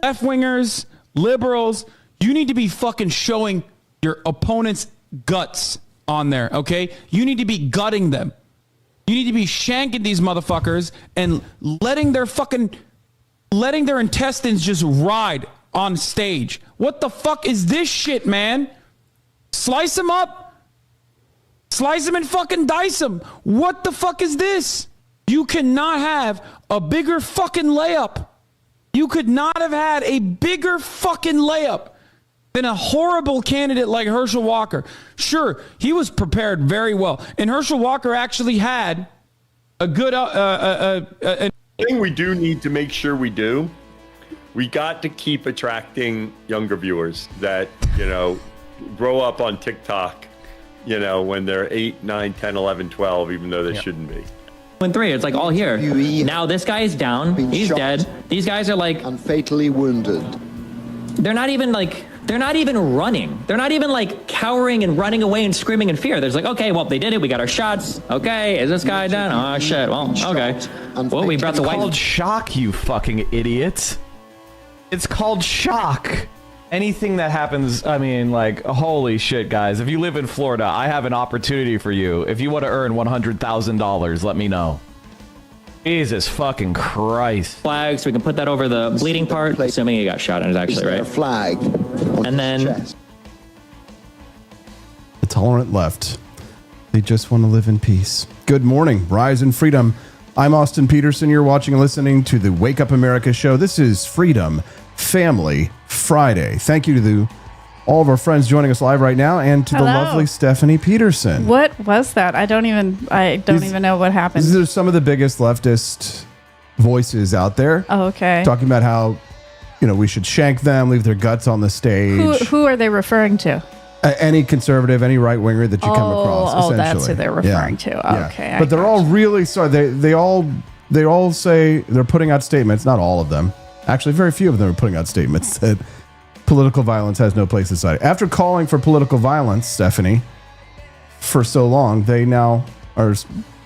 left-wingers, liberals, you need to be fucking showing your opponent's guts on there, okay? You need to be gutting them. You need to be shanking these motherfuckers and letting their intestines just ride on stage. What the fuck is this shit, man? Slice them up. Slice them and fucking dice them. What the fuck is this? You cannot have a bigger fucking layup. You could not have had a bigger fucking layup than a horrible candidate like Herschel Walker. Sure, he was prepared very well. And Herschel Walker actually had a good... thing we do need to make sure we do, we got to keep attracting younger viewers that, grow up on TikTok, when they're 8, 9, 10, 11, 12, even though they shouldn't be. 3, it's like all here. Now this guy is down. He's dead. These guys are like... and fatally wounded. They're not even running. They're not even like cowering and running away and screaming in fear. There's like, okay, well, they did it. We got our shots. Okay, is this guy down? Oh, shit. Well, okay. Well, we brought the white... It's called shock, you fucking idiot. It's called shock. Anything that happens, I mean, like, holy shit, guys. If you live in Florida, I have an opportunity for you. If you want to earn $100,000, let me know. Jesus fucking Christ. Flags, we can put that over the bleeding part, assuming he got shot in it, actually, right? A flag. And then... The tolerant left. They just want to live in peace. Good morning. Rise in freedom. I'm Austin Petersen. You're watching and listening to the Wake Up America show. This is Freedom Family Friday. Thank you to all of our friends joining us live right now, and to the lovely Stephanie Petersen. What was that? I don't even know what happened. These are some of the biggest leftist voices out there. Oh, okay. Talking about how, we should shank them, leave their guts on the stage. Who are they referring to? Any conservative, any right winger that you come across. Oh, that's who they're referring to. Okay. Yeah. But they're all really sorry. They all say they're putting out statements. Not all of them. Actually, very few of them are putting out statements that political violence has no place in society. After calling for political violence, Stephanie, for so long, they now are,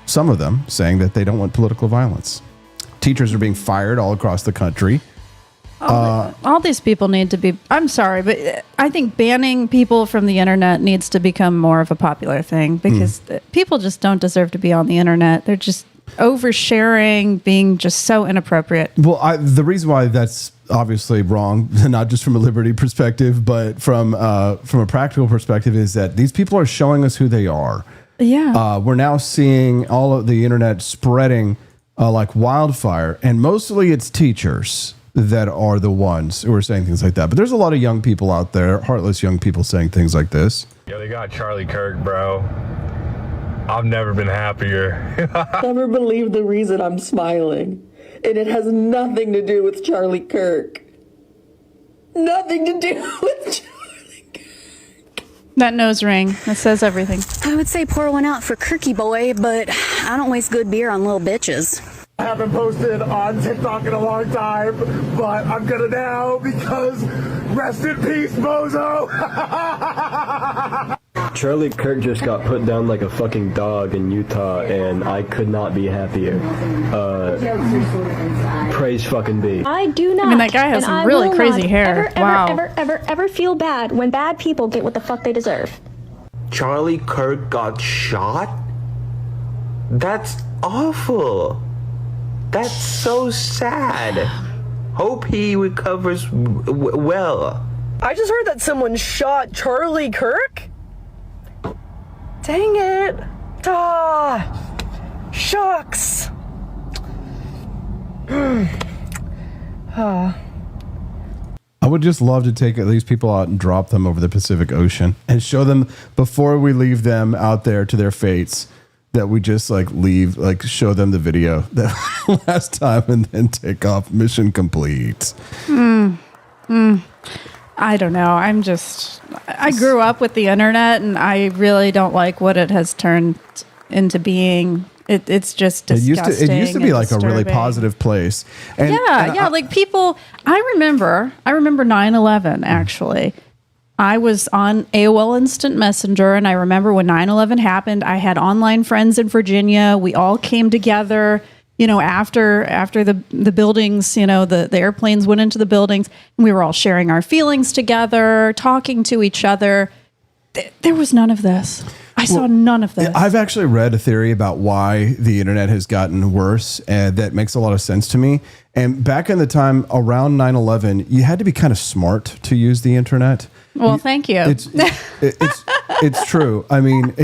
some of them, saying that they don't want political violence. Teachers are being fired all across the country. All these people need to be... I'm sorry, but I think banning people from the internet needs to become more of a popular thing, because people just don't deserve to be on the internet. They're just oversharing, being just so inappropriate. Well, the reason why that's obviously wrong, not just from a liberty perspective, but from a practical perspective, is that these people are showing us who they are. Yeah. We're now seeing all of the internet spreading like wildfire, and mostly it's teachers that are the ones who are saying things like that. But there's a lot of young people out there, heartless young people, saying things like this. Yo, they got Charlie Kirk, bro. I've never been happier. Never believe the reason I'm smiling. And it has nothing to do with Charlie Kirk. Nothing to do with Charlie Kirk. That nose ring, that says everything. I would say pour one out for Kirky boy, but I don't waste good beer on little bitches. I haven't posted on TikTok in a long time, but I'm gonna now because rest in peace, Bozo! Charlie Kirk just got put down like a fucking dog in Utah, and I could not be happier. Praise fucking be. I do not. I mean, that guy has some really crazy hair. Wow. Ever feel bad when bad people get what the fuck they deserve. Charlie Kirk got shot? That's awful. That's so sad. Hope he recovers well. I just heard that someone shot Charlie Kirk? Dang it. Shucks. I would just love to take these people out and drop them over the Pacific Ocean and show them, before we leave them out there to their fates, that we just show them the video that last time and then take off. Mission complete. I don't know. I grew up with the internet, and I really don't like what it has turned into being. It's just disgusting. It used to be like a really positive place. And, like people, I remember 9/11 actually. I was on AOL Instant Messenger, and I remember when 9/11 happened, I had online friends in Virginia. We all came together, after the buildings, the airplanes went into the buildings, and we were all sharing our feelings together, talking to each other. There was none of this. I saw none of this. I've actually read a theory about why the internet has gotten worse, and that makes a lot of sense to me. And back in the time around 9/11, you had to be kind of smart to use the internet. Well, thank you. It's true. I mean,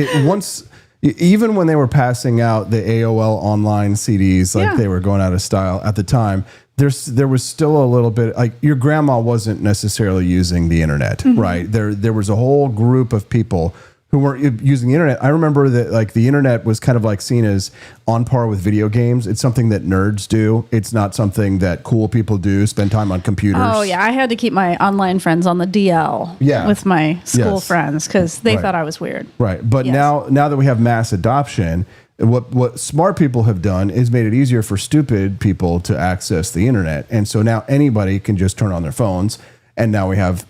even when they were passing out the AOL online CDs, they were going out of style at the time, there was still a little bit, like, your grandma wasn't necessarily using the internet, right? There was a whole group of people who weren't using the internet. I remember that, like, the internet was kind of like seen as on par with video games. It's something that nerds do. It's not something that cool people do, spend time on computers. Oh, yeah. I had to keep my online friends on the DL with my school friends because they thought I was weird. Right. But now that we have mass adoption, what smart people have done is made it easier for stupid people to access the internet. And so now anybody can just turn on their phones. And now we have,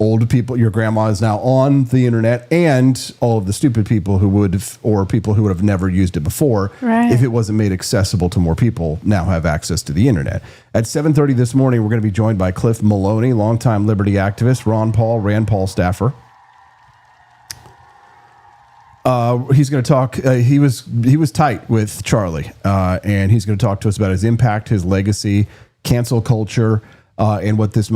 old people, your grandma is now on the internet, and all of the stupid people who would have never used it before, if it wasn't made accessible to more people, now have access to the internet. At 7:30 this morning, we're going to be joined by Cliff Maloney, longtime Liberty activist, Rand Paul staffer. He's going to talk. He was tight with Charlie, and he's going to talk to us about his impact, his legacy, cancel culture, and what this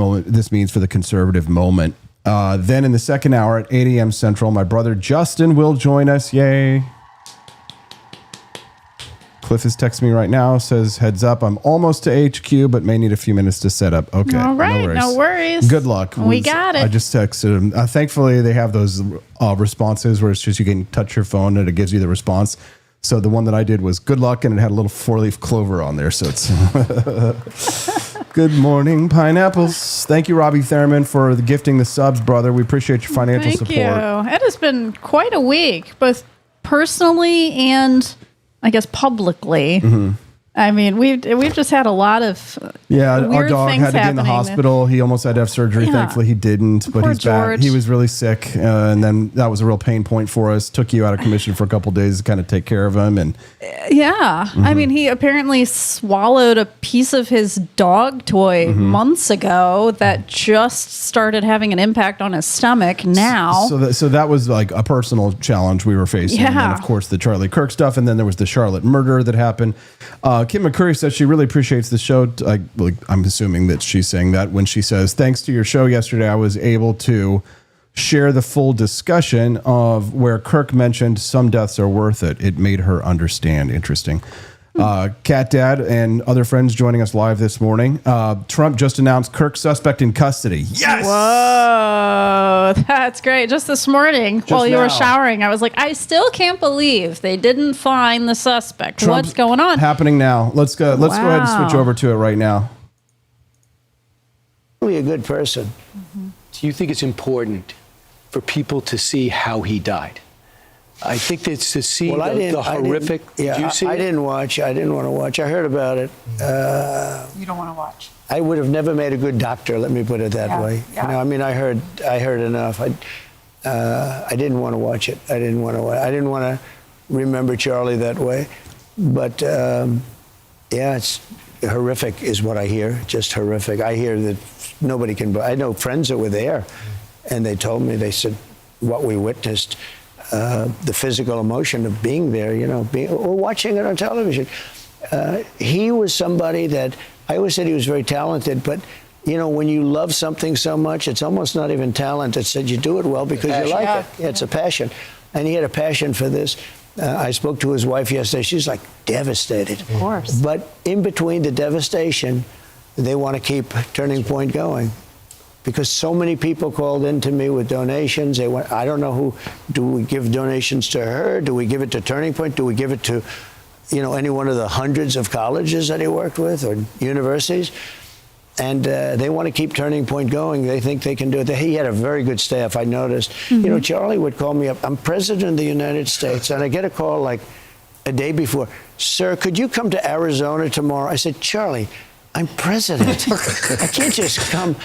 means for the conservative moment. Then in the second hour at 8 a.m. Central, my brother Justin will join us. Yay. Cliff is texting me right now, says, heads up, I'm almost to HQ, but may need a few minutes to set up. Okay. All right. No worries. Good luck. We got it. I just texted him. Thankfully, they have those responses where it's just you can touch your phone and it gives you the response. So the one that I did was good luck, and it had a little 4-leaf clover on there. So it's good morning, pineapples. Thank you, Robbie Thurman, for gifting the subs, brother. We appreciate your financial support. Thank you. It has been quite a week, both personally and I guess publicly. I mean, we've just had a lot of our dog had to be in the hospital. He almost had to have surgery. Yeah. Thankfully, he didn't, but he's back. He was really sick, and then that was a real pain point for us. Took you out of commission for a couple of days to kind of take care of him, and I mean, he apparently swallowed a piece of his dog toy months ago that just started having an impact on his stomach now. So that was like a personal challenge we were facing. Yeah. And then, of course, the Charlie Kirk stuff, and then there was the Charlotte murder that happened. Kim McCurry says she really appreciates the show. I'm assuming that she's saying that when she says, thanks to your show yesterday, I was able to share the full discussion of where Kirk mentioned some deaths are worth it. It made her understand. Interesting. Cat Dad and other friends joining us live this morning. Trump just announced Kirk suspect in custody. Yes! Whoa, that's great. Just this morning while you were showering, I was like, I still can't believe they didn't find the suspect. Trump's what's going on? Happening now. Let's go. Let's go ahead and switch over to it right now. Really a good person. Do you think it's important for people to see how he died? I think it's to see the horrific. I didn't watch. I didn't want to watch. I heard about it. You don't want to watch. I would have never made a good doctor. Let me put it that way. Yeah. I mean, I heard enough. I didn't want to watch it. I didn't want to remember Charlie that way. But it's horrific, is what I hear. Just horrific. I hear that nobody can. I know friends that were there, and they told me. They said what we witnessed. The physical emotion of being there, or watching it on television. He was somebody that I always said he was very talented, but when you love something so much, it's almost not even talent. It's that you do it well because you like it. Yeah, it's a passion. And he had a passion for this. I spoke to his wife yesterday. She's like devastated. Of course. But in between the devastation, they want to keep Turning Point going. Because so many people called in to me with donations. I don't know who. Do we give donations to her? Do we give it to Turning Point? Do we give it to, any one of the hundreds of colleges that he worked with or universities? And they want to keep Turning Point going. They think they can do it. He had a very good staff, I noticed. Charlie would call me up. I'm president of the United States. And I get a call like a day before. Sir, could you come to Arizona tomorrow? I said, Charlie, I'm president. I can't just come.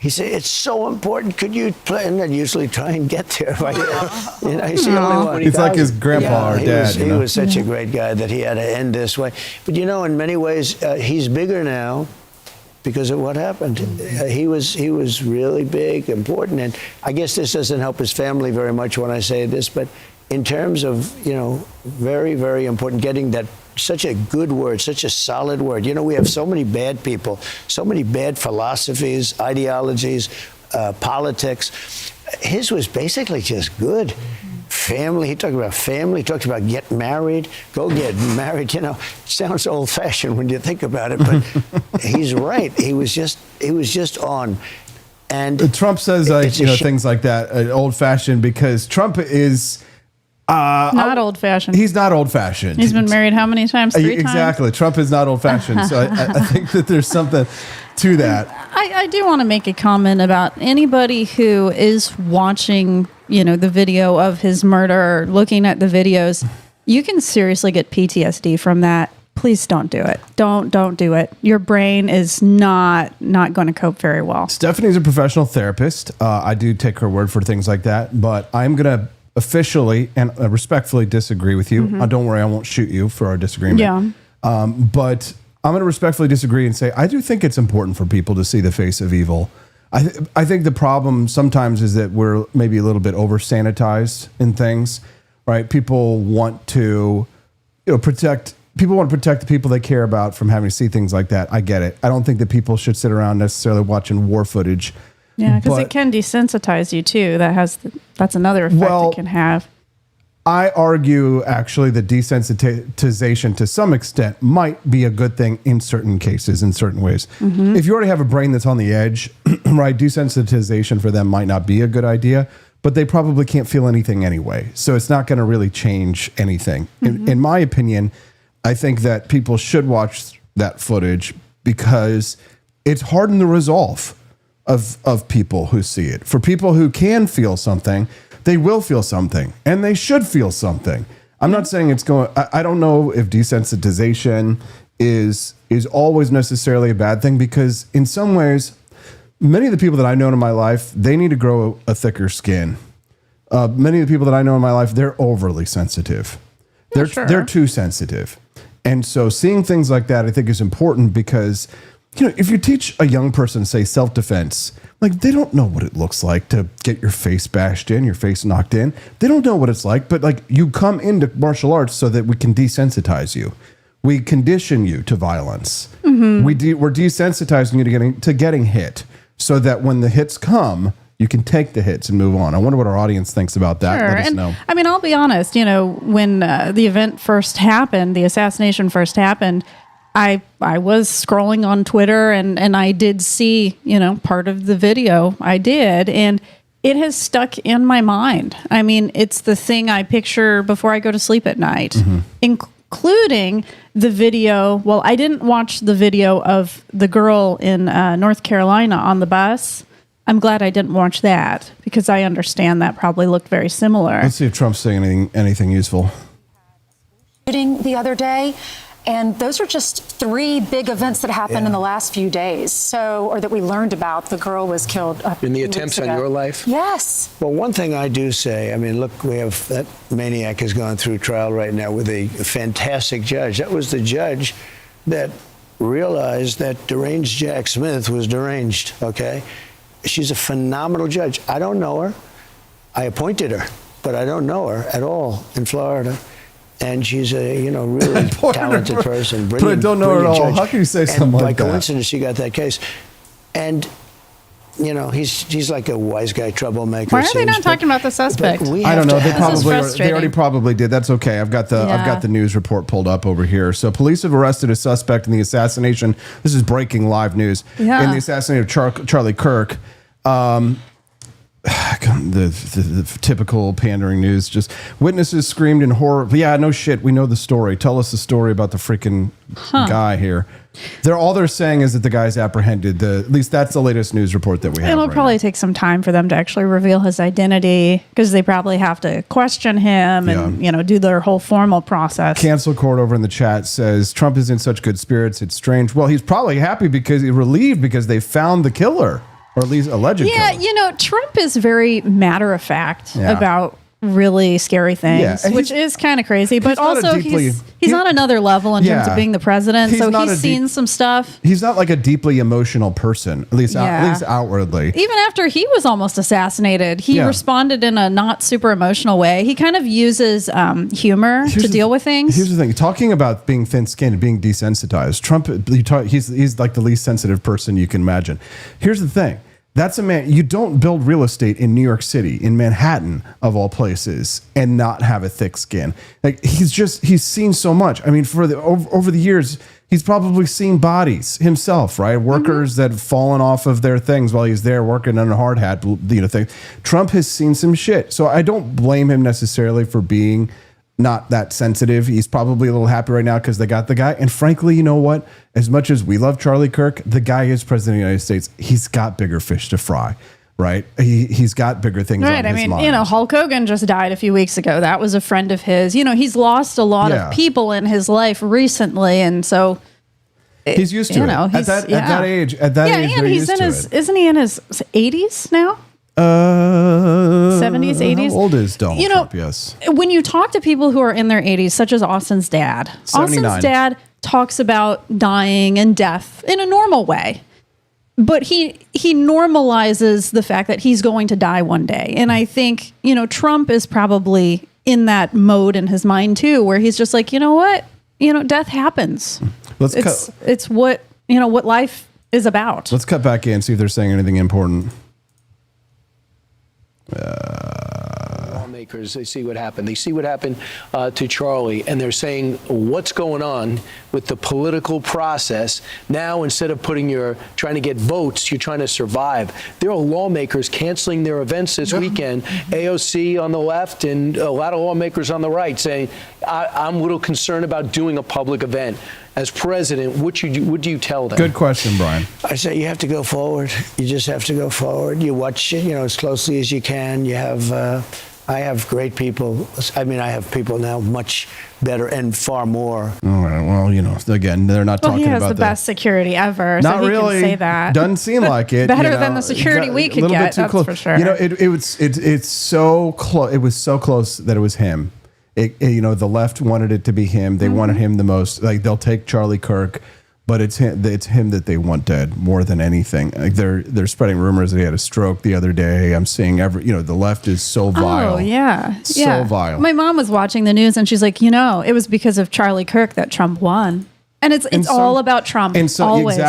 He said, it's so important. Could you play? And I'd usually try and get there. Right? You know, he's the only one. It's like his grandpa or dad. He was such a great guy that he had to end this way. But you know, in many ways, he's bigger now because of what happened. He was really big, important. And I guess this doesn't help his family very much when I say this, but in terms of, you know, very, very important, getting that such a good word, such a solid word. You know, we have so many bad people, so many bad philosophies, ideologies, politics. His was basically just good. Family, he talked about family, he talked about get married, go get married. You know, it sounds old-fashioned when you think about it, but he's right. He was just on. And Trump says, you know, things like that, old-fashioned, because Trump is... not old-fashioned. He's not old-fashioned. He's been married how many times? 3 times? Exactly. Trump is not old-fashioned. So I think that there's something to that. I do want to make a comment about anybody who is watching, you know, the video of his murder, or looking at the videos. You can seriously get PTSD from that. Please don't do it. Don't do it. Your brain is not going to cope very well. Stephanie's a professional therapist. I do take her word for things like that, but I'm going to officially and respectfully disagree with you. Don't worry, I won't shoot you for our disagreement. Yeah. But I'm going to respectfully disagree and say I do think it's important for people to see the face of evil. I think the problem sometimes is that we're maybe a little bit over sanitized in things, right? People want to, you know, protect the people they care about from having to see things like that. I get it. I don't think that people should sit around necessarily watching war footage. Yeah, because it can desensitize you too. That's another effect it can have. I argue actually that desensitization to some extent might be a good thing in certain cases, in certain ways. If you already have a brain that's on the edge, right, desensitization for them might not be a good idea, but they probably can't feel anything anyway. So it's not going to really change anything. In my opinion, I think that people should watch that footage because it's hardened the resolve of people who see it. For people who can feel something, they will feel something, and they should feel something. I'm not saying it's going. I don't know if desensitization is always necessarily a bad thing, because in some ways, many of the people that I know in my life, they need to grow a thicker skin. Many of the people that I know in my life, they're overly sensitive. They're too sensitive, and so seeing things like that, I think, is important because, you know, if you teach a young person, say, self-defense, like, they don't know what it looks like to get your face bashed in, your face knocked in. They don't know what it's like, but like, you come into martial arts so that we can desensitize you. We condition you to violence. We're desensitizing you to getting hit so that when the hits come, you can take the hits and move on. I wonder what our audience thinks about that. Sure. Let us know. I mean, I'll be honest, you know, when the event first happened, the assassination first happened, I was scrolling on Twitter and I did see, you know, part of the video. I did. And it has stuck in my mind. I mean, it's the thing I picture before I go to sleep at night, including the video. Well, I didn't watch the video of the girl in North Carolina on the bus. I'm glad I didn't watch that because I understand that probably looked very similar. Let's see if Trump's saying anything useful. Shooting the other day. And those are just 3 big events that happened in the last few days. Or that we learned about. The girl was killed in the attempts on your life? Yes. Well, one thing I do say, I mean, look, we have that maniac has gone through trial right now with a fantastic judge. That was the judge that realized that deranged Jack Smith was deranged, okay? She's a phenomenal judge. I don't know her. I appointed her, but I don't know her at all in Florida. And she's a, you know, really talented person. But I don't know her at all. Judge. How can you say something like that? By coincidence, she got that case. And, you know, he's like a wise guy troublemaker. Why are they not talking about the suspect? I don't know. They already probably did. That's okay. I've got the news report pulled up over here. So police have arrested a suspect in the assassination. This is breaking live news. In the assassination of Charlie Kirk. The typical pandering news. Just witnesses screamed in horror. Yeah, no shit. We know the story. Tell us the story about the freaking guy here. All they're saying is that the guy's apprehended. At least that's the latest news report that we have. It'll probably take some time for them to actually reveal his identity because they probably have to question him and you know, do their whole formal process. Cancel Court over in the chat says Trump is in such good spirits. It's strange. Well, he's probably happy because he's relieved because they found the killer. or at least alleged Yeah, killer. Trump is very matter of fact Yeah. about really scary things, and which is kind of crazy. But he's not a also, deeply- he's on another level in terms Yeah. of being the president. He's So not he's a seen deep- some stuff. He's not like a deeply emotional person, at least outwardly. Even after he was almost assassinated, he Yeah. responded in a not super emotional way. He kind of uses humor to deal with things. Here's the thing: talking about being thin-skinned and being desensitized, Trump, he's like the least sensitive person you can imagine. Here's the thing: that's a man. You don't build real estate in New York City, in Manhattan of all places, and not have a thick skin. Like he's seen so much. I mean, over the years, he's probably seen bodies himself, right? Workers that have fallen off of their things while he's there working on a hard hat, thing. Trump has seen some shit, so I don't blame him necessarily for being not that sensitive. He's probably a little happy right now because they got the guy. And frankly, you know what? As much as we love Charlie Kirk, the guy is president of the United States. He's got bigger fish to fry, right? He's got bigger things Right. on his mind. Hulk Hogan just died a few weeks ago. That was a friend of his. He's lost a lot of people in his life recently. And so he's used to it. At that age, and he's in isn't he in his 80s now? 70s, 80s. How old is Donald Trump? Yes. When you talk to people who are in their 80s, such as Austin's dad, 79. Austin's dad talks about dying and death in a normal way. But he normalizes the fact that he's going to die one day. And I think, Trump is probably in that mode in his mind too, where he's just like, you know what? Death happens. It's what life is about. Let's cut back in and see if they're saying anything important. Lawmakers, they see what happened. They see what happened to Charlie, and they're saying, what's going on with the political process? Now, instead of trying to get votes, you're trying to survive. There are lawmakers canceling their events this weekend. AOC on the left and a lot of lawmakers on the right saying, I'm a little concerned about doing a public event. As president, what do you tell them? Good question, Brian. I say you have to go forward. You just have to go forward. You watch, as closely as you can. You have, I have great people. I mean, I have people now much better and far more. All right. Well, again, they're not talking about he has the best security ever. Not so he really. Can say that. Doesn't seem like it. Better than the security we could get. That's for sure. It's so close. It was so close that it was him. The left wanted it to be him. They wanted him the most. Like they'll take Charlie Kirk, but it's him that they want dead more than anything. Like they're spreading rumors that he had a stroke the other day. I'm seeing the left is so vile. Oh yeah, so vile. My mom was watching the news and she's like, it was because of Charlie Kirk that Trump won, and it's all about Trump. And so always.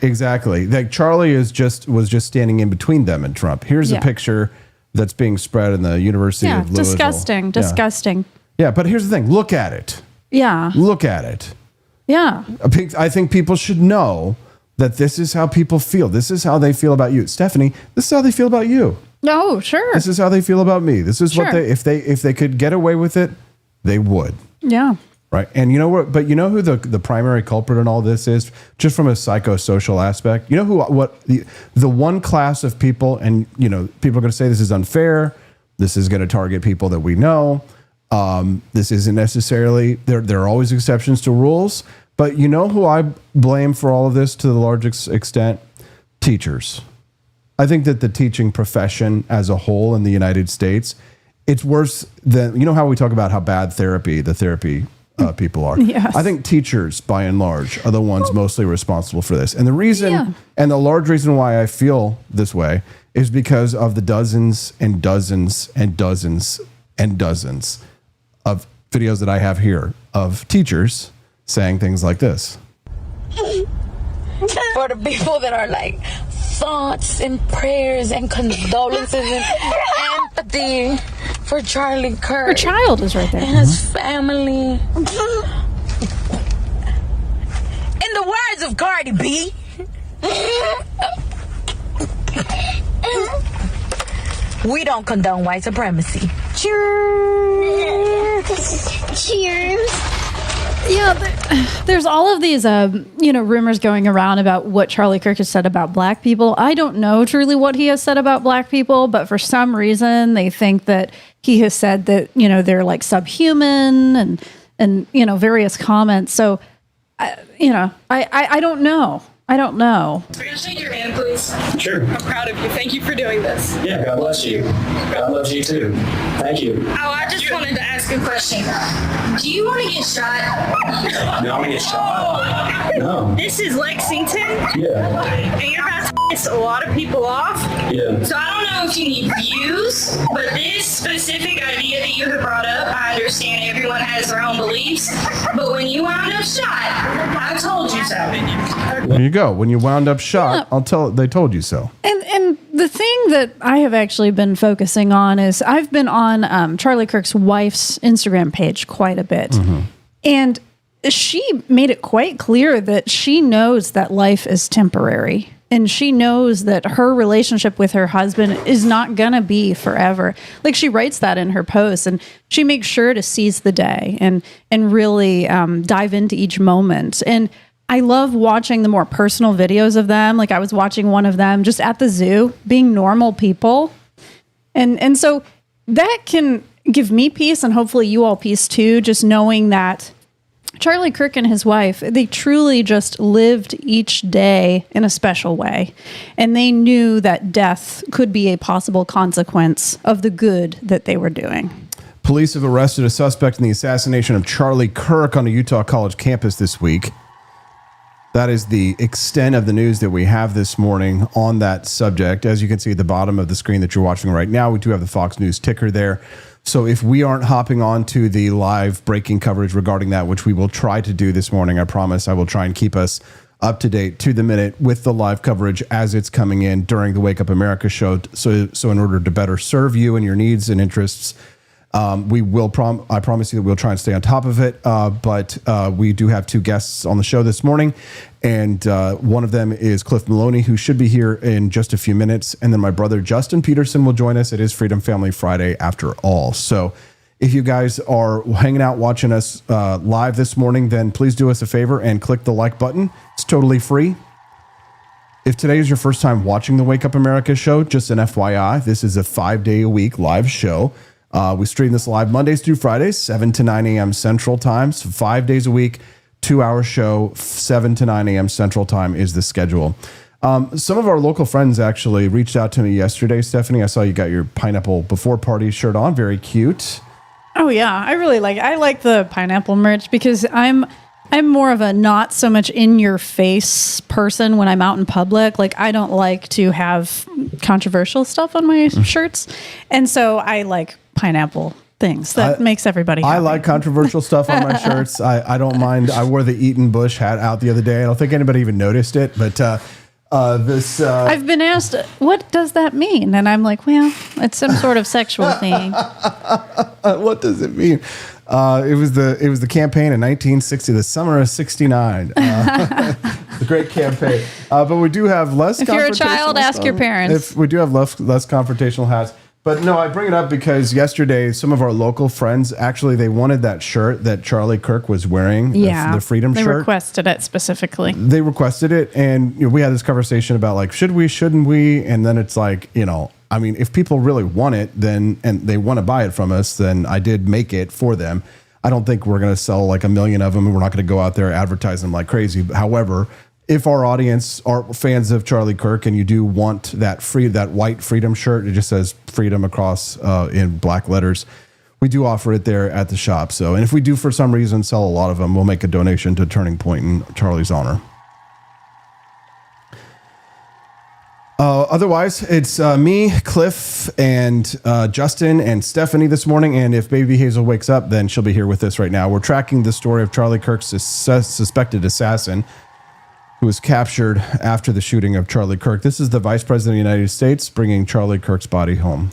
exactly. Like Charlie was just standing in between them and Trump. Here's a picture that's being spread in the University of Louisville. Disgusting. Yeah, but here's the thing. Look at it. Yeah. Look at it. Yeah. I think people should know that this is how people feel. This is how they feel about you. Stephanie, this is how they feel about you. No, sure. This is how they feel about me. This is what if they could get away with it, they would. Yeah. Right. And you know what? But you know who the primary culprit in all this is, just from a psychosocial aspect? You know what the one class of people, and people are going to say this is unfair. This is going to target people that we know. This isn't necessarily, there are always exceptions to rules, but you know who I blame for all of this to the largest extent? Teachers. I think that the teaching profession as a whole in the United States, it's worse than, how we talk about how bad the therapy people are. Yes. I think teachers, by and large, are the ones mostly responsible for this. And the reason, and the large reason why I feel this way is because of the dozens and dozens and dozens and dozens of videos that I have here of teachers saying things like this. For the people that are like thoughts and prayers and condolences and empathy for Charlie Kirk. Her child is right there. And his family. In the words of Cardi B, we don't condone white supremacy. Cheers. Cheers. Yeah, there's all of these, rumors going around about what Charlie Kirk has said about black people. I don't know truly what he has said about black people, but for some reason they think that he has said that, they're like subhuman and various comments. So, I don't know. I don't know. We're going to shake your hand, please. Sure. I'm proud of you. Thank you for doing this. Yeah, God bless you. God loves you too. Thank you. Oh, I just wanted to ask a question. Do you want to get shot? No, I'm gonna get shot. No. This is Lexington. Yeah. And you're about to piss a lot of people off. Yeah. So I don't know if you need views, but this specific idea that you have brought up, I understand everyone has their own beliefs, but when you wound up shot, I told you so. There you go. When you wound up shot, they told you so. And the thing that I have actually been focusing on is I've been on Charlie Kirk's wife's Instagram page quite a bit. Mm-hmm. And she made it quite clear that she knows that life is temporary. And she knows that her relationship with her husband is not going to be forever. Like, she writes that in her posts, and she makes sure to seize the day and really dive into each moment. And I love watching the more personal videos of them. Like, I was watching one of them just at the zoo, being normal people. And so that can give me peace, and hopefully you all peace too, just knowing that Charlie Kirk and his wife, they truly just lived each day in a special way. And they knew that death could be a possible consequence of the good that they were doing. Police have arrested a suspect in the assassination of Charlie Kirk on a Utah college campus this week. That is the extent of the news that we have this morning on that subject. As you can see at the bottom of the screen that you're watching right now, we do have the Fox News ticker there. So if we aren't hopping on to the live breaking coverage regarding that, which we will try to do this morning, I promise I will try and keep us up to date to the minute with the live coverage as it's coming in during the Wake Up America show. So in order to better serve you and your needs and interests, we will I promise you that we'll try and stay on top of it. But we do have two guests on the show this morning. And one of them is Cliff Maloney, who should be here in just a few minutes. And then my brother, Justin Petersen, will join us. It is Freedom Family Friday after all. So if you guys are hanging out watching us live this morning, then please do us a favor and click the like button. It's totally free. If today is your first time watching the Wake Up America show, just an FYI, this is a 5-day-a-week live show. We stream this live Mondays through Fridays, 7 to 9 a.m. Central Time. So 5 days a week, 2-hour show, 7 to 9 a.m. Central Time is the schedule. Some of our local friends actually reached out to me yesterday. Stephanie, I saw you got your Pineapple Before Party shirt on. Very cute. Oh, yeah. I like the pineapple merch because I'm more of a not so much in your face person when I'm out in public. Like, I don't like to have controversial stuff on my shirts. And so I like pineapple things. That makes everybody happy. I like controversial stuff on my shirts. I don't mind. I wore the Eaton Bush hat out the other day. I don't think anybody even noticed it, but this... I've been asked, what does that mean? And I'm like, well, it's some sort of sexual thing. What does it mean? It was the campaign in 1960, the summer of '69. The great campaign. But we do have less. If you're a child, ask your parents. If we do have less confrontational hats. But no, I bring it up because yesterday some of our local friends actually they wanted that shirt that Charlie Kirk was wearing. The Freedom shirt. They requested it specifically. They requested it, and we had this conversation about like should we, shouldn't we? And then it's like I mean, if people really want it, then and they want to buy it from us, then I did make it for them. I don't think we're going to sell like 1 million of them, and we're not going to go out there advertise them like crazy. However, if our audience are fans of Charlie Kirk and you do want that white Freedom shirt, it just says Freedom across in black letters. We do offer it there at the shop. So, and if we do for some reason sell a lot of them, we'll make a donation to Turning Point in Charlie's honor. Otherwise, it's me, Cliff, and Justin and Stephanie this morning. And if Baby Hazel wakes up, then she'll be here with us right now. We're tracking the story of Charlie Kirk's suspected assassin who was captured after the shooting of Charlie Kirk. This is the Vice President of the United States bringing Charlie Kirk's body home.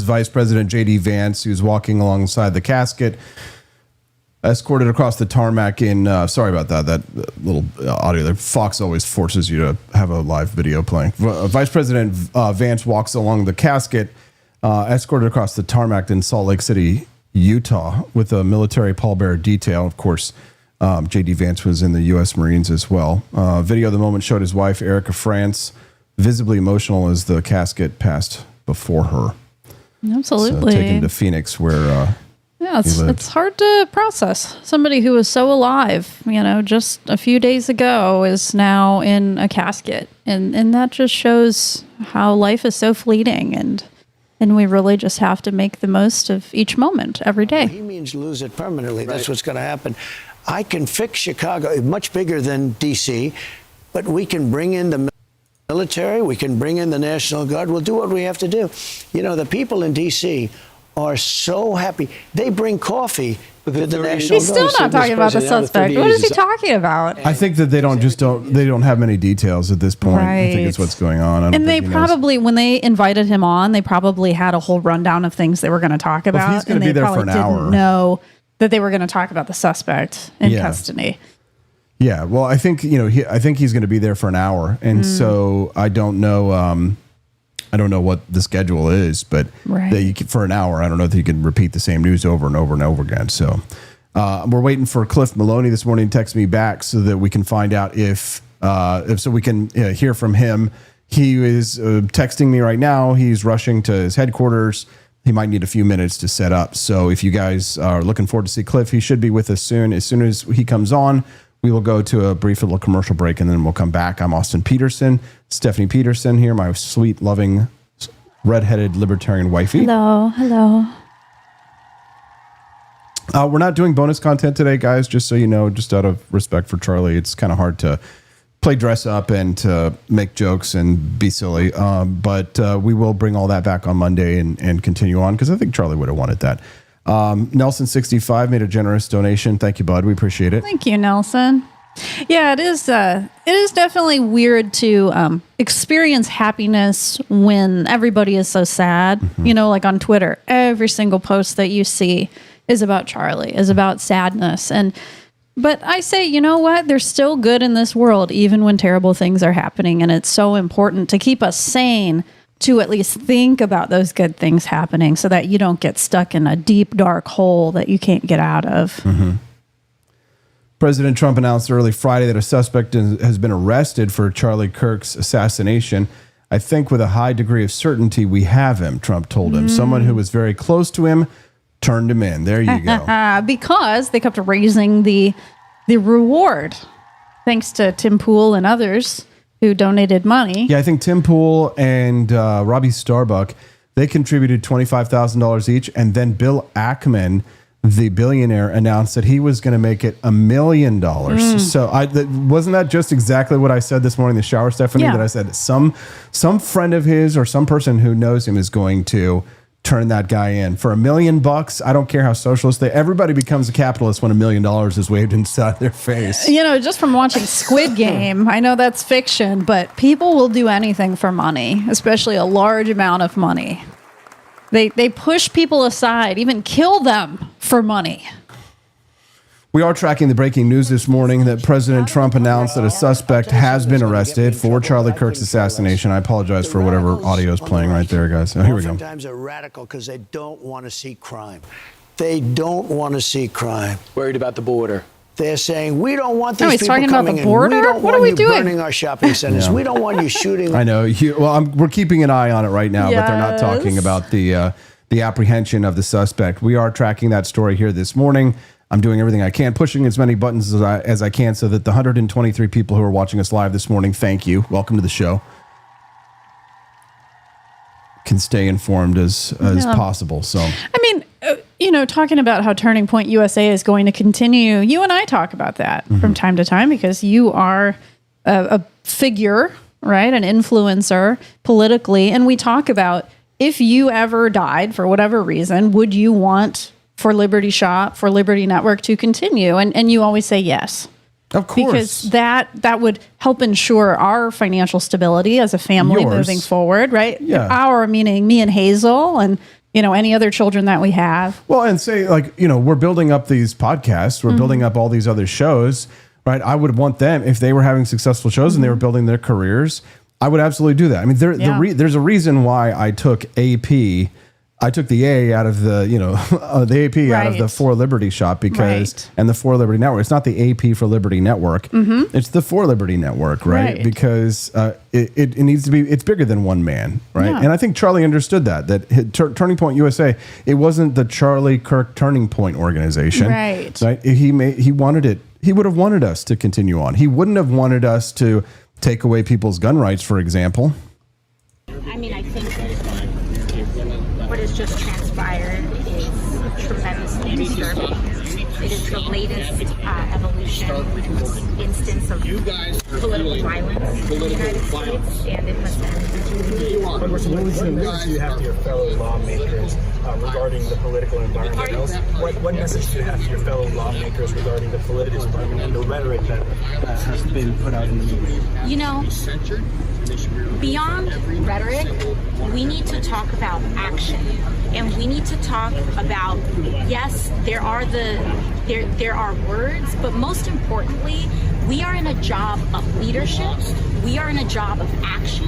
Vice President J.D. Vance, who's walking alongside the casket. escorted across the tarmac in, sorry about that little audio there. Fox always forces you to have a live video playing. Vice President Vance walks along the casket, escorted across the tarmac in Salt Lake City, Utah, with a military pallbearer detail. Of course, J.D. Vance was in the U.S. Marines as well. Video of the moment showed his wife, Erica France, visibly emotional as the casket passed before her. Absolutely. So, taken to Phoenix, where it's hard to process. Somebody who was so alive, just a few days ago is now in a casket. And that just shows how life is so fleeting, and we really just have to make the most of each moment every day. He means lose it permanently. Right. That's what's going to happen. I can fix Chicago, much bigger than D.C., but we can bring in the military, we can bring in the National Guard, we'll do what we have to do. The people in D.C. are so happy. They bring coffee to the National Guard. He's still not talking about the suspect. What is he talking about? I think that they don't have many details at this point. Right. I think it's what's going on. And they probably, when they invited him on, they probably had a whole rundown of things they were going to talk about. Well, he's going to be there for an hour. Didn't know that they were going to talk about the suspect in custody. Yeah, well, I think I think he's going to be there for an hour, and so I don't know. I don't know what the schedule is, but for an hour, I don't know if you can repeat the same news over and over and over again. So we're waiting for Cliff Maloney this morning to text me back so that we can find out if we can hear from him. He is texting me right now. He's rushing to his headquarters. He might need a few minutes to set up. So if you guys are looking forward to see Cliff, he should be with us soon. As soon as he comes on, we will go to a brief little commercial break, and then we'll come back. I'm Austin Petersen, Stephanie Petersen here, my sweet, loving, redheaded libertarian wifey. Hello. We're not doing bonus content today, guys, just so you know, just out of respect for Charlie. It's kind of hard to play dress up and to make jokes and be silly. But we will bring all that back on Monday and continue on, because I think Charlie would have wanted that. Nelson65 made a generous donation. Thank you, bud. We appreciate it. Thank you, Nelson. Yeah, it is definitely weird to experience happiness when everybody is so sad. Mm-hmm. Like on Twitter, every single post that you see is about Charlie, is about sadness. But I say, you know what? There's still good in this world, even when terrible things are happening. And it's so important to keep us sane, to at least think about those good things happening so that you don't get stuck in a deep, dark hole that you can't get out of. Mm-hmm. President Trump announced early Friday that a suspect has been arrested for Charlie Kirk's assassination. I think with a high degree of certainty we have him, Trump told him. Someone who was very close to him turned him in. There you go. Because they kept raising the reward, thanks to Tim Pool and others who donated money. Yeah, I think Tim Pool and Robbie Starbuck, they contributed $25,000 each. And then Bill Ackman, the billionaire, announced that he was going to make it $1 million. So wasn't that just exactly what I said this morning in the shower, Stephanie? Yeah. That I said some friend of his or some person who knows him is going to turn that guy in for $1 million. I don't care how socialist everybody becomes a capitalist when $1 million is waved inside their face. Just from watching Squid Game, I know that's fiction, but people will do anything for money, especially a large amount of money. They push people aside, even kill them for money. We are tracking the breaking news this morning that President Trump announced that a suspect has been arrested for Charlie Kirk's assassination. I apologize for whatever audio is playing right there, guys. Here we go. Sometimes they're radical because they don't want to see crime. They don't want to see crime. Worried about the border. They're saying, we don't want these people talking coming about the border? in. We don't what want are we you doing? burning our shopping centers. We don't want you shooting. I know. We're keeping an eye on it right now, but they're not talking about the apprehension of the suspect. We are tracking that story here this morning. I'm doing everything I can, pushing as many buttons as I can so that the 123 people who are watching us live this morning, thank you. Welcome to the show. Can stay informed as possible. So, talking about how Turning Point USA is going to continue, you and I talk about that from time to time because you are a figure, right? An influencer politically. And we talk about if you ever died for whatever reason, would you want for Liberty Shop, for Liberty Network to continue? And you always say yes. Of course. Because that would help ensure our financial stability as a family moving forward, right? Yeah. Our, meaning me and Hazel and any other children that we have. Well, and say like, we're building up these podcasts, we're building up all these other shows, right? I would want them, if they were having successful shows and they were building their careers, I would absolutely do that. I mean, there's a reason why I took AP. I took the A out of the, the AP out of the For Liberty shop because, and the For Liberty Network. It's not the AP for Liberty Network. It's the For Liberty Network, right? Because it needs to be, it's bigger than one man, right? Yeah. And I think Charlie understood that Turning Point USA, it wasn't the Charlie Kirk Turning Point organization. Right. He wanted it. He would have wanted us to continue on. He wouldn't have wanted us to take away people's gun rights, for example. I mean, I think what has just transpired is tremendously disturbing. It is the latest evolution instance of political violence in the United States, and it must end. What message do you have to your fellow lawmakers regarding the political environment? What message do you have to your fellow lawmakers regarding the political environment and the rhetoric that has been put out in the media? Beyond rhetoric, we need to talk about action, and we need to talk about, yes, there are words, but most importantly, we are in a job of leadership. We are in a job of action.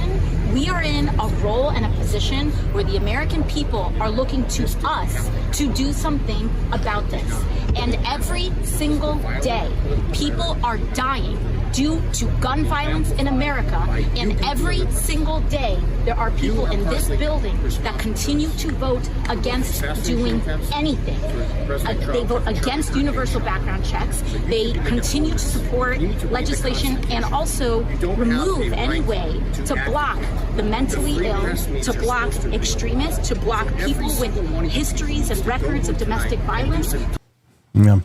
We are in a role and a position where the American people are looking to us to do something about this. And every single day, people are dying due to gun violence in America, and every single day there are people in this building that continue to vote against doing anything. They vote against universal background checks. They continue to support legislation and also remove any way to block the mentally ill, to block extremists, to block people with histories and records of domestic violence. Yeah.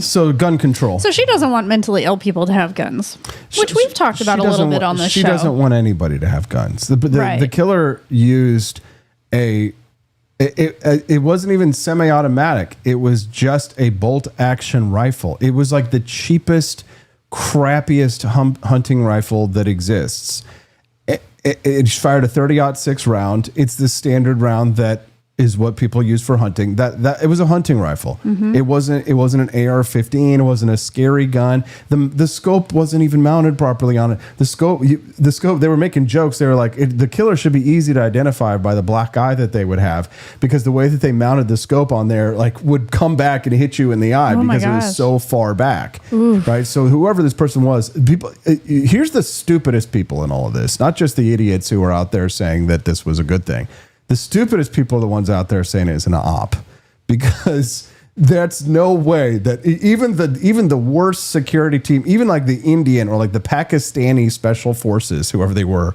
So gun control. So she doesn't want mentally ill people to have guns, which we've talked about a little bit on this show. She doesn't want anybody to have guns. The killer used it wasn't even semi-automatic. It was just a bolt action rifle. It was like the cheapest, crappiest hunting rifle that exists. It fired a 30-06 round. It's the standard round that is what people use for hunting. That it was a hunting rifle. It wasn't an AR-15. It wasn't a scary gun. The scope wasn't even mounted properly on it. The scope. They were making jokes. They were like, the killer should be easy to identify by the black eye that they would have, because the way that they mounted the scope on there, like, would come back and hit you in the eye because it was so far back. Right. So whoever this person was, people. Here's the stupidest people in all of this. Not just the idiots who are out there saying that this was a good thing. The stupidest people are the ones out there saying it's an op, because that's no way that even the worst security team, even like the Indian or like the Pakistani special forces, whoever they were,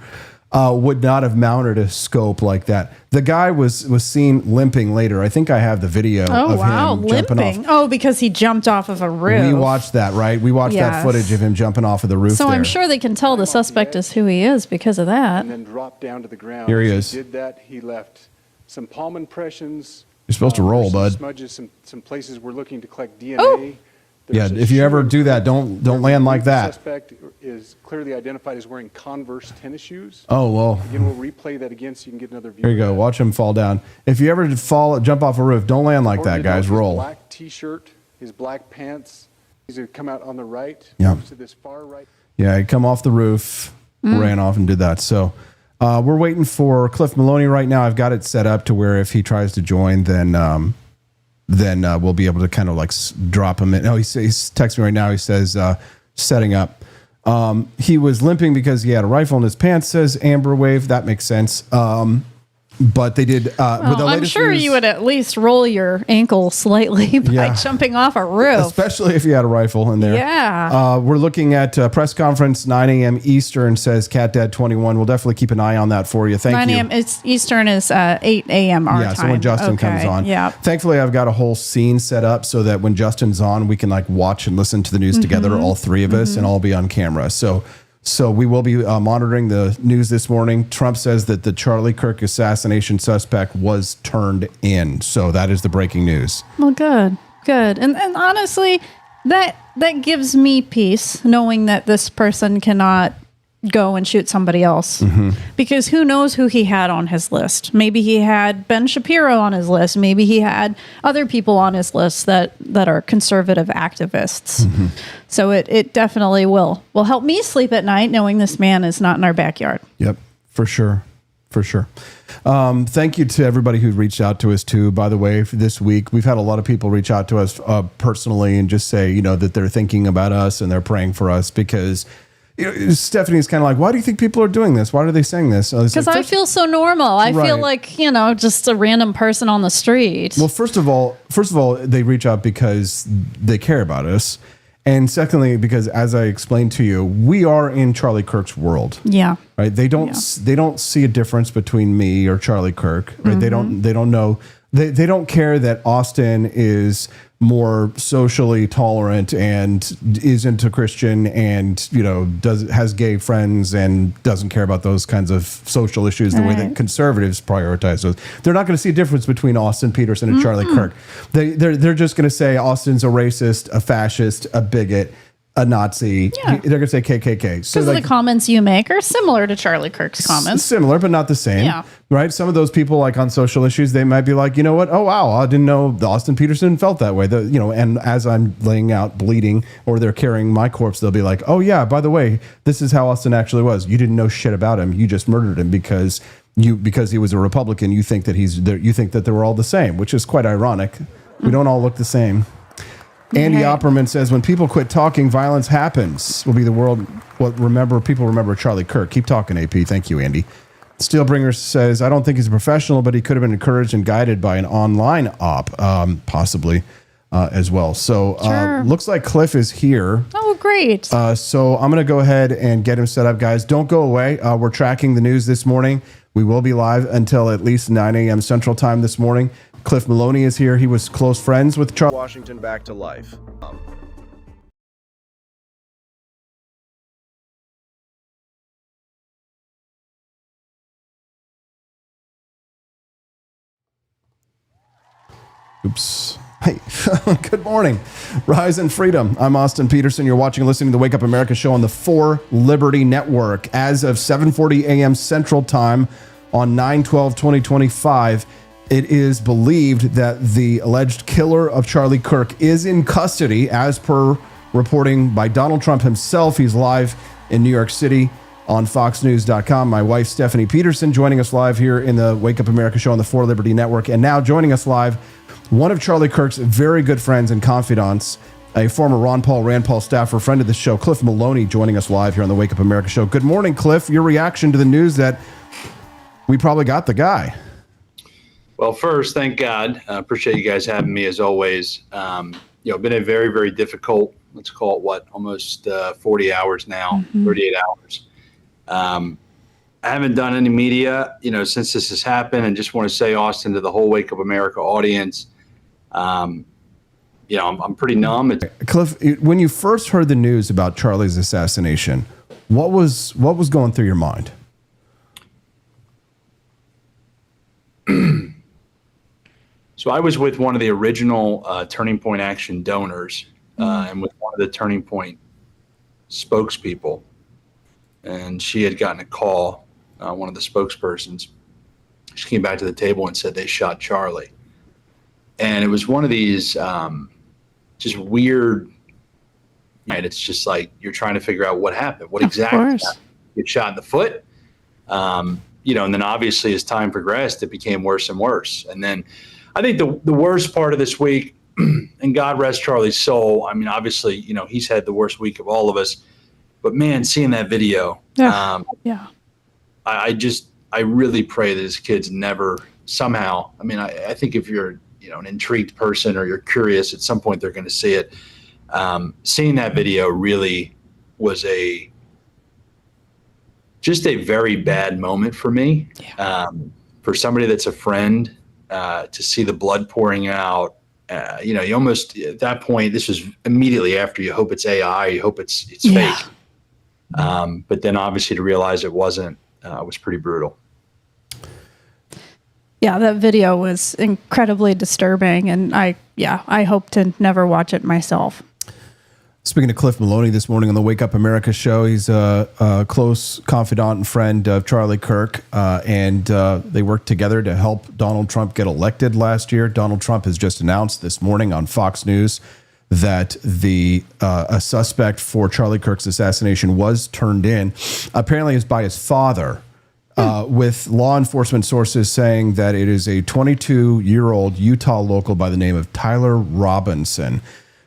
would not have mounted a scope like that. The guy was seen limping later. I think I have the video of him jumping off. Oh, because he jumped off of a roof. We watched that, right? We watched that footage of him jumping off of the roof. So I'm sure they can tell the suspect is who he is because of that. And then dropped down to the ground. Here he is. He did that. He left some palm impressions. You're supposed to roll, bud. Smudges. Some places we're looking to collect DNA. Yeah, if you ever do that, don't land like that. The suspect is clearly identified as wearing Converse tennis shoes. Oh, well. Again, we'll replay that again so you can get another view. Here you go. Watch him fall down. If you ever jump off a roof, don't land like that, guys. Roll. His black T-shirt, his black pants. He's going to come out on the right. Yeah. To this far right. Yeah, he'd come off the roof, ran off and did that. So we're waiting for Cliff Maloney right now. I've got it set up to where if he tries to join, then we'll be able to kind of like drop him in. Oh, he's texting me right now. He says, setting up. He was limping because he had a rifle in his pants, says Amber Wave. That makes sense. But they did. I'm sure you would at least roll your ankle slightly by jumping off a roof. Especially if you had a rifle in there. Yeah. We're looking at press conference, 9 a.m. Eastern, says CatDad21. We'll definitely keep an eye on that for you. Thank you. 9 a.m. It's Eastern is 8 a.m. our time. Yeah, so when Justin comes on. Yeah. Thankfully, I've got a whole scene set up so that when Justin's on, we can like watch and listen to the news together, all three of us, and all be on camera. So we will be monitoring the news this morning. Trump says that the Charlie Kirk assassination suspect was turned in. So that is the breaking news. Well, good. And honestly, that gives me peace knowing that this person cannot go and shoot somebody else. Because who knows who he had on his list. Maybe he had Ben Shapiro on his list. Maybe he had other people on his list that are conservative activists. So it definitely will help me sleep at night knowing this man is not in our backyard. Yep, for sure. For sure. Thank you to everybody who reached out to us too. By the way, for this week, we've had a lot of people reach out to us personally and just say, that they're thinking about us and they're praying for us because Stephanie's kind of like, why do you think people are doing this? Why are they saying this? Because I feel so normal. I feel like, just a random person on the street. Well, first of all, they reach out because they care about us. And secondly, because as I explained to you, we are in Charlie Kirk's world. Yeah. Right. They don't see a difference between me or Charlie Kirk. Right. They don't know. They don't care that Austin is more socially tolerant and is into Christian and has gay friends and doesn't care about those kinds of social issues the way that conservatives prioritize those. They're not going to see a difference between Austin Petersen and Charlie Kirk. They're just going to say Austin's a racist, a fascist, a bigot, a Nazi. Yeah. They're going to say KKK. Because the comments you make are similar to Charlie Kirk's comments. Similar, but not the same. Yeah. Right? Some of those people, like on social issues, they might be like, you know what? Oh, wow, I didn't know Austin Petersen felt that way. And as I'm laying out bleeding or they're carrying my corpse, they'll be like, oh, yeah, by the way, this is how Austin actually was. You didn't know shit about him. You just murdered him because he was a Republican. You think that they were all the same, which is quite ironic. We don't all look the same. Andy Opperman says, when people quit talking, violence happens. Will be the world. People remember Charlie Kirk. Keep talking, AP. Thank you, Andy. Steelbringer says, I don't think he's a professional, but he could have been encouraged and guided by an online op, possibly as well. So looks like Cliff is here. Oh, great. So I'm going to go ahead and get him set up, guys. Don't go away. We're tracking the news this morning. We will be live until at least 9 a.m. Central Time this morning. Cliff Maloney is here. He was close friends with Charlie. Washington back to life. Oops. Hey, good morning. Rise and freedom. I'm Austin Petersen. You're watching and listening to the Wake Up America show on the 4 Liberty Network. As of 7:40 a.m. Central Time on 9/12/2025, it is believed that the alleged killer of Charlie Kirk is in custody, as per reporting by Donald Trump himself. He's live in New York City on foxnews.com. My wife, Stephanie Petersen, joining us live here in the Wake Up America show on the 4 Liberty Network. And now joining us live, one of Charlie Kirk's very good friends and confidants, a former Rand Paul staffer, friend of the show, Cliff Maloney, joining us live here on the Wake Up America show. Good morning, Cliff. Your reaction to the news that we probably got the guy. Well, first, thank God. I appreciate you guys having me as always. Been a very, very difficult, let's call it almost 40 hours now, 38 hours. I haven't done any media, since this has happened, and just want to say, Austin, to the whole Wake Up America audience, I'm pretty numb. Cliff, when you first heard the news about Charlie's assassination, what was going through your mind? So I was with one of the original Turning Point Action donors and with one of the Turning Point spokespeople. And she had gotten a call, one of the spokespersons. She came back to the table and said they shot Charlie. And it was one of these just weird, right? It's just like you're trying to figure out what happened. What exactly happened? Get shot in the foot? And then obviously as time progressed, it became worse and worse. And then I think the worst part of this week, and God rest Charlie's soul, I mean, obviously, he's had the worst week of all of us. But, man, seeing that video, I really pray that his kids never somehow, I think if you're, an intrigued person or you're curious, at some point they're going to see it. Seeing that video really was just a very bad moment for me. For somebody that's a friend, to see the blood pouring out, you almost, at that point, this was immediately after, you hope it's AI, you hope it's fake. But then obviously to realize it wasn't, was pretty brutal. Yeah, that video was incredibly disturbing, and I hope to never watch it myself. Speaking to Cliff Maloney this morning on the Wake Up America show, he's a close confidant and friend of Charlie Kirk, and they worked together to help Donald Trump get elected last year. Donald Trump has just announced this morning on Fox News that a suspect for Charlie Kirk's assassination was turned in. Apparently, it's by his father, with law enforcement sources saying that it is a 22-year-old Utah local by the name of Tyler Robinson.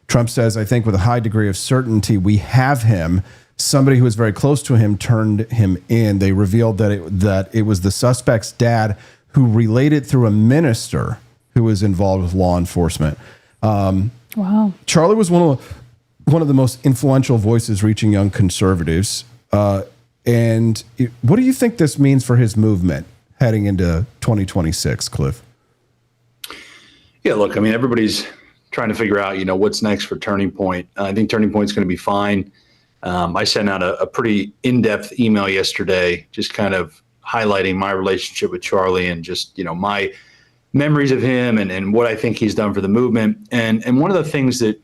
Trump says, I think with a high degree of certainty, we have him. Somebody who was very close to him turned him in. They revealed that it was the suspect's dad who related through a minister who was involved with law enforcement. Wow. Charlie was one of the most influential voices reaching young conservatives. And what do you think this means for his movement heading into 2026, Cliff? Yeah, look, I mean, everybody's trying to figure out, what's next for Turning Point. I think Turning Point's going to be fine. I sent out a pretty in-depth email yesterday, just kind of highlighting my relationship with Charlie and just, my memories of him and what I think he's done for the movement. And one of the things that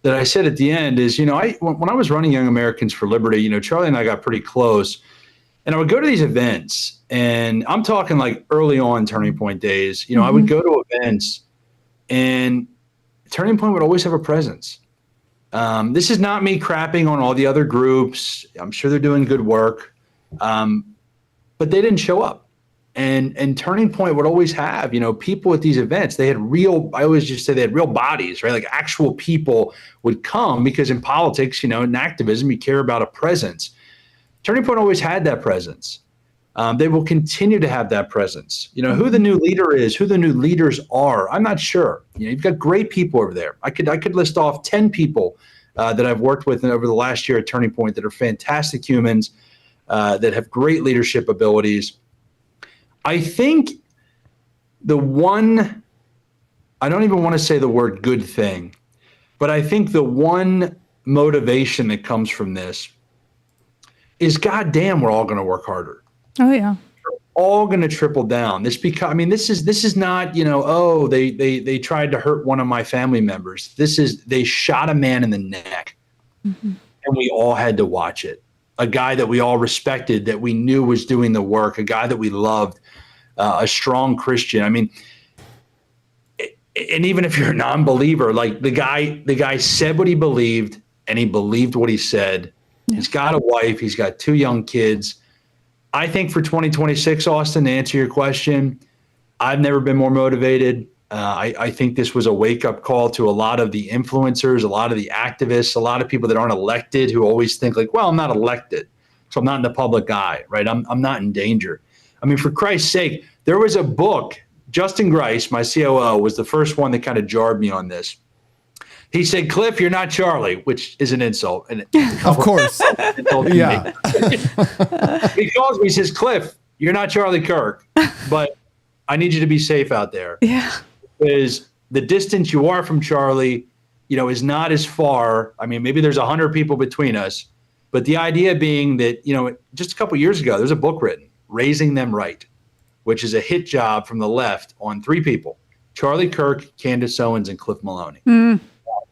I said at the end is, when I was running Young Americans for Liberty, Charlie and I got pretty close. And I would go to these events, and I'm talking like early on Turning Point days. I would go to events, and Turning Point would always have a presence. This is not me crapping on all the other groups. I'm sure they're doing good work, but they didn't show up. And Turning Point would always have, people at these events. They had I always just say they had real bodies, right? Like actual people would come because in politics, in activism, you care about a presence. Turning Point always had that presence. They will continue to have that presence. Who the new leader is, who the new leaders are, I'm not sure. You've got great people over there. I could list off 10 people that I've worked with over the last year at Turning Point that are fantastic humans, that have great leadership abilities. I think I don't even want to say the word good thing, but I think the one motivation that comes from this is, goddamn, we're all going to work harder. Oh yeah. We're all going to triple down. This is not, they tried to hurt one of my family members. They shot a man in the neck, and we all had to watch it. A guy that we all respected, that we knew was doing the work, a guy that we loved, a strong Christian. I mean, and even if you're a non-believer, like the guy said what he believed, and he believed what he said. Yeah. He's got a wife. He's got 2 young kids. I think for 2026, Austin, to answer your question, I've never been more motivated. I think this was a wake-up call to a lot of the influencers, a lot of the activists, a lot of people that aren't elected who always think like, well, I'm not elected, so I'm not in the public eye, right? I'm not in danger. I mean, for Christ's sake, there was a book. Justin Grice, my COO, was the first one that kind of jarred me on this. He said, Cliff, you're not Charlie, which is an insult. And of course. Yeah. He calls me, he says, Cliff, you're not Charlie Kirk, but I need you to be safe out there. Yeah. Because the distance you are from Charlie, is not as far. I mean, maybe there's 100 people between us, but the idea being that, just a couple of years ago, there's a book written, Raising Them Right, which is a hit job from the left on 3 people, Charlie Kirk, Candace Owens, and Cliff Maloney.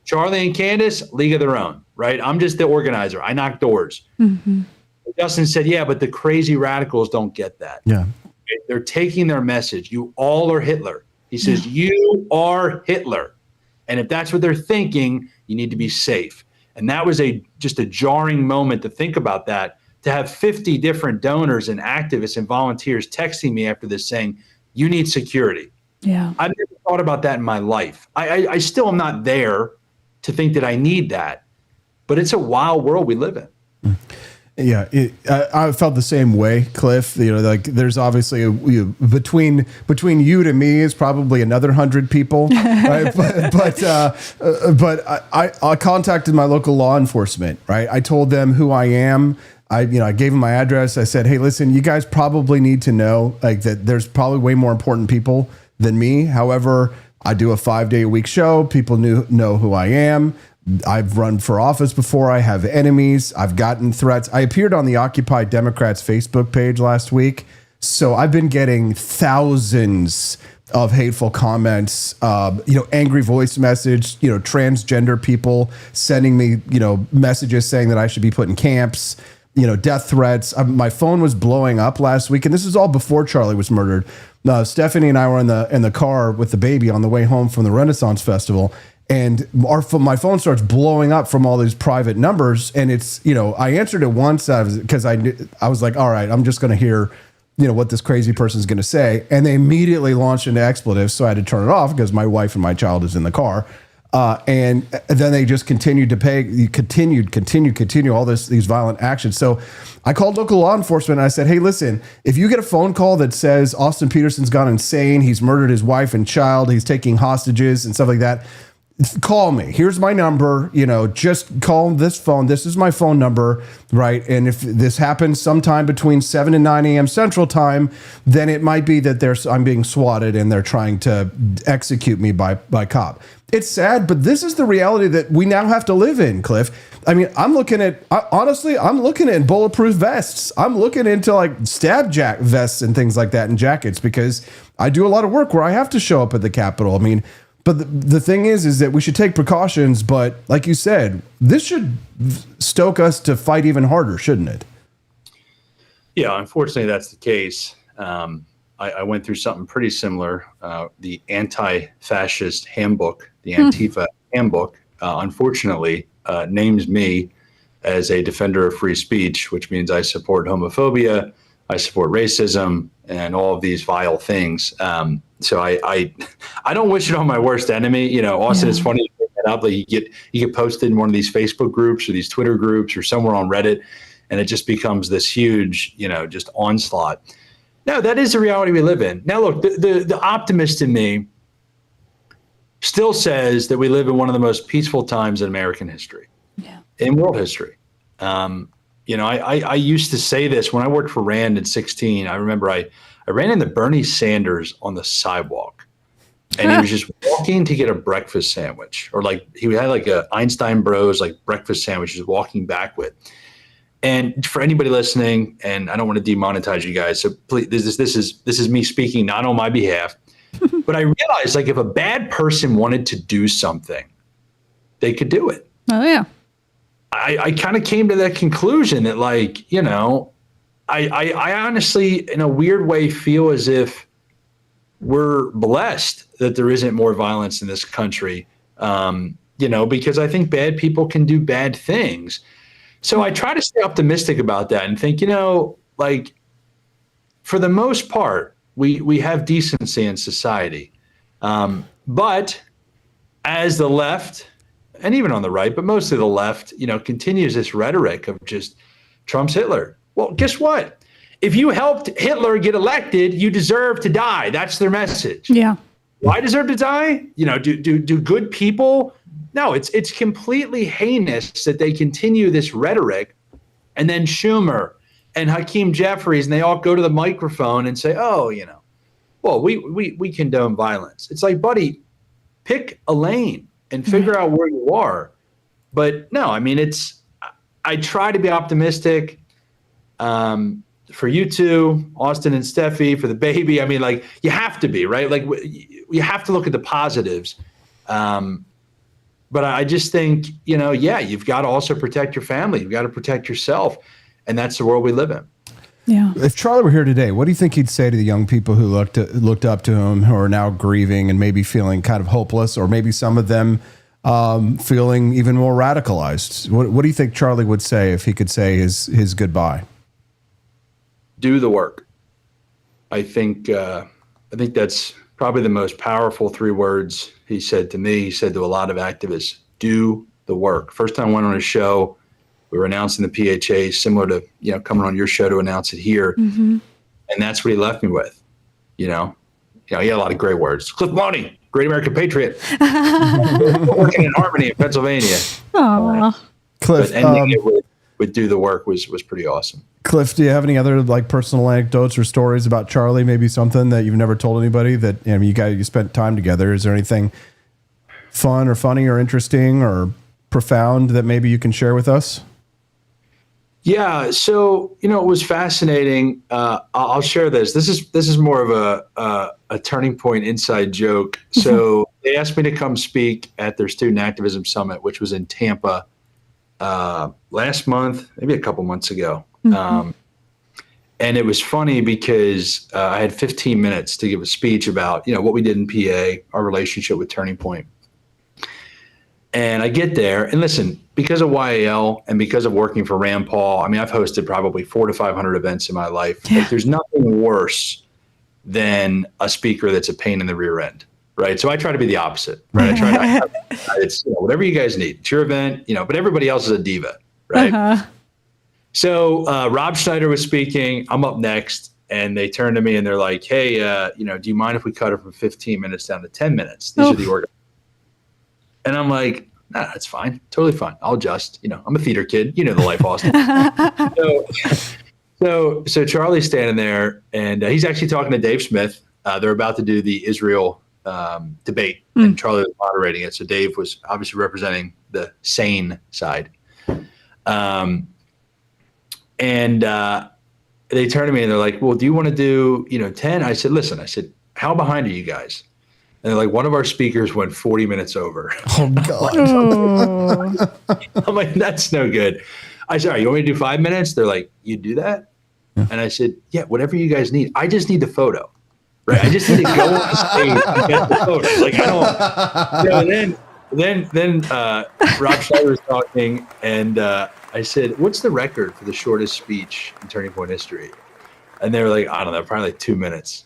Charlie and Candace, league of their own, right? I'm just the organizer. I knock doors. Justin said, yeah, but the crazy radicals don't get that. Yeah. They're taking their message. You all are Hitler. He says, you are Hitler. And if that's what they're thinking, you need to be safe. And that was just a jarring moment to think about that, to have 50 different donors and activists and volunteers texting me after this saying, you need security. Yeah. I've never thought about that in my life. I still am not there to think that I need that, but it's a wild world we live in. Yeah, I felt the same way, Cliff. There's obviously between you to me is probably another 100 people, right? but I contacted my local law enforcement, right? I told them who I am. I gave them my address. I said, hey, listen, you guys probably need to know that there's probably way more important people than me. However, I do a 5-day-a-week show. People know who I am. I've run for office before. I have enemies. I've gotten threats. I appeared on the Occupy Democrats Facebook page last week. So I've been getting thousands hateful comments, angry voice message, transgender people sending me, messages saying that I should be put in camps, death threats. My phone was blowing up last week, and this is all before Charlie was murdered. Stephanie and I were in the car with the baby on the way home from the Renaissance Festival, and my phone starts blowing up from all these private numbers. And it's, I answered it once because I was like, all right, I'm just going to hear, what this crazy person is going to say. And they immediately launched into expletives. So I had to turn it off because my wife and my child is in the car. And then they just continued to continue all these violent actions. So I called local law enforcement and I said, hey, listen, if you get a phone call that says Austin Petersen's gone insane, he's murdered his wife and child, he's taking hostages and stuff like that, call me. Here's my number, just call this phone. This is my phone number, right? And if this happens sometime between 7 and 9 a.m. Central Time, then it might be that I'm being swatted and they're trying to execute me by cop. It's sad, but this is the reality that we now have to live in, Cliff. I mean, I'm looking at bulletproof vests. I'm looking into like stab jack vests and things like that and jackets because I do a lot of work where I have to show up at the Capitol. I mean, but the thing is that we should take precautions. But like you said, this should stoke us to fight even harder, shouldn't it? Yeah, unfortunately, that's the case. I went through something pretty similar. The anti-fascist handbook, the Antifa handbook, unfortunately, names me as a defender of free speech, which means I support homophobia, I support racism, and all of these vile things. So I don't wish it on my worst enemy. Austin, It's funny you bring that up. Like you get posted in one of these Facebook groups or these Twitter groups or somewhere on Reddit, and it just becomes this huge, just onslaught. No, that is the reality we live in. Now, look, the optimist in me still says that we live in one of the most peaceful times in American history, in world history. I used to say this when I worked for Rand at 16. I remember I ran into Bernie Sanders on the sidewalk, and he was just walking to get a breakfast sandwich, or like he had like a Einstein Bros like breakfast sandwich, just walking back with. And for anybody listening, and I don't want to demonetize you guys, so please, this is me speaking not on my behalf, but I realized like if a bad person wanted to do something, they could do it. Oh yeah. I kind of came to that conclusion that like, I honestly, in a weird way, feel as if we're blessed that there isn't more violence in this country, because I think bad people can do bad things. So I try to stay optimistic about that and think, like for the most part, we have decency in society. But as the left, and even on the right, but mostly the left, continues this rhetoric of just Trump's Hitler. Well, guess what? If you helped Hitler get elected, you deserve to die. That's their message. Yeah. Why deserve to die? Do good people? No, it's completely heinous that they continue this rhetoric, and then Schumer and Hakeem Jeffries, and they all go to the microphone and say, "Oh, well, we condone violence." It's like, buddy, pick a lane and figure out where you are. But no, I mean, I try to be optimistic. For you two, Austin and Steffi, for the baby. I mean, like you have to be, right? Like you have to look at the positives. But I just think, you've got to also protect your family. You've got to protect yourself. And that's the world we live in. Yeah. If Charlie were here today, what do you think he'd say to the young people who looked up to him, who are now grieving and maybe feeling kind of hopeless, or maybe some of them feeling even more radicalized? What do you think Charlie would say if he could say his goodbye? Do the work. I think that's probably the most powerful 3 words he said to me. He said to a lot of activists, do the work. First time I went on a show, we were announcing the PHA, similar to, coming on your show to announce it here. Mm-hmm. And that's what he left me with. He had a lot of great words. Cliff Maloney, great American patriot. Working in Harmony in Pennsylvania. Aww. Cliff, but ending it with do the work was pretty awesome. Cliff, do you have any other like personal anecdotes or stories about Charlie? Maybe something that you've never told anybody that you spent time together. Is there anything fun or funny or interesting or profound that maybe you can share with us? Yeah, so it was fascinating. I'll share this. This is more of a turning point inside joke. So they asked me to come speak at their student activism summit, which was in Tampa last month, maybe a couple months ago. And it was funny because I had 15 minutes to give a speech about what we did in PA, our relationship with Turning Point. And I get there, and listen, because of YAL and because of working for Rand Paul, I mean, I've hosted probably 400 to 500 events in my life. Yeah. Like, there's nothing worse than a speaker that's a pain in the rear end, right? So I try to be the opposite, right? I try to, it's whatever you guys need. It's your event, but everybody else is a diva, right? So Rob Schneider was speaking. I'm up next, and they turn to me and they're like, "Hey, do you mind if we cut it from 15 minutes down to 10 minutes?" These are the organizers. And I'm like, "Nah, that's fine. Totally fine. I'll adjust. I'm a theater kid. You know the life, Austin." So Charlie's standing there, and he's actually talking to Dave Smith. They're about to do the Israel debate, and Charlie was moderating it. So Dave was obviously representing the sane side. And they turn to me and they're like, "Well, do you want to do 10?" I said, "Listen," I said, "how behind are you guys?" And they're like, "One of our speakers went 40 minutes over." Oh, God. I'm like, "That's no good." I said, "All right, you want me to do 5 minutes?" They're like, "You do that?" Yeah. And I said, "Yeah, whatever you guys need. I just need the photo, right? I just need to go on the stage and get the photo. Like, I don't." And then Rob Schneider was talking, and I said, "What's the record for the shortest speech in Turning Point history?" And they were like, "I don't know, probably like 2 minutes."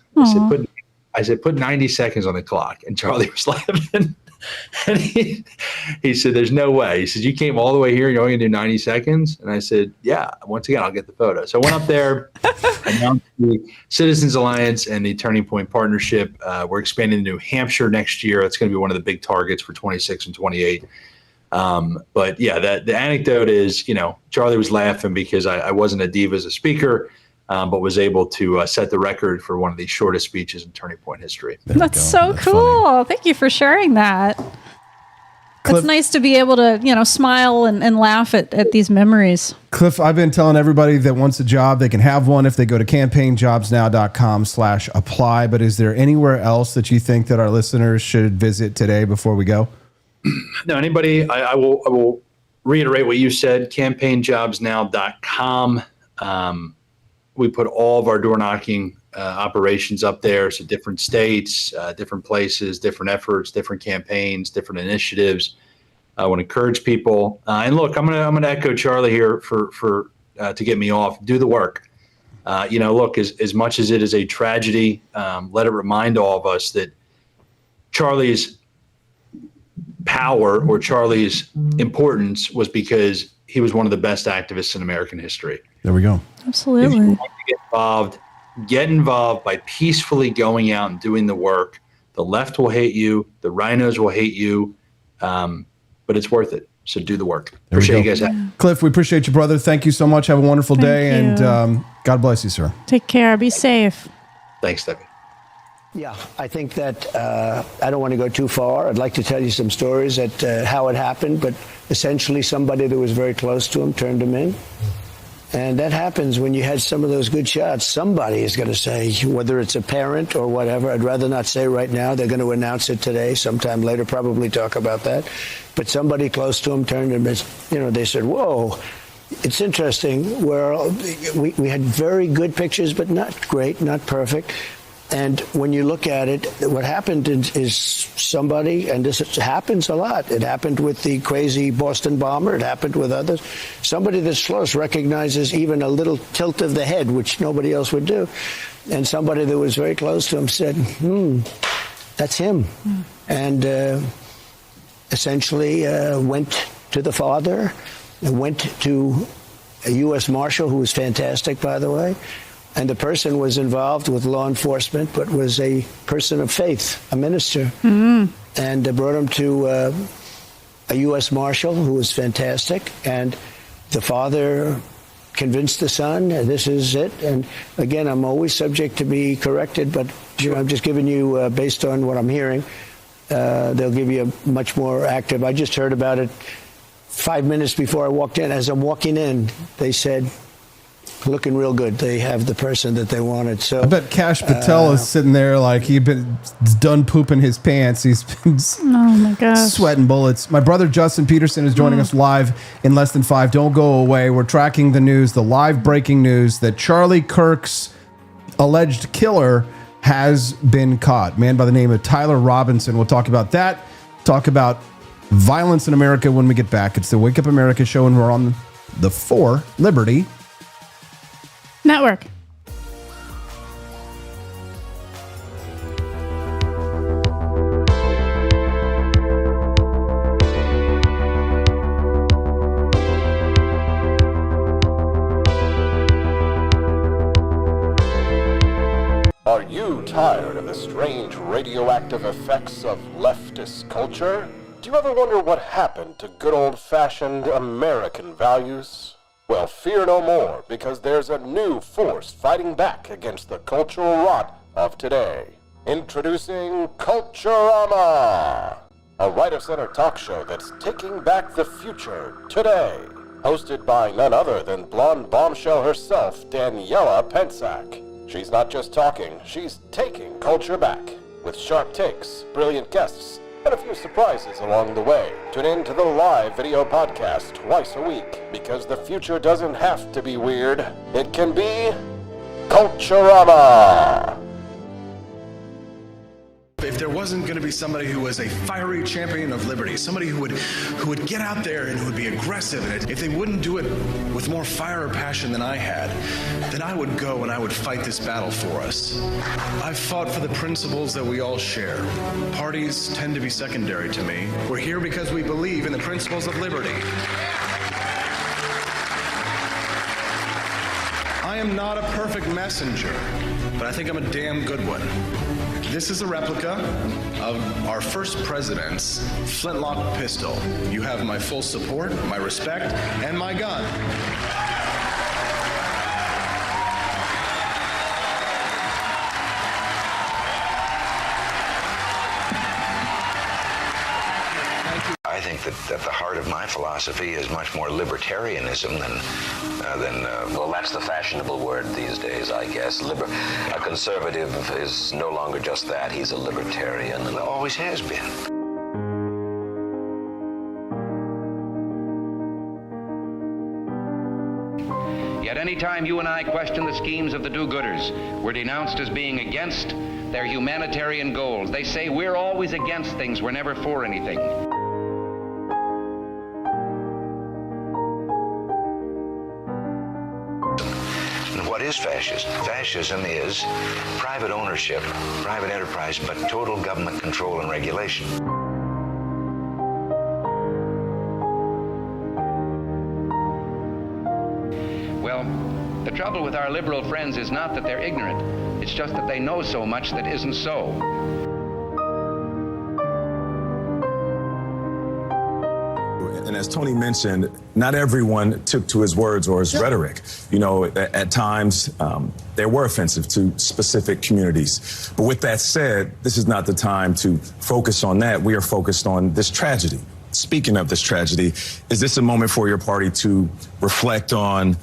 I said, "Put 90 seconds on the clock." And Charlie was laughing. And he said, "There's no way." He said, "You came all the way here and you're only going to do 90 seconds?" And I said, "Yeah, once again, I'll get the photo." So I went up there, announced the Citizens Alliance and the Turning Point Partnership. We're expanding to New Hampshire next year. That's going to be one of the big targets for 26 and 28. But yeah, the anecdote is, Charlie was laughing because I wasn't a diva as a speaker, but was able to set the record for one of the shortest speeches in Turning Point history. That's so cool. Funny. Thank you for sharing that. It's nice to be able to, smile and laugh at these memories. Cliff, I've been telling everybody that wants a job, they can have one if they go to campaignjobsnow.com/apply. But is there anywhere else that you think that our listeners should visit today before we go? No, anybody, I will reiterate what you said, campaignjobsnow.com. We put all of our door knocking operations up there. So different states, different places, different efforts, different campaigns, different initiatives. I want to encourage people. And look, I'm gonna echo Charlie here for to get me off. Do the work. Look, as much as it is a tragedy, let it remind all of us that Charlie's power or Charlie's importance was because he was one of the best activists in American history. There we go. Absolutely. If you want to get involved by peacefully going out and doing the work. The left will hate you. The rhinos will hate you. But it's worth it. So do the work. Appreciate you guys. Cliff, we appreciate you, brother. Thank you so much. Have a wonderful day. And God bless you, sir. Take care. Be safe. Thanks, Debbie. Yeah, I think that I don't want to go too far. I'd like to tell you some stories at how it happened, but essentially somebody that was very close to him turned him in. And that happens when you had some of those good shots. Somebody is going to say, whether it's a parent or whatever, I'd rather not say right now. They're going to announce it today, sometime later, probably talk about that. But somebody close to him turned him in. They said, whoa. It's interesting. We had very good pictures, but not great, not perfect. And when you look at it, what happened is somebody, and this happens a lot. It happened with the crazy Boston bomber. It happened with others. Somebody that's close recognizes even a little tilt of the head, which nobody else would do. And somebody that was very close to him said, that's him. And essentially went to the father and went to a U.S. Marshal, who was fantastic, by the way. And the person was involved with law enforcement, but was a person of faith, a minister. And brought him to a U.S. Marshal who was fantastic. And the father convinced the son, this is it. And again, I'm always subject to be corrected, but I'm just giving you, based on what I'm hearing, they'll give you a much more active. I just heard about it 5 minutes before I walked in, as I'm walking in, they said, looking real good. They have the person that they wanted. So I bet Kash Patel is sitting there like he's done pooping his pants. He's been Oh my gosh. sweating bullets. My brother Justin Petersen is joining us live in less than 5. Don't go away. We're tracking the news, the live breaking news that Charlie Kirk's alleged killer has been caught. Man by the name of Tyler Robinson. We'll talk about that. Talk about violence in America when we get back. It's the Wake Up America show, and we're on the 4 Liberty Network. Are you tired of the strange radioactive effects of leftist culture? Do you ever wonder what happened to good old-fashioned American values? Well, fear no more, because there's a new force fighting back against the cultural rot of today. Introducing Culturama, a right-of-center talk show that's taking back the future today. Hosted by none other than blonde bombshell herself, Daniela Pensack. She's not just talking, she's taking culture back. With sharp takes, brilliant guests, and a few surprises along the way. Tune in to the live video podcast twice a week, because the future doesn't have to be weird. It can be Culturama. If there wasn't going to be somebody who was a fiery champion of liberty, somebody who would get out there and who would be aggressive, and if they wouldn't do it with more fire or passion than I had, then I would go and I would fight this battle for us. I've fought for the principles that we all share. Parties tend to be secondary to me. We're here because we believe in the principles of liberty. I am not a perfect messenger, but I think I'm a damn good one. This is a replica of our first president's flintlock pistol. You have my full support, my respect, and my gun. I think that at the heart of my philosophy is much more libertarianism than well, that's the fashionable word these days, I guess. A conservative is no longer just that. He's a libertarian and always has been. Yet any time you and I question the schemes of the do-gooders, we're denounced as being against their humanitarian goals. They say we're always against things, we're never for anything. What is fascism? Fascism is private ownership, private enterprise, but total government control and regulation. Well, the trouble with our liberal friends is not that they're ignorant. It's just that they know so much that isn't so. And as Tony mentioned, not everyone took to his words or his rhetoric. You know, at times they were offensive to specific communities. But with that said, this is not the time to focus on that. We are focused on this tragedy. Speaking of this tragedy, is this a moment for your party to reflect on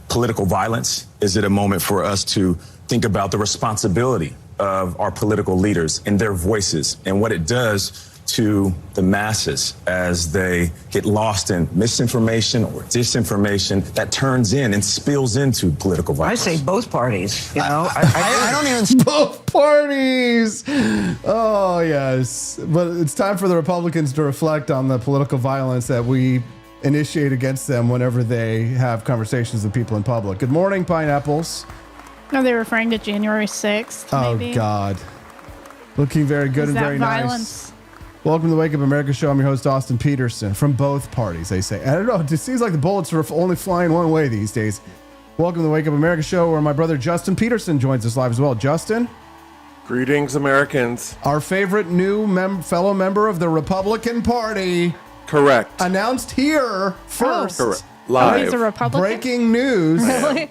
political violence? Is it a moment for us to think about the responsibility of our political leaders and their voices and what it does to the masses as they get lost in misinformation or disinformation that turns in and spills into political violence? I say both parties. You know, I don't even. Both parties. Oh yes, but it's time for the Republicans to reflect on the political violence that we initiate against them whenever they have conversations with people in public. Good morning, pineapples. Are they referring to January 6th? Maybe? Oh God, looking very good and very violence? Nice. Welcome to the Wake Up America show. I'm your host, Austin Petersen, from both parties, they say. I don't know. It seems like the bullets are only flying one way these days. Welcome to the Wake Up America show, where my brother Justin Petersen joins us live as well. Justin? Greetings, Americans. Our favorite new fellow member of the Republican Party. Correct. Announced here first. Correct. Live. He's a Republican? Breaking news. Really?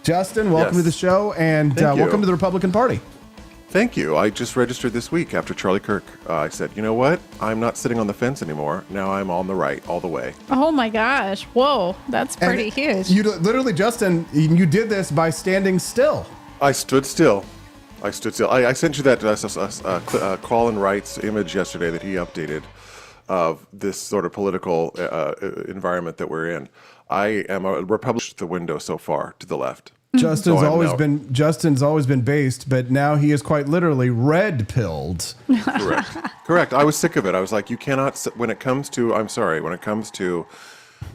Justin, welcome to the show, and welcome to the Republican Party. Thank you. I just registered this week after Charlie Kirk. I said, you know what? I'm not sitting on the fence anymore. Now I'm on the right all the way. Oh my gosh. Whoa. That's pretty huge. You literally, Justin, you did this by standing still. I stood still. I sent you that Colin Wright's image yesterday that he updated of this sort of political environment that we're in. I am a Republican, the window so far to the left. Justin's always been based, but now he is quite literally red-pilled. Correct. I was sick of it. I was like, you cannot, when it comes to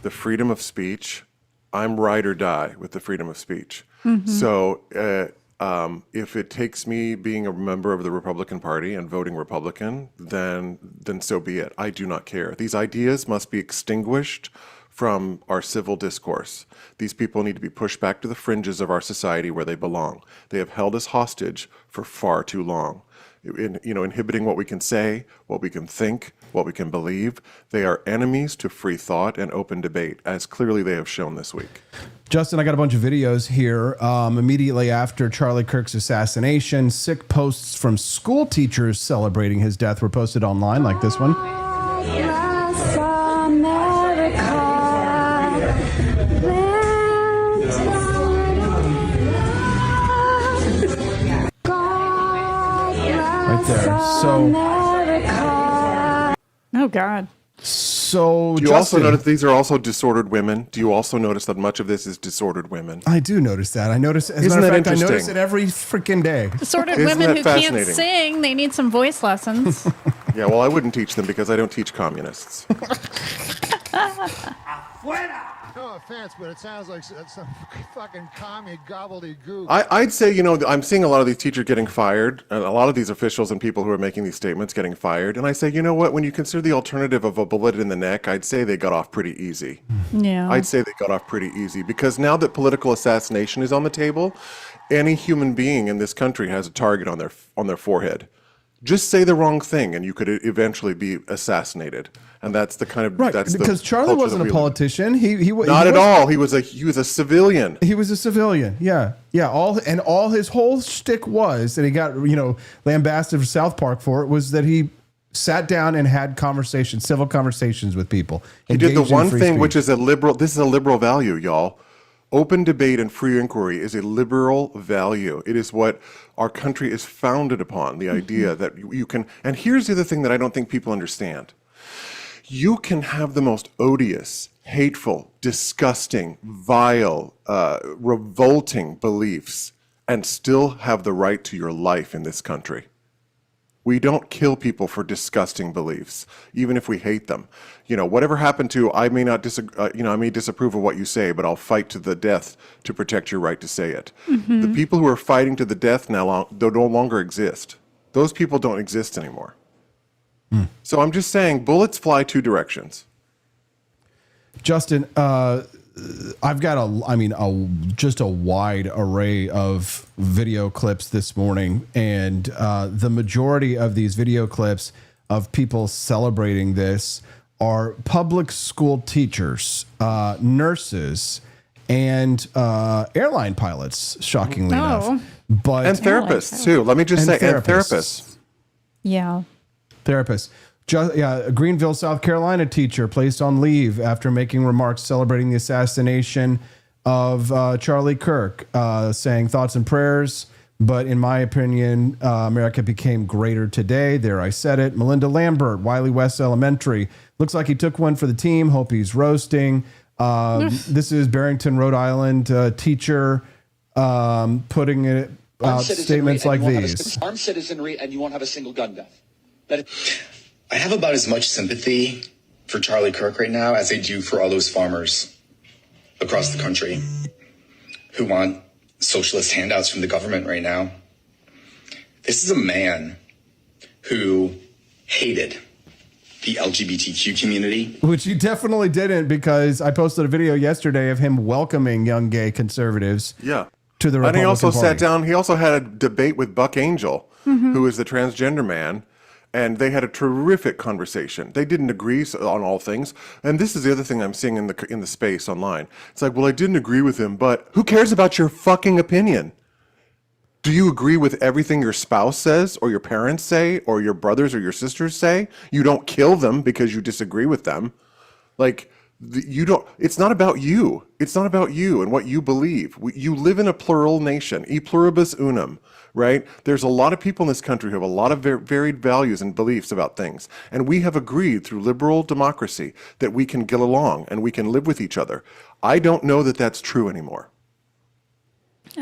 the freedom of speech, I'm ride or die with the freedom of speech. Mm-hmm. So if it takes me being a member of the Republican Party and voting Republican, then so be it. I do not care. These ideas must be extinguished from our civil discourse. These people need to be pushed back to the fringes of our society where they belong. They have held us hostage for far too long, inhibiting what we can say, what we can think, what we can believe. They are enemies to free thought and open debate, as clearly they have shown this week. Justin, I got a bunch of videos here. Immediately after Charlie Kirk's assassination, sick posts from school teachers celebrating his death were posted online, like this one. Right there. So, oh God. So, do you also notice these are also disordered women? Do you also notice that much of this is disordered women? I do notice that. I notice. As a matter of fact, I notice it every freaking day. Disordered women who can't sing. They need some voice lessons. Yeah, well, I wouldn't teach them because I don't teach communists. No offense, but it sounds like some fucking commie gobbledygook. I'd say, I'm seeing a lot of these teachers getting fired, and a lot of these officials and people who are making these statements getting fired. And I say, you know what? When you consider the alternative of a bullet in the neck, I'd say they got off pretty easy. Yeah. I'd say they got off pretty easy because now that political assassination is on the table, any human being in this country has a target on their forehead. Just say the wrong thing, and you could eventually be assassinated. And that's the kind of because Charlie wasn't a politician. He not at all. He was a civilian. He was a civilian. Yeah. All his whole shtick was, and he got lambasted for South Park for it, was that he sat down and had civil conversations with people. He did the one thing which is a liberal. This is a liberal value, y'all. Open debate and free inquiry is a liberal value. It is what our country is founded upon, the idea that you can, and here's the other thing that I don't think people understand. You can have the most odious, hateful, disgusting, vile, revolting beliefs and still have the right to your life in this country. We don't kill people for disgusting beliefs, even if we hate them. Whatever happened to, I may not I may disapprove of what you say, but I'll fight to the death to protect your right to say it. Mm-hmm. The people who are fighting to the death now, they no longer exist. Those people don't exist anymore. Mm. So I'm just saying, bullets fly two directions. Justin, I've got just a wide array of video clips this morning, and the majority of these video clips of people celebrating this are public school teachers, nurses, and airline pilots, shockingly enough. And therapists, too. Let me just say, and therapists. Yeah. Therapists. A Greenville, South Carolina teacher placed on leave after making remarks celebrating the assassination of Charlie Kirk, saying thoughts and prayers. But in my opinion, America became greater today. There, I said it. Melinda Lambert, Wiley West Elementary. Looks like he took one for the team. Hope he's roasting. This is Barrington, Rhode Island teacher putting it out statements like these. Armed citizenry, and you won't have a single gun death. I have about as much sympathy for Charlie Kirk right now as I do for all those farmers across the country who want socialist handouts from the government right now. This is a man who hated the LGBTQ community. Which he definitely didn't, because I posted a video yesterday of him welcoming young gay conservatives to the Republican Party. And he also sat down, he also had a debate with Buck Angel, who is the transgender man. And they had a terrific conversation. They didn't agree on all things. And this is the other thing I'm seeing in the space online. It's like, well, I didn't agree with him, but who cares about your fucking opinion? Do you agree with everything your spouse says or your parents say or your brothers or your sisters say? You don't kill them because you disagree with them. Like, it's not about you. It's not about you and what you believe. You live in a plural nation, e pluribus unum, right? There's a lot of people in this country who have a lot of varied values and beliefs about things. And we have agreed through liberal democracy that we can get along and we can live with each other. I don't know that that's true anymore.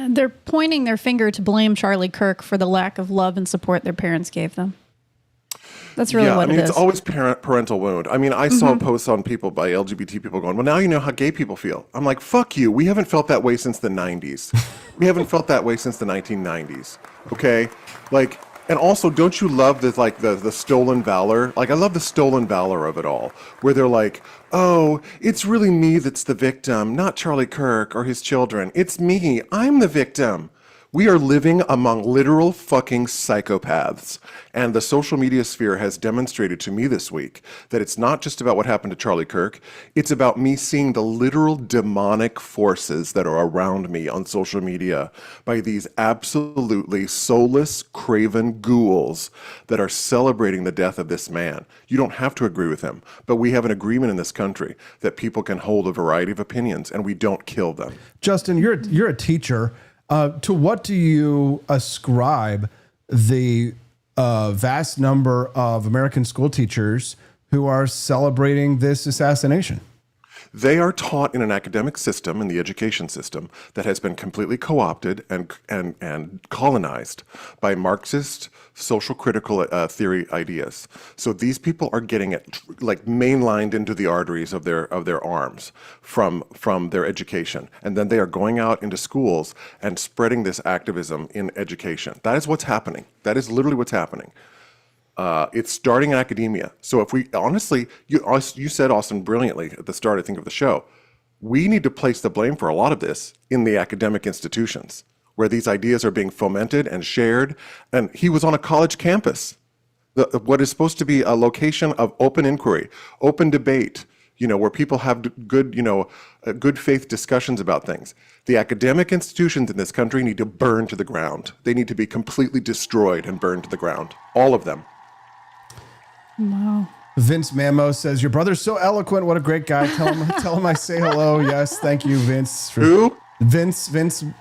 They're pointing their finger to blame Charlie Kirk for the lack of love and support their parents gave them. That's really what it is. It's always parental wound. I mean, I saw posts on people by LGBT people going, well, now you know how gay people feel. I'm like, fuck you. We haven't felt that way since the 90s. We haven't felt that way since the 1990s. Okay? Like, and also, don't you love the stolen valor? Like, I love the stolen valor of it all, where they're like, oh, it's really me that's the victim, not Charlie Kirk or his children. It's me. I'm the victim. We are living among literal fucking psychopaths. And the social media sphere has demonstrated to me this week that it's not just about what happened to Charlie Kirk. It's about me seeing the literal demonic forces that are around me on social media by these absolutely soulless, craven ghouls that are celebrating the death of this man. You don't have to agree with him, but we have an agreement in this country that people can hold a variety of opinions and we don't kill them. Justin, you're a teacher. To what do you ascribe the vast number of American school teachers who are celebrating this assassination? They are taught in an academic system, in the education system, that has been completely co-opted and colonized by Marxist social critical theory ideas. So these people are getting it like mainlined into the arteries of their arms from their education, and then they are going out into schools and spreading this activism in education. That is what's happening. That is literally what's happening. It's starting in academia. So if we honestly, you said, Austin, brilliantly at the start, I think, of the show, we need to place the blame for a lot of this in the academic institutions where these ideas are being fomented and shared. And he was on a college campus, what is supposed to be a location of open inquiry, open debate, where people have good, good faith discussions about things. The academic institutions in this country need to burn to the ground. They need to be completely destroyed and burned to the ground. All of them. Wow. Vince Mamo says, your brother's so eloquent. What a great guy. Tell him I say hello. Yes. Thank you, Vince. Who? Vince,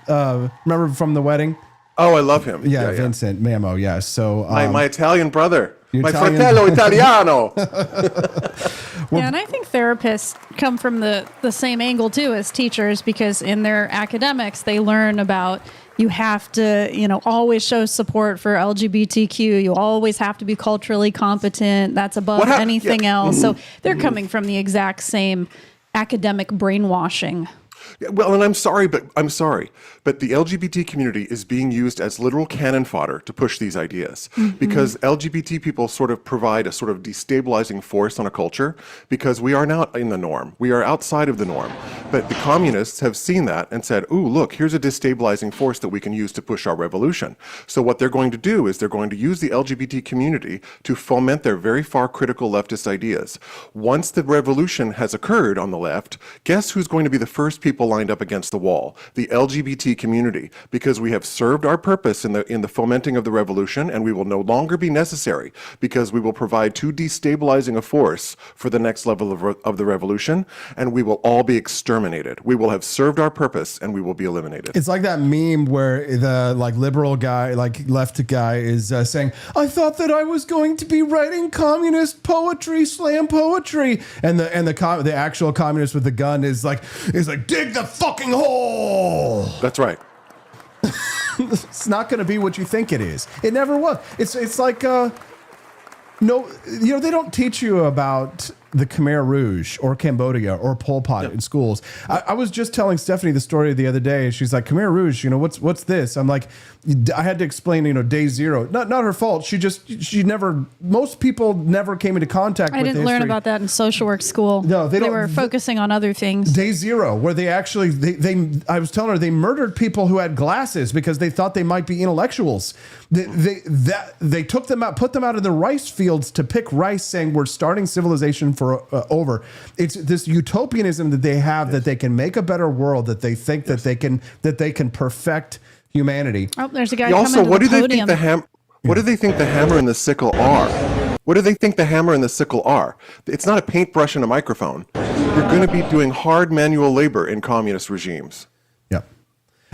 remember from the wedding? Oh, I love him. Yeah, Vincent Mamo. Yeah. So my Italian brother, my Italian... fratello italiano. Yeah, and I think therapists come from the same angle too as teachers, because in their academics they learn about you have to, always show support for LGBTQ. You always have to be culturally competent. That's above anything else. So they're coming from the exact same academic brainwashing. Well, and I'm sorry, but the LGBT community is being used as literal cannon fodder to push these ideas, because LGBT people sort of provide a sort of destabilizing force on a culture, because we are not in the norm. We are outside of the norm. But the communists have seen that and said, ooh, look, here's a destabilizing force that we can use to push our revolution. So what they're going to do is they're going to use the LGBT community to foment their very far critical leftist ideas. Once the revolution has occurred on the left, guess who's going to be the first people lined up against the wall? The LGBT community, because we have served our purpose in the fomenting of the revolution, and we will no longer be necessary, because we will provide too destabilizing a force for the next level of the revolution, and we will all be exterminated. We will have served our purpose, and we will be eliminated. It's like that meme where the liberal guy, left guy, is saying, "I thought that I was going to be writing communist poetry, slam poetry," and the actual communist with the gun is like, dig the fucking hole. That's right. It's not going to be what you think it is. It never was. It's like no, they don't teach you about the Khmer Rouge or Cambodia or Pol Pot in schools. I was just telling Stephanie the story the other day. She's like, Khmer Rouge, what's this? I'm like, I had to explain, day zero. Not her fault. Most people never came into contact with I didn't learn about that in social work school. No, they were focusing on other things. Day zero, where they actually, I was telling her they murdered people who had glasses because they thought they might be intellectuals. They took them out, put them out in the rice fields to pick rice, saying we're starting civilization over. It's this utopianism that they have, that they can make a better world, that they think that they can perfect humanity. Oh, there's a guy Also, coming to what the do they podium. think what do they think the hammer and the sickle are? What do they think the hammer and the sickle are? It's not a paintbrush and a microphone. You're going to be doing hard manual labor in communist regimes. Yep.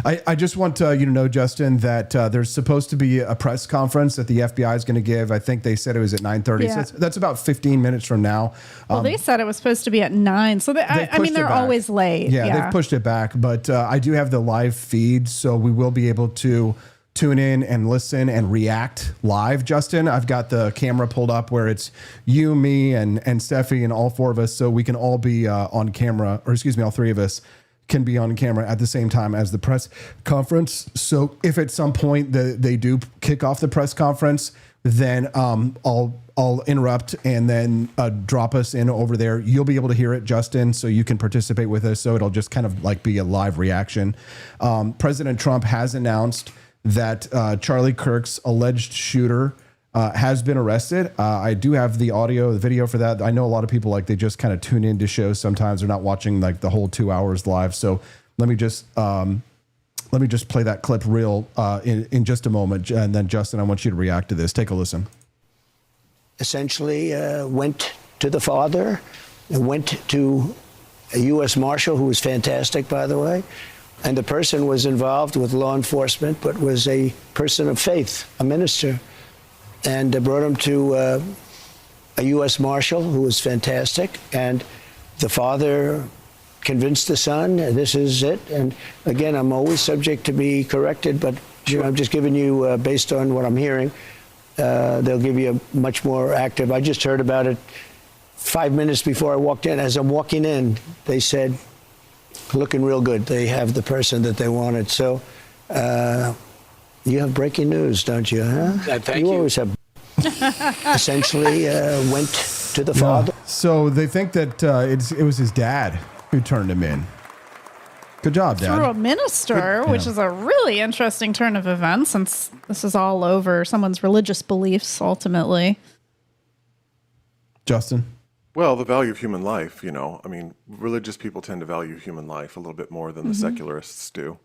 I just want you to know, Justin, that there's supposed to be a press conference that the FBI is going to give. I think they said it was at 9:30. Yeah. So that's about 15 minutes from now. Well, they said it was supposed to be at 9. So I mean, they're always late. Yeah, they've pushed it back. But I do have the live feed, so we will be able to tune in and listen and react live. Justin, I've got the camera pulled up where it's you, me, and Steffi and all four of us, so we can all be on camera, or excuse me, all three of us can be on camera at the same time as the press conference. So if at some point they do kick off the press conference, then I'll interrupt and then drop us in over there. You'll be able to hear it, Justin, so you can participate with us. So it'll just kind of like be a live reaction. President Trump has announced that Charlie Kirk's alleged shooter has been arrested. I do have the audio, the video for that. I know a lot of people, like, they just kind of tune into shows sometimes. They're not watching like the whole 2 hours live. So let me just play that clip in just a moment. And then, Justin, I want you to react to this. Take a listen. Essentially went to the father and went to a U.S. Marshal, who was fantastic, by the way. And the person was involved with law enforcement, but was a person of faith, a minister. And brought him to a U.S. Marshal, who was fantastic. And the father convinced the son, this is it. And again, I'm always subject to be corrected, but I'm just giving you, based on what I'm hearing, they'll give you a much more active. I just heard about it 5 minutes before I walked in. As I'm walking in, they said, looking real good. They have the person that they wanted. So you have breaking news, don't you? Huh? Thank you. Always have. Essentially went to the father. So they think that it was his dad who turned him in. Good job, Dad. Through a minister, which is a really interesting turn of events, since this is all over someone's religious beliefs, ultimately. Justin? Well, the value of human life, I mean, religious people tend to value human life a little bit more than the secularists do.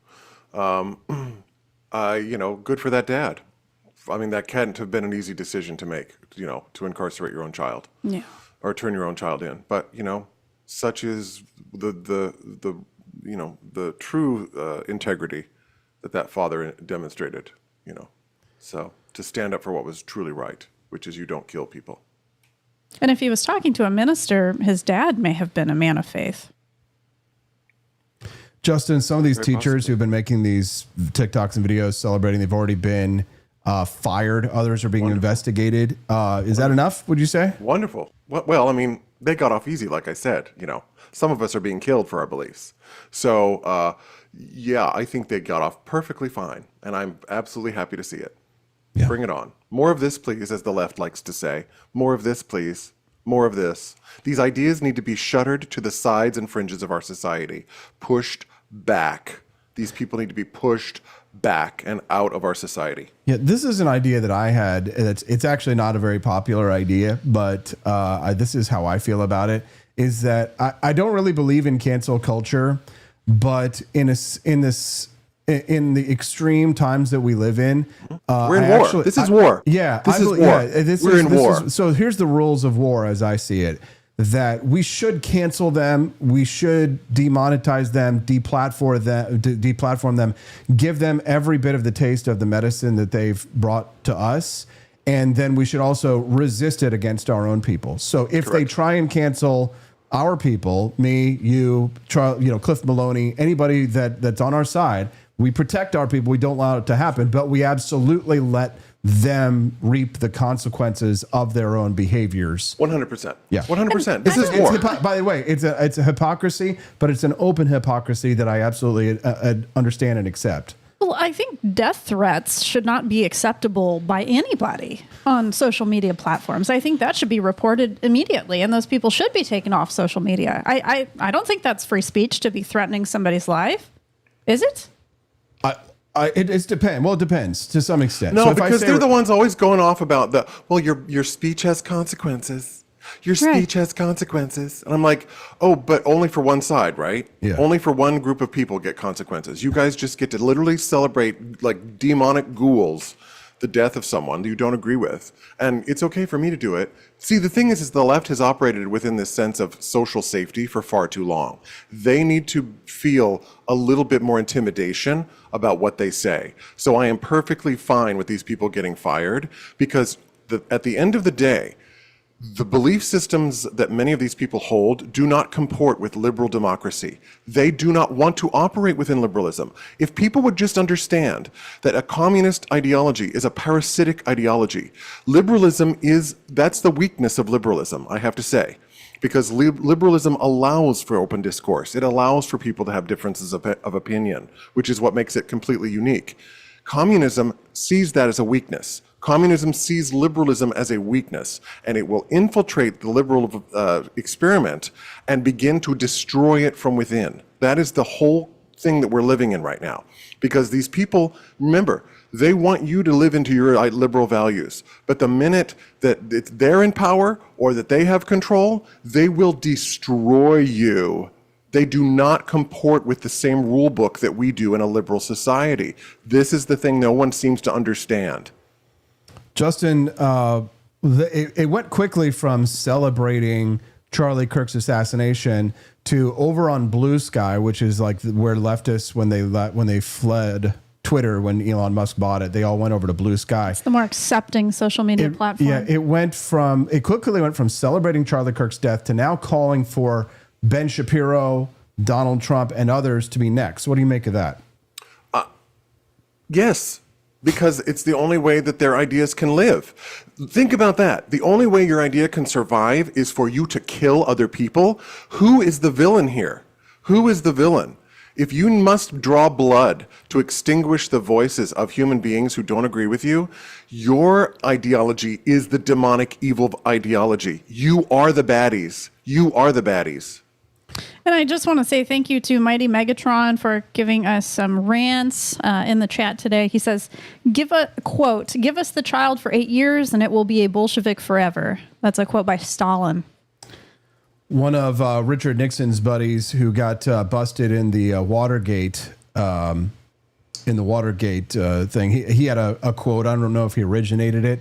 Good for that dad. I mean, that can't have been an easy decision to make, to incarcerate your own child. Yeah. Or turn your own child in. But, such is the true integrity that father demonstrated, So to stand up for what was truly right, which is you don't kill people. And if he was talking to a minister, his dad may have been a man of faith. Justin, some of these teachers who've been making these TikToks and videos celebrating, they've already been fired. Others are being investigated. Is that enough, would you say? Wonderful. Well, I mean, they got off easy, like I said. Some of us are being killed for our beliefs. So, I think they got off perfectly fine. And I'm absolutely happy to see it. Yeah. Bring it on. More of this, please, as the left likes to say. More of this, please. More of this. These ideas need to be shuttered to the sides and fringes of our society. Pushed back. These people need to be pushed back and out of our society. Yeah, this is an idea that I had. It's actually not a very popular idea, but this is how I feel about it, is that I don't really believe in cancel culture, but in the extreme times that we live in, we're in war. This is war. Yeah, this is war. Yeah, we're in war. So here's the rules of war, as I see it: that we should cancel them, we should demonetize them, deplatform them, give them every bit of the taste of the medicine that they've brought to us, and then we should also resist it against our own people. So if they try and cancel our people, me, you, Cliff Maloney, anybody that's on our side, we protect our people. We don't allow it to happen, but we absolutely let them reap the consequences of their own behaviors. 100%. Yeah, 100%. This is war. By the way, it's a hypocrisy, but it's an open hypocrisy that I absolutely understand and accept. Well, I think death threats should not be acceptable by anybody on social media platforms. I think that should be reported immediately, and those people should be taken off social media. I don't think that's free speech to be threatening somebody's life. Is it? It depends. Well, it depends to some extent. No, because they're the ones always going off about your speech has consequences. Your speech has consequences. And I'm like, oh, but only for one side, right? Yeah. Only for one group of people get consequences. You guys just get to literally celebrate like demonic ghouls the death of someone that you don't agree with. And it's okay for me to do it. See, the thing is the left has operated within this sense of social safety for far too long. They need to feel a little bit more intimidation about what they say. So I am perfectly fine with these people getting fired because at the end of the day, the belief systems that many of these people hold do not comport with liberal democracy. They do not want to operate within liberalism. If people would just understand that a communist ideology is a parasitic ideology, that's the weakness of liberalism, I have to say. Because liberalism allows for open discourse. It allows for people to have differences of opinion, which is what makes it completely unique. Communism sees that as a weakness. Communism sees liberalism as a weakness, and it will infiltrate the liberal experiment and begin to destroy it from within. That is the whole thing that we're living in right now. Because these people, remember, they want you to live into your liberal values. But the minute that they're in power or that they have control, they will destroy you. They do not comport with the same rule book that we do in a liberal society. This is the thing no one seems to understand. Justin, it went quickly from celebrating Charlie Kirk's assassination to over on Blue Sky, which is like where leftists, when they fled Twitter, when Elon Musk bought it, they all went over to Blue Sky. It's the more accepting social media platform. Yeah, it quickly went from celebrating Charlie Kirk's death to now calling for Ben Shapiro, Donald Trump, and others to be next. What do you make of that? Yes. Because it's the only way that their ideas can live. Think about that. The only way your idea can survive is for you to kill other people. Who is the villain here? Who is the villain? If you must draw blood to extinguish the voices of human beings who don't agree with you, your ideology is the demonic evil ideology. You are the baddies. You are the baddies. And I just want to say thank you to Mighty Megatron for giving us some rants in the chat today. He says, give us the child for 8 years and it will be a Bolshevik forever. That's a quote by Stalin. One of Richard Nixon's buddies who got busted in the Watergate thing, he had a quote. I don't know if he originated it,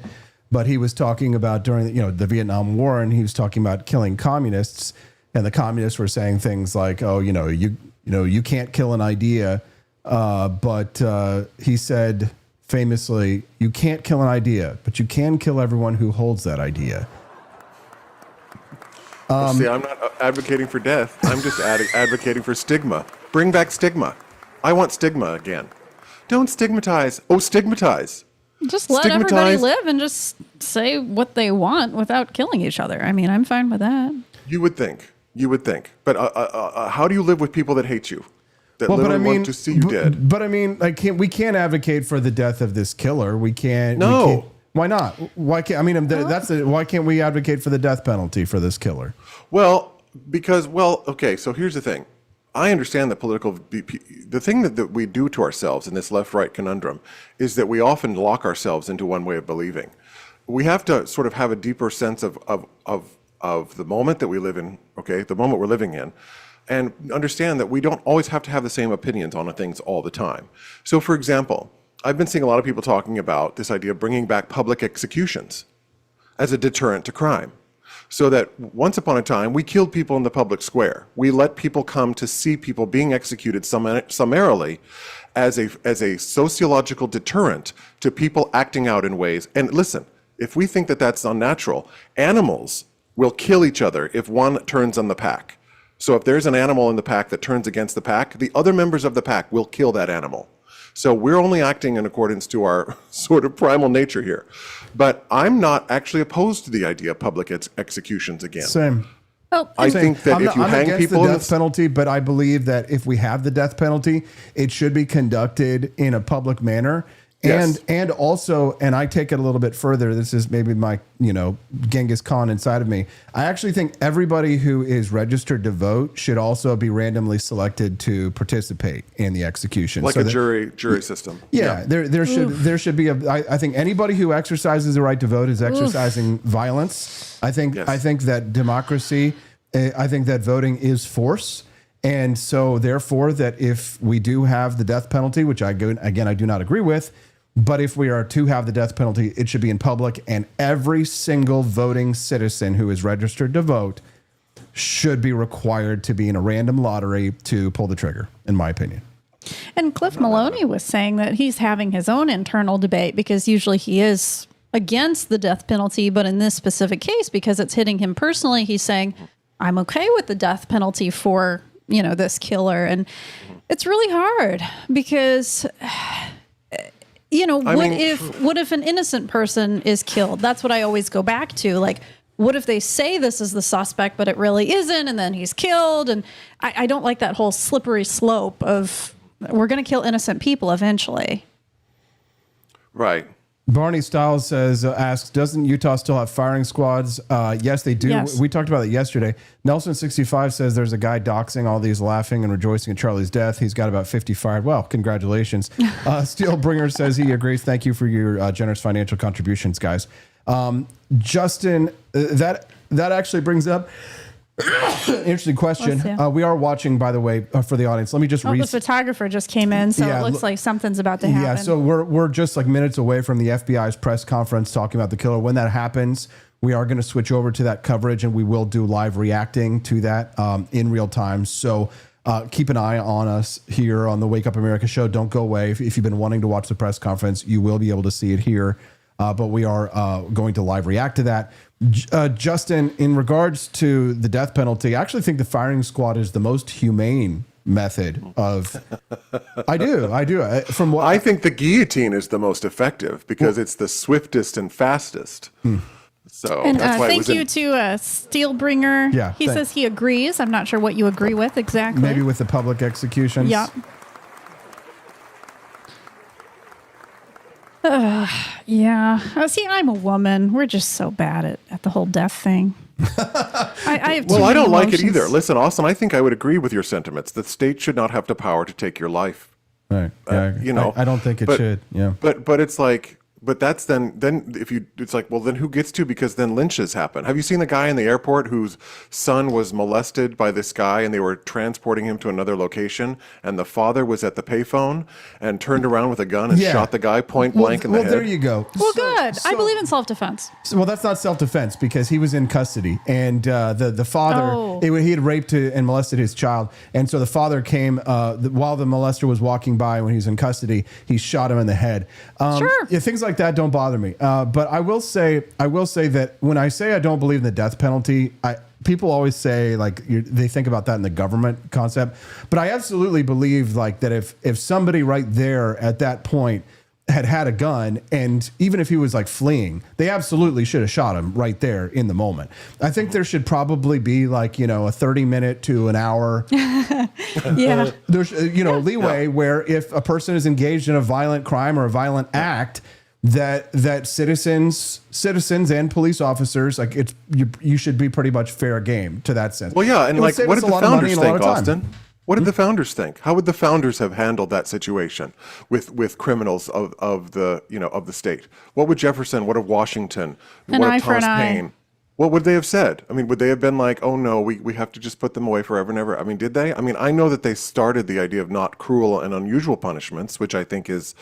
but he was talking about during the Vietnam War, and he was talking about killing communists. And the communists were saying things like, "Oh, you can't kill an idea," but he said famously, "You can't kill an idea, but you can kill everyone who holds that idea." See, I'm not advocating for death. I'm just advocating for stigma. Bring back stigma. I want stigma again. Don't stigmatize. Oh, stigmatize. Just let everybody live and just say what they want without killing each other. I mean, I'm fine with that. You would think. But how do you live with people that hate you? That want to see you dead? But I mean, we can't advocate for the death of this killer. We can't. No. We can't. Why not? Why can't? I mean, why can't we advocate for the death penalty for this killer? Well, because okay. So here's the thing. I understand that the thing that we do to ourselves in this left-right conundrum is that we often lock ourselves into one way of believing. We have to sort of have a deeper sense of the moment that we live in, okay, the moment we're living in, and understand that we don't always have to have the same opinions on things all the time. So, for example, I've been seeing a lot of people talking about this idea of bringing back public executions as a deterrent to crime. So that once upon a time, we killed people in the public square. We let people come to see people being executed summarily as a sociological deterrent to people acting out in ways. And listen, if we think that that's unnatural, animals will kill each other if one turns on the pack. So if there's an animal in the pack that turns against the pack, the other members of the pack will kill that animal. So we're only acting in accordance to our sort of primal nature here. But I'm not actually opposed to the idea of public executions again. Same. I think that if you hang people, the death penalty, but I believe that if we have the death penalty, it should be conducted in a public manner. Yes. And also, and I take it a little bit further. This is maybe my, Genghis Khan inside of me. I actually think everybody who is registered to vote should also be randomly selected to participate in the execution. Like So a that- jury system. Yeah, there should be I think anybody who exercises the right to vote is exercising violence. I think that democracy, I think that voting is force. And so therefore that if we do have the death penalty, which I do not agree with, but if we are to have the death penalty, it should be in public, and every single voting citizen who is registered to vote should be required to be in a random lottery to pull the trigger, in my opinion. And Cliff Maloney was saying that he's having his own internal debate because usually he is against the death penalty, but in this specific case, because it's hitting him personally, he's saying, I'm okay with the death penalty for, this killer. And it's really hard because, what if an innocent person is killed? That's what I always go back to. Like, what if they say this is the suspect, but it really isn't, and then he's killed? And I don't like that whole slippery slope of we're going to kill innocent people eventually. Right. Barney Stiles asks, doesn't Utah still have firing squads? Yes, they do. Yes. We talked about it yesterday. Nelson65 says there's a guy doxing all these laughing and rejoicing at Charlie's death. He's got about 50 fired. Well, congratulations. Steelbringer says he agrees. Thank you for your generous financial contributions, guys. Justin, that actually brings up interesting question. We are watching, by the way, for the audience. Let me just read. The photographer just came in, so it looks like something's about to happen. Yeah, so we're just like minutes away from the FBI's press conference talking about the killer. When that happens, we are going to switch over to that coverage, and we will do live reacting to that in real time. So keep an eye on us here on the Wake Up America show. Don't go away. If you've been wanting to watch the press conference, you will be able to see it here. But we are going to live react to that. Justin, in regards to the death penalty, I actually think the firing squad is the most humane method of. I do. From what I think the guillotine is the most effective because it's the swiftest and fastest. So And that's why thank you to Steelbringer. Yeah, he says he agrees. I'm not sure what you agree with exactly. Maybe with the public executions. Yeah. Yeah. See, I'm a woman. We're just so bad at the whole death thing. I have too Well, I many don't like it emotions. either. Listen, Austin, I think I would agree with your sentiments. The state should not have the power to take your life. Right. Yeah, I don't think it should. Yeah. But it's like, but that's then if you, it's like, well, then who gets to? Because then lynches happen. Have you seen the guy in the airport whose son was molested by this guy, and they were transporting him to another location, and the father was at the payphone and turned around with a gun and shot the guy point blank in the head? Well, there you go. Well, good. I believe in self-defense. Well, that's not self-defense because he was in custody, and the father he had raped and molested his child, and so the father came while the molester was walking by when he was in custody. He shot him in the head. Sure. Yeah, things like that don't bother me. But I will say that when I say I don't believe in the death penalty, people always say they think about that in the government concept, but I absolutely believe that if somebody right there at that point had a gun, and even if he was fleeing, they absolutely should have shot him right there in the moment. I think there should probably be a 30-minute to an hour there's leeway where if a person is engaged in a violent crime or a violent act, that citizens and police officers, you should be pretty much fair game to that sense. Well, yeah, and what did the founders think, Austin? What did the founders think? How would the founders have handled that situation with criminals of the state? What would Jefferson? What of Washington? An what eye of for an Thomas eye. Paine? What would they have said? I mean, would they have been like, "Oh no, we have to just put them away forever and ever"? I mean, did they? I mean, I know that they started the idea of not cruel and unusual punishments, which I think is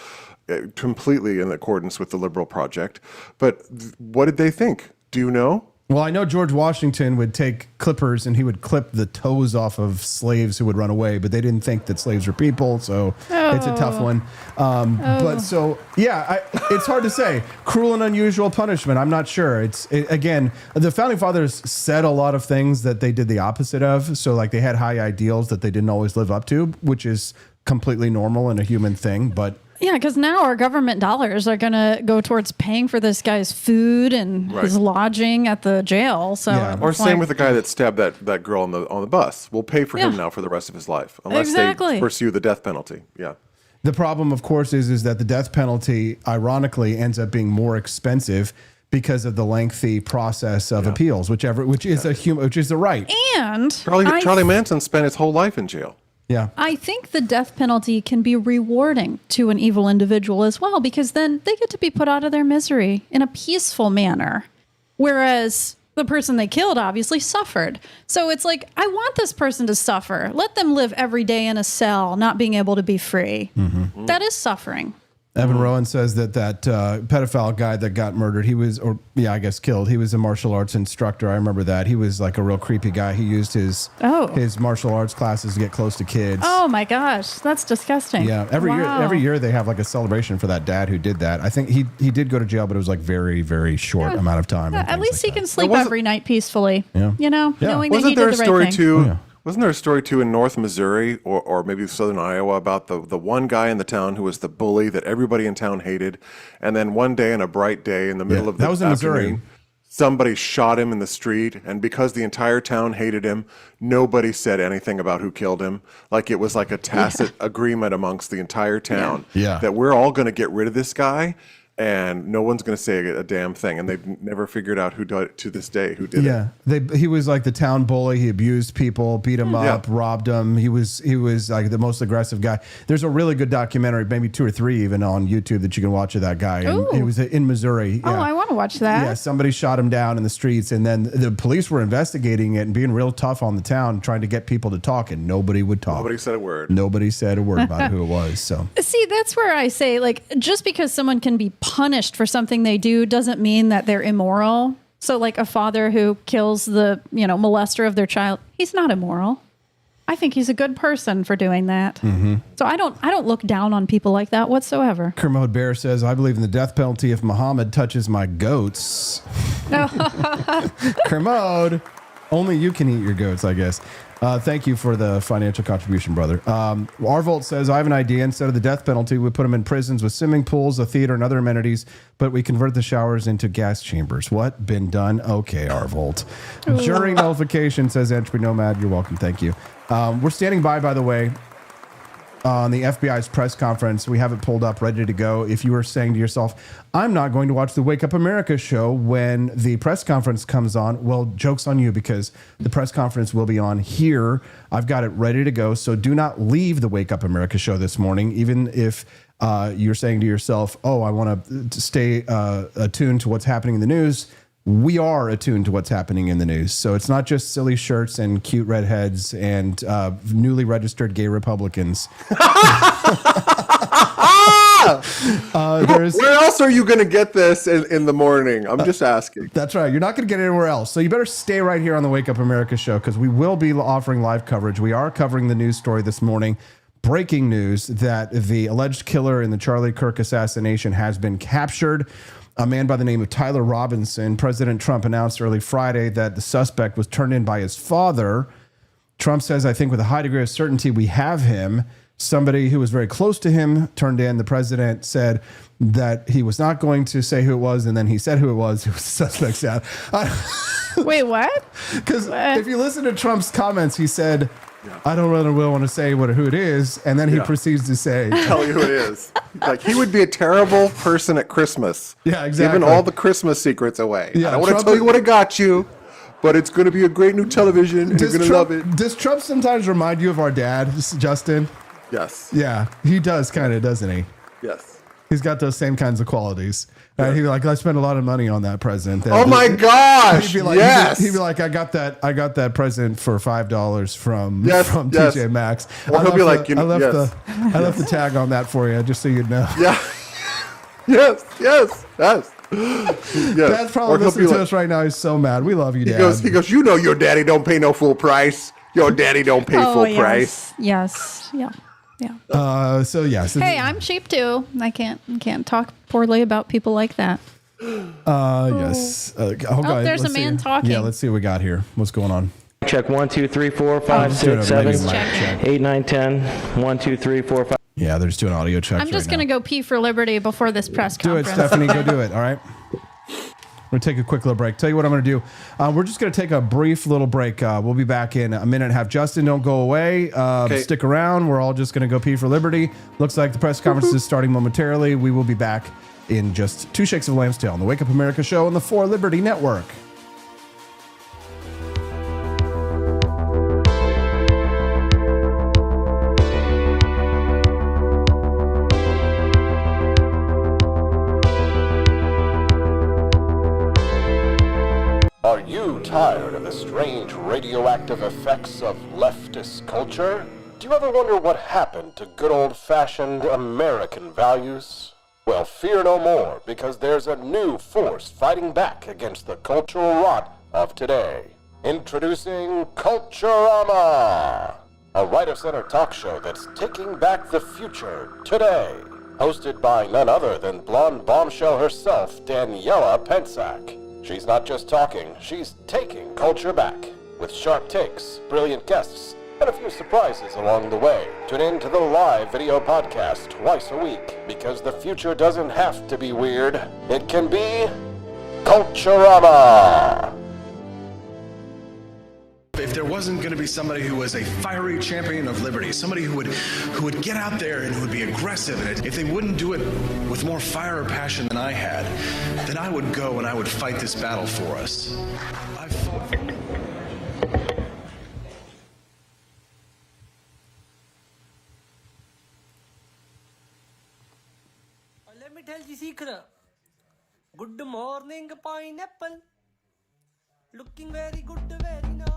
completely in accordance with the liberal project. But what did they think? Do you know? Well, I know George Washington would take clippers and he would clip the toes off of slaves who would run away, but they didn't think that slaves were people, so it's a tough one. But so, yeah, it's hard to say. Cruel and unusual punishment, I'm not sure. Again, the Founding Fathers said a lot of things that they did the opposite of, so they had high ideals that they didn't always live up to, which is completely normal and a human thing, but... Yeah, because now our government dollars are going to go towards paying for this guy's food and his lodging at the jail. So, or same with the guy that stabbed that girl on the bus. We'll pay for him now for the rest of his life, unless they pursue the death penalty. Yeah. The problem, of course, is that the death penalty, ironically, ends up being more expensive because of the lengthy process of appeals, which is a right. And Charlie Manson spent his whole life in jail. Yeah. I think the death penalty can be rewarding to an evil individual as well, because then they get to be put out of their misery in a peaceful manner. Whereas the person they killed obviously suffered. So it's like, I want this person to suffer. Let them live every day in a cell, not being able to be free. Mm-hmm. That is suffering. Evan Rowan says that pedophile guy that got murdered, I guess killed. He was a martial arts instructor. I remember that. He was like a real creepy guy. He used his martial arts classes to get close to kids. Oh my gosh, that's disgusting. Yeah, every year they have like a celebration for that dad who did that. I think he did go to jail, but it was like very, very short amount of time. Yeah, at least he can sleep every night peacefully. Yeah. Knowing that he did the right thing. Wasn't there a story too in North Missouri or maybe southern Iowa about the one guy in the town who was the bully that everybody in town hated, and then one day on a bright day in the middle of the afternoon, Missouri, somebody shot him in the street, and because the entire town hated him, nobody said anything about who killed him. Like it was like a tacit agreement amongst the entire town that we're all going to get rid of this guy. And no one's going to say a damn thing. And they've never figured out who did it to this day. Who did it? He was like the town bully. He abused people, beat them up, robbed them. He was like the most aggressive guy. There's a really good documentary, maybe 2 or 3 even on YouTube that you can watch of that guy. And he was in Missouri. Oh, I want to watch that. Yeah, somebody shot him down in the streets, and then the police were investigating it and being real tough on the town, trying to get people to talk, and nobody would talk. Nobody said a word. Nobody said a word about who it was. So see, that's where I say, like, just because someone can be punished for something they do doesn't mean that they're immoral. So like a father who kills the, molester of their child, he's not immoral. I think he's a good person for doing that. Mm-hmm. So I don't look down on people like that whatsoever. Kermode Bear says, I believe in the death penalty if Muhammad touches my goats. Kermode, only you can eat your goats, I guess. Thank you for the financial contribution, brother. Arvolt says, I have an idea. Instead of the death penalty, we put them in prisons with swimming pools, a theater, and other amenities, but we convert the showers into gas chambers. What? Been done? Okay, Arvolt. Jury nullification, says Entropy Nomad. You're welcome. Thank you. We're standing by the way, on the FBI's press conference. We have it pulled up, ready to go. If you were saying to yourself, I'm not going to watch the Wake Up America show when the press conference comes on, well, joke's on you, because the press conference will be on here. I've got it ready to go. So do not leave the Wake Up America show this morning, even if you're saying to yourself, oh, I want to stay attuned to what's happening in the news. We are attuned to what's happening in the news. So it's not just silly shirts and cute redheads and newly registered gay Republicans. Where else are you going to get this in the morning? I'm just asking. That's right. You're not going to get it anywhere else. So you better stay right here on the Wake Up America show, because we will be offering live coverage. We are covering the news story this morning. Breaking news that the alleged killer in the Charlie Kirk assassination has been captured. A man by the name of Tyler Robinson. President Trump announced early Friday that the suspect was turned in by his father. Trump says, I think with a high degree of certainty we have him. Somebody who was very close to him turned in. The president said that he was not going to say who it was, and then he said who it was. It was the suspect's dad. Wait, what? Because if you listen to Trump's comments, he said, I don't really want to say who it is, and then he proceeds to say, tell you who it is. Like, he would be a terrible person at Christmas. Yeah, exactly. Giving all the Christmas secrets away. Yeah, I don't want to tell you what I got you, but it's going to be a great new television, and you're going to love it. Does Trump sometimes remind you of our dad, Justin? Yes. Yeah, he does kind of, doesn't he? Yes. He's got those same kinds of qualities. He'd be like, I spent a lot of money on that present. Oh my gosh! He'd be like, yes. He'd be like, I got that present for $5 from TJ Maxx. Or he'll be like, I left the tag on that for you, just so you know. Yeah. Yes. Dad's probably listening to us right now. He's so mad. We love you, Dad. He goes, you know your daddy don't pay no full price. Your daddy don't pay full price. Yes. Yeah. So yes. Hey, I'm cheap too. I can't talk poorly about people like that. Yes. There's a man talking. Yeah, let's see what we got here. What's going on? Check 1, 2, 3, 4, 5, 6, 7, 8, 9, 10. 1, 2, 3, 4, 5. Yeah, they're just doing audio checks. I'm just gonna go pee for liberty before this press do conference. Do it, Stephanie. Go do it. All right. We're going to take a quick little break. Tell you what I'm going to do. We're just going to take a brief little break. We'll be back in a minute and a half. Justin, don't go away. Stick around. We're all just going to go pee for liberty. Looks like the press conference is starting momentarily. We will be back in just 2 shakes of a lamb's tail on the Wake Up America show on the 4 Liberty Network. Are you tired of the strange radioactive effects of leftist culture? Do you ever wonder what happened to good old-fashioned American values? Well, fear no more, because there's a new force fighting back against the cultural rot of today. Introducing Culturama, a right-of-center talk show that's taking back the future today. Hosted by none other than blonde bombshell herself, Daniela Pensack. She's not just talking, she's taking culture back. With sharp takes, brilliant guests, and a few surprises along the way. Tune in to the live video podcast twice a week, because the future doesn't have to be weird. It can be Culturama. If there wasn't going to be somebody who was a fiery champion of liberty, somebody who would get out there and who would be aggressive, and if they wouldn't do it with more fire or passion than I had, then I would go and I would fight this battle for us. I've fought. Let me tell you secret. Good morning, pineapple. Looking very good, very nice.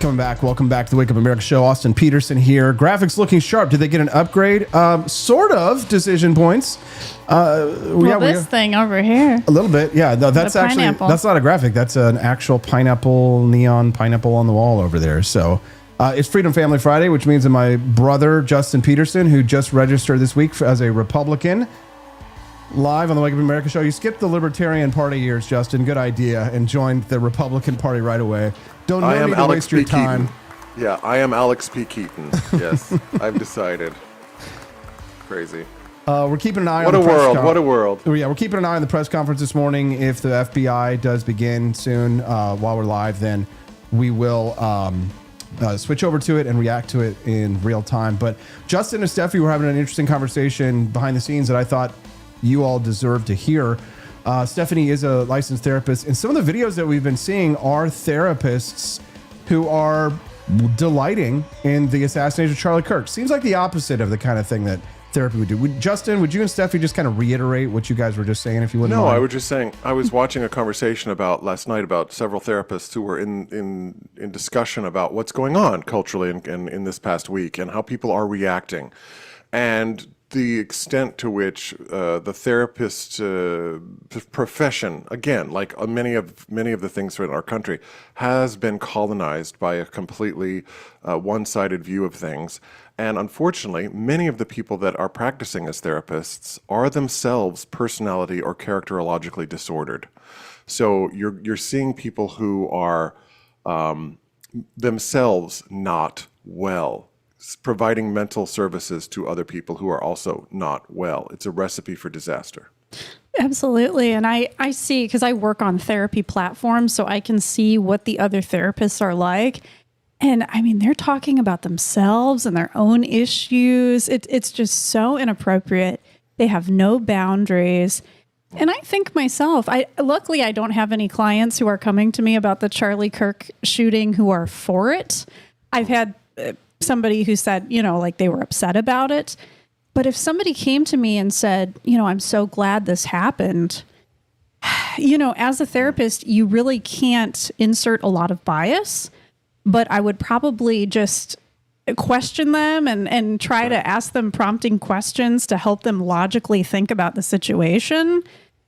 Coming back. Welcome back to the Wake Up America show. Austin Petersen here. Graphics looking sharp. Did they get an upgrade? Sort of. Decision points. This thing over here. A little bit. Yeah. No, that's actually, that's not a graphic. That's an actual neon pineapple on the wall over there. So it's Freedom Family Friday, which means that my brother, Justin Petersen, who just registered this week as a Republican, live on the Wake Up America show. You skipped the Libertarian Party years, Justin. Good idea. And joined the Republican Party right away. Don't need to waste your time. Yeah, I am Alex P. Keaton. Yes, I've decided. Crazy. We're keeping an eye on the press What a world. Yeah, we're keeping an eye on the press conference this morning. If the FBI does begin soon while we're live, then we will switch over to it and react to it in real time. But Justin and Steffi were having an interesting conversation behind the scenes that I thought you all deserve to hear. Stephanie is a licensed therapist, and some of the videos that we've been seeing are therapists who are delighting in the assassination of Charlie Kirk. Seems like the opposite of the kind of thing that therapy would do. Justin, would you and Steffi just kind of reiterate what you guys were just saying, if you wouldn't mind? No, I was just saying, I was watching a conversation last night about several therapists who were in discussion about what's going on culturally and in this past week and how people are reacting. And the extent to which the therapist profession, again, like many of the things in our country, has been colonized by a completely one-sided view of things. And unfortunately, many of the people that are practicing as therapists are themselves personality or characterologically disordered. So you're seeing people who are themselves not well, providing mental services to other people who are also not well. It's a recipe for disaster. Absolutely. And I see, because I work on therapy platforms, so I can see what the other therapists are like. And I mean, they're talking about themselves and their own issues. It's just so inappropriate. They have no boundaries. And I think myself, luckily I don't have any clients who are coming to me about the Charlie Kirk shooting who are for it. I've had somebody who said, like they were upset about it. But if somebody came to me and said, I'm so glad this happened, as a therapist, you really can't insert a lot of bias. But I would probably just question them and try to ask them prompting questions to help them logically think about the situation.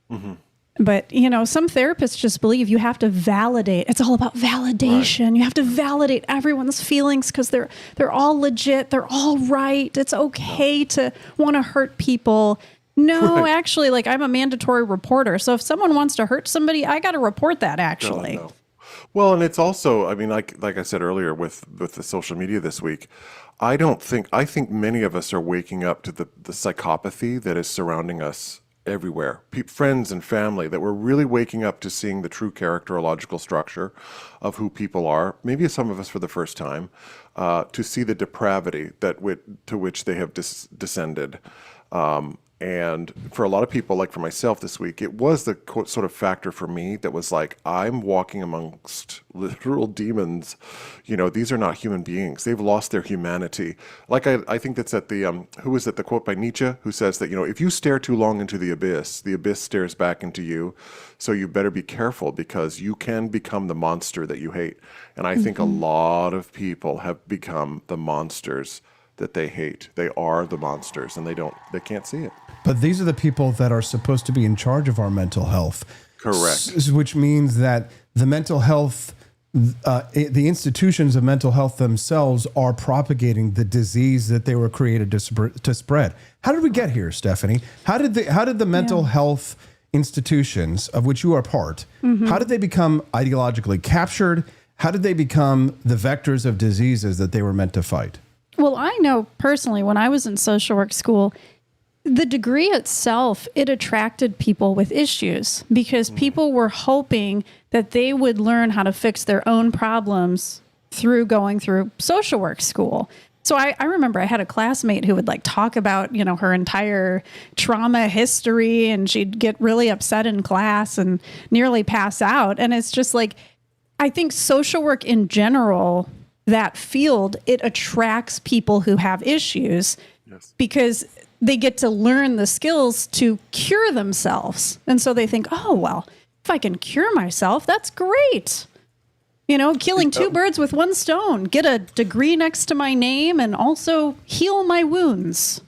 Mm-hmm. But, some therapists just believe you have to validate. It's all about validation. Right. You have to validate everyone's feelings because they're all legit. They're all right. It's okay to want to hurt people. No, actually, like I'm a mandatory reporter. So if someone wants to hurt somebody, I got to report that actually. No. Well, and it's also, I mean, like I said earlier with the social media this week, I think many of us are waking up to the psychopathy that is surrounding us everywhere. Friends and family, that we're really waking up to seeing the true characterological structure of who people are, maybe some of us for the first time, to see the depravity to which they have descended. And for a lot of people, like for myself this week, it was the sort of factor for me that was like, I'm walking amongst literal demons. These are not human beings. They've lost their humanity. Like I think that's at the, who was it, the quote by Nietzsche, who says that, if you stare too long into the abyss stares back into you. So you better be careful because you can become the monster that you hate. And I think a lot of people have become the monsters that they hate. They are the monsters and they can't see it. But these are the people that are supposed to be in charge of our mental health. Correct. Which means that the mental health, the institutions of mental health themselves are propagating the disease that they were created to spread. How did we get here, Stephanie? How did the mental health institutions, of which you are part, how did they become ideologically captured? How did they become the vectors of diseases that they were meant to fight? Well, I know personally, when I was in social work school, the degree itself, it attracted people with issues because people were hoping that they would learn how to fix their own problems through going through social work school. So I remember I had a classmate who would talk about, her entire trauma history, and she'd get really upset in class and nearly pass out. And it's just I think social work in general, that field, it attracts people who have issues because they get to learn the skills to cure themselves. And so they think, oh, well, if I can cure myself, that's great. Killing two birds with one stone, get a degree next to my name and also heal my wounds.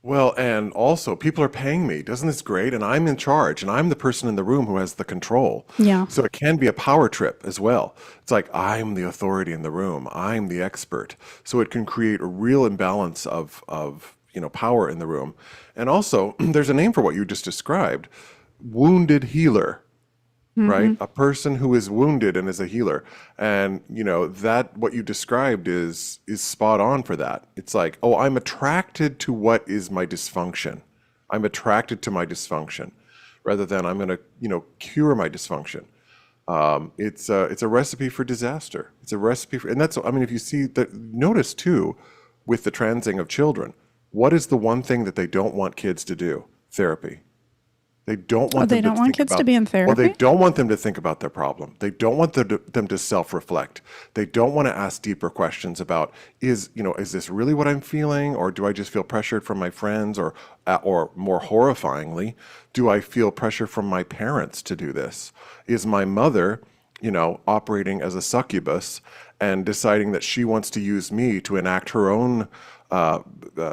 Well, and also people are paying me. Doesn't this great? And I'm in charge and I'm the person in the room who has the control. Yeah. So it can be a power trip as well. It's like, I'm the authority in the room. I'm the expert. So it can create a real imbalance of power in the room. And also there's a name for what you just described, wounded healer. Right? A person who is wounded and is a healer. And, that what you described is spot on for that. It's like, oh, I'm attracted to what is my dysfunction. I'm attracted to my dysfunction rather than I'm going to, cure my dysfunction. It's a recipe for disaster. It's a recipe for, and that's, I mean, if you see that, notice too, with the transing of children, what is the one thing that they don't want kids to do? Therapy. They don't want. They don't want kids to be in therapy. Well, they don't want them to think about their problem. They don't want them to self-reflect. They don't want to ask deeper questions about is this really what I'm feeling, or do I just feel pressured from my friends, or more horrifyingly, do I feel pressure from my parents to do this? Is my mother, operating as a succubus and deciding that she wants to use me to enact her own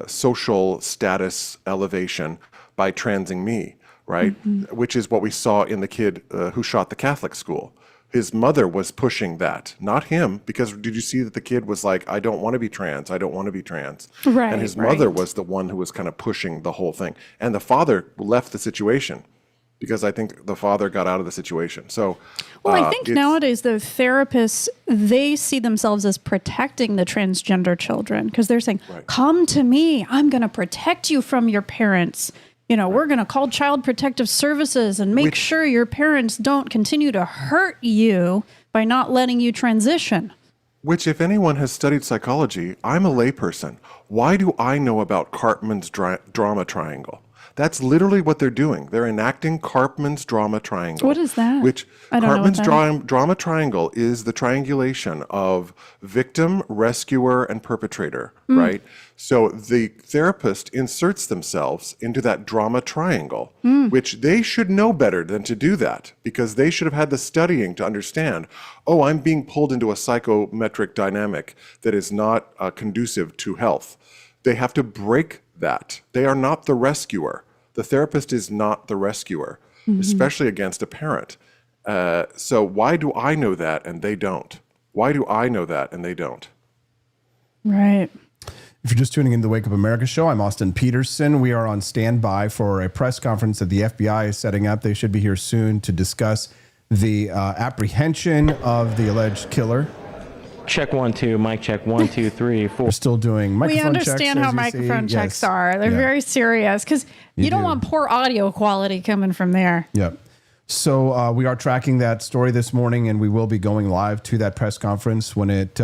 social status elevation by transing me? Right? Mm-hmm. Which is what we saw in the kid who shot the Catholic school. His mother was pushing that, not him, because did you see that the kid was like, I don't want to be trans. I don't want to be trans. Right, and his mother was the one who was kind of pushing the whole thing. And the father left the situation because I think the father got out of the situation. So, well, I think nowadays the therapists, they see themselves as protecting the transgender children because they're saying, come to me. I'm going to protect you from your parents. We're going to call Child Protective Services and make sure your parents don't continue to hurt you by not letting you transition. Which, if anyone has studied psychology, I'm a layperson. Why do I know about Karpman's drama triangle? That's literally what they're doing. They're enacting Karpman's drama triangle. What is that? Karpman's drama triangle is the triangulation of victim, rescuer, and perpetrator, right? So the therapist inserts themselves into that drama triangle, which they should know better than to do that, because they should have had the studying to understand, oh, I'm being pulled into a psychometric dynamic that is not conducive to health. They have to break that. They are not the rescuer. The therapist is not the rescuer, especially against a parent. So why do I know that and they don't? Why do I know that and they don't? Right. If you're just tuning in to the Wake Up America show, I'm Austin Petersen. We are on standby for a press conference that the FBI is setting up. They should be here soon to discuss the apprehension of the alleged killer. Check 1 2, mic check 1 2 3 4. We're still doing microphone checks. We understand how microphone checks are. They're very serious because you don't want poor audio quality coming from there. Yep. So we are tracking that story this morning, and we will be going live to that press conference when it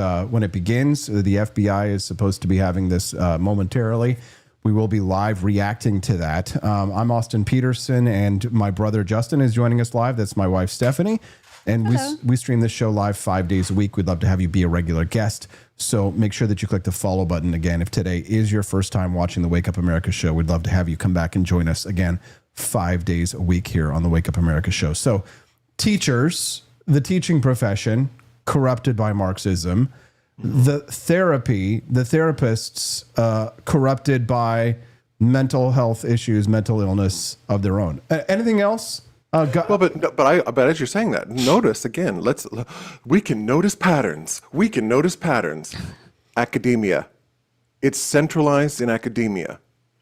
begins. The FBI is supposed to be having this momentarily. We will be live reacting to that. I'm Austin Petersen, and my brother Justin is joining us live. That's my wife Stephanie. And we stream this show live 5 days a week. We'd love to have you be a regular guest. So make sure that you click the follow button. Again, if today is your first time watching the Wake Up America show, we'd love to have you come back and join us again 5 days a week here on the Wake Up America show. So teachers, the teaching profession, corrupted by Marxism, the therapists, corrupted by mental health issues, mental illness of their own. Anything else? But as you're saying that, notice again. We can notice patterns. Academia, it's centralized in academia.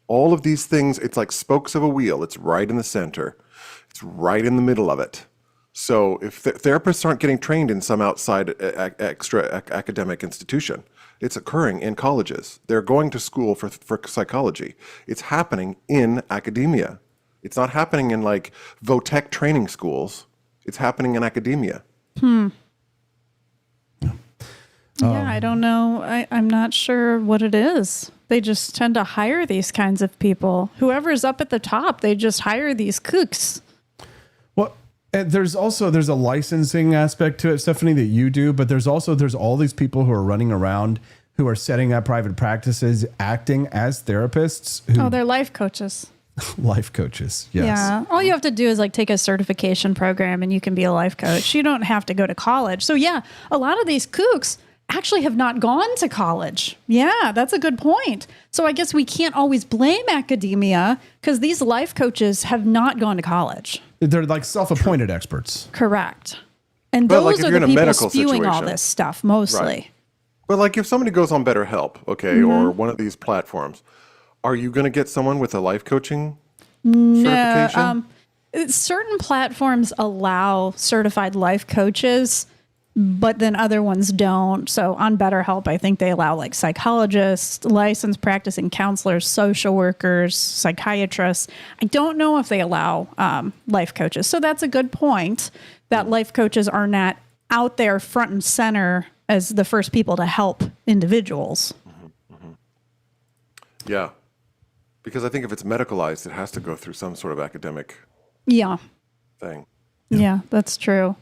All of these things, it's like spokes of a wheel. It's right in the center. It's right in the middle of it. So if therapists aren't getting trained in some outside extra academic institution, it's occurring in colleges. They're going to school for psychology. It's happening in academia. It's not happening in like Votech training schools. It's happening in academia. Yeah, I don't know. I'm not sure what it is. They just tend to hire these kinds of people. Whoever's up at the top, they just hire these kooks. Well, and there's a licensing aspect to it, Stephanie, that you do, but there's all these people who are running around who are setting up private practices, acting as therapists. They're life coaches. Life coaches, yes. Yeah. All you have to do is like take a certification program and you can be a life coach. You don't have to go to college. So yeah, a lot of these kooks actually have not gone to college. Yeah, that's a good point. So I guess we can't always blame academia because these life coaches have not gone to college. They're like self-appointed experts. Correct. And those are the people spewing all this stuff mostly. Right. But like if somebody goes on BetterHelp, okay, or one of these platforms, are you going to get someone with a life coaching certification? Certain platforms allow certified life coaches, but then other ones don't. So on BetterHelp, I think they allow like psychologists, licensed practicing counselors, social workers, psychiatrists. I don't know if they allow life coaches. So that's a good point that life coaches are not out there front and center as the first people to help individuals. Yeah. Because I think if it's medicalized, it has to go through some sort of academic thing. Yeah, that's true.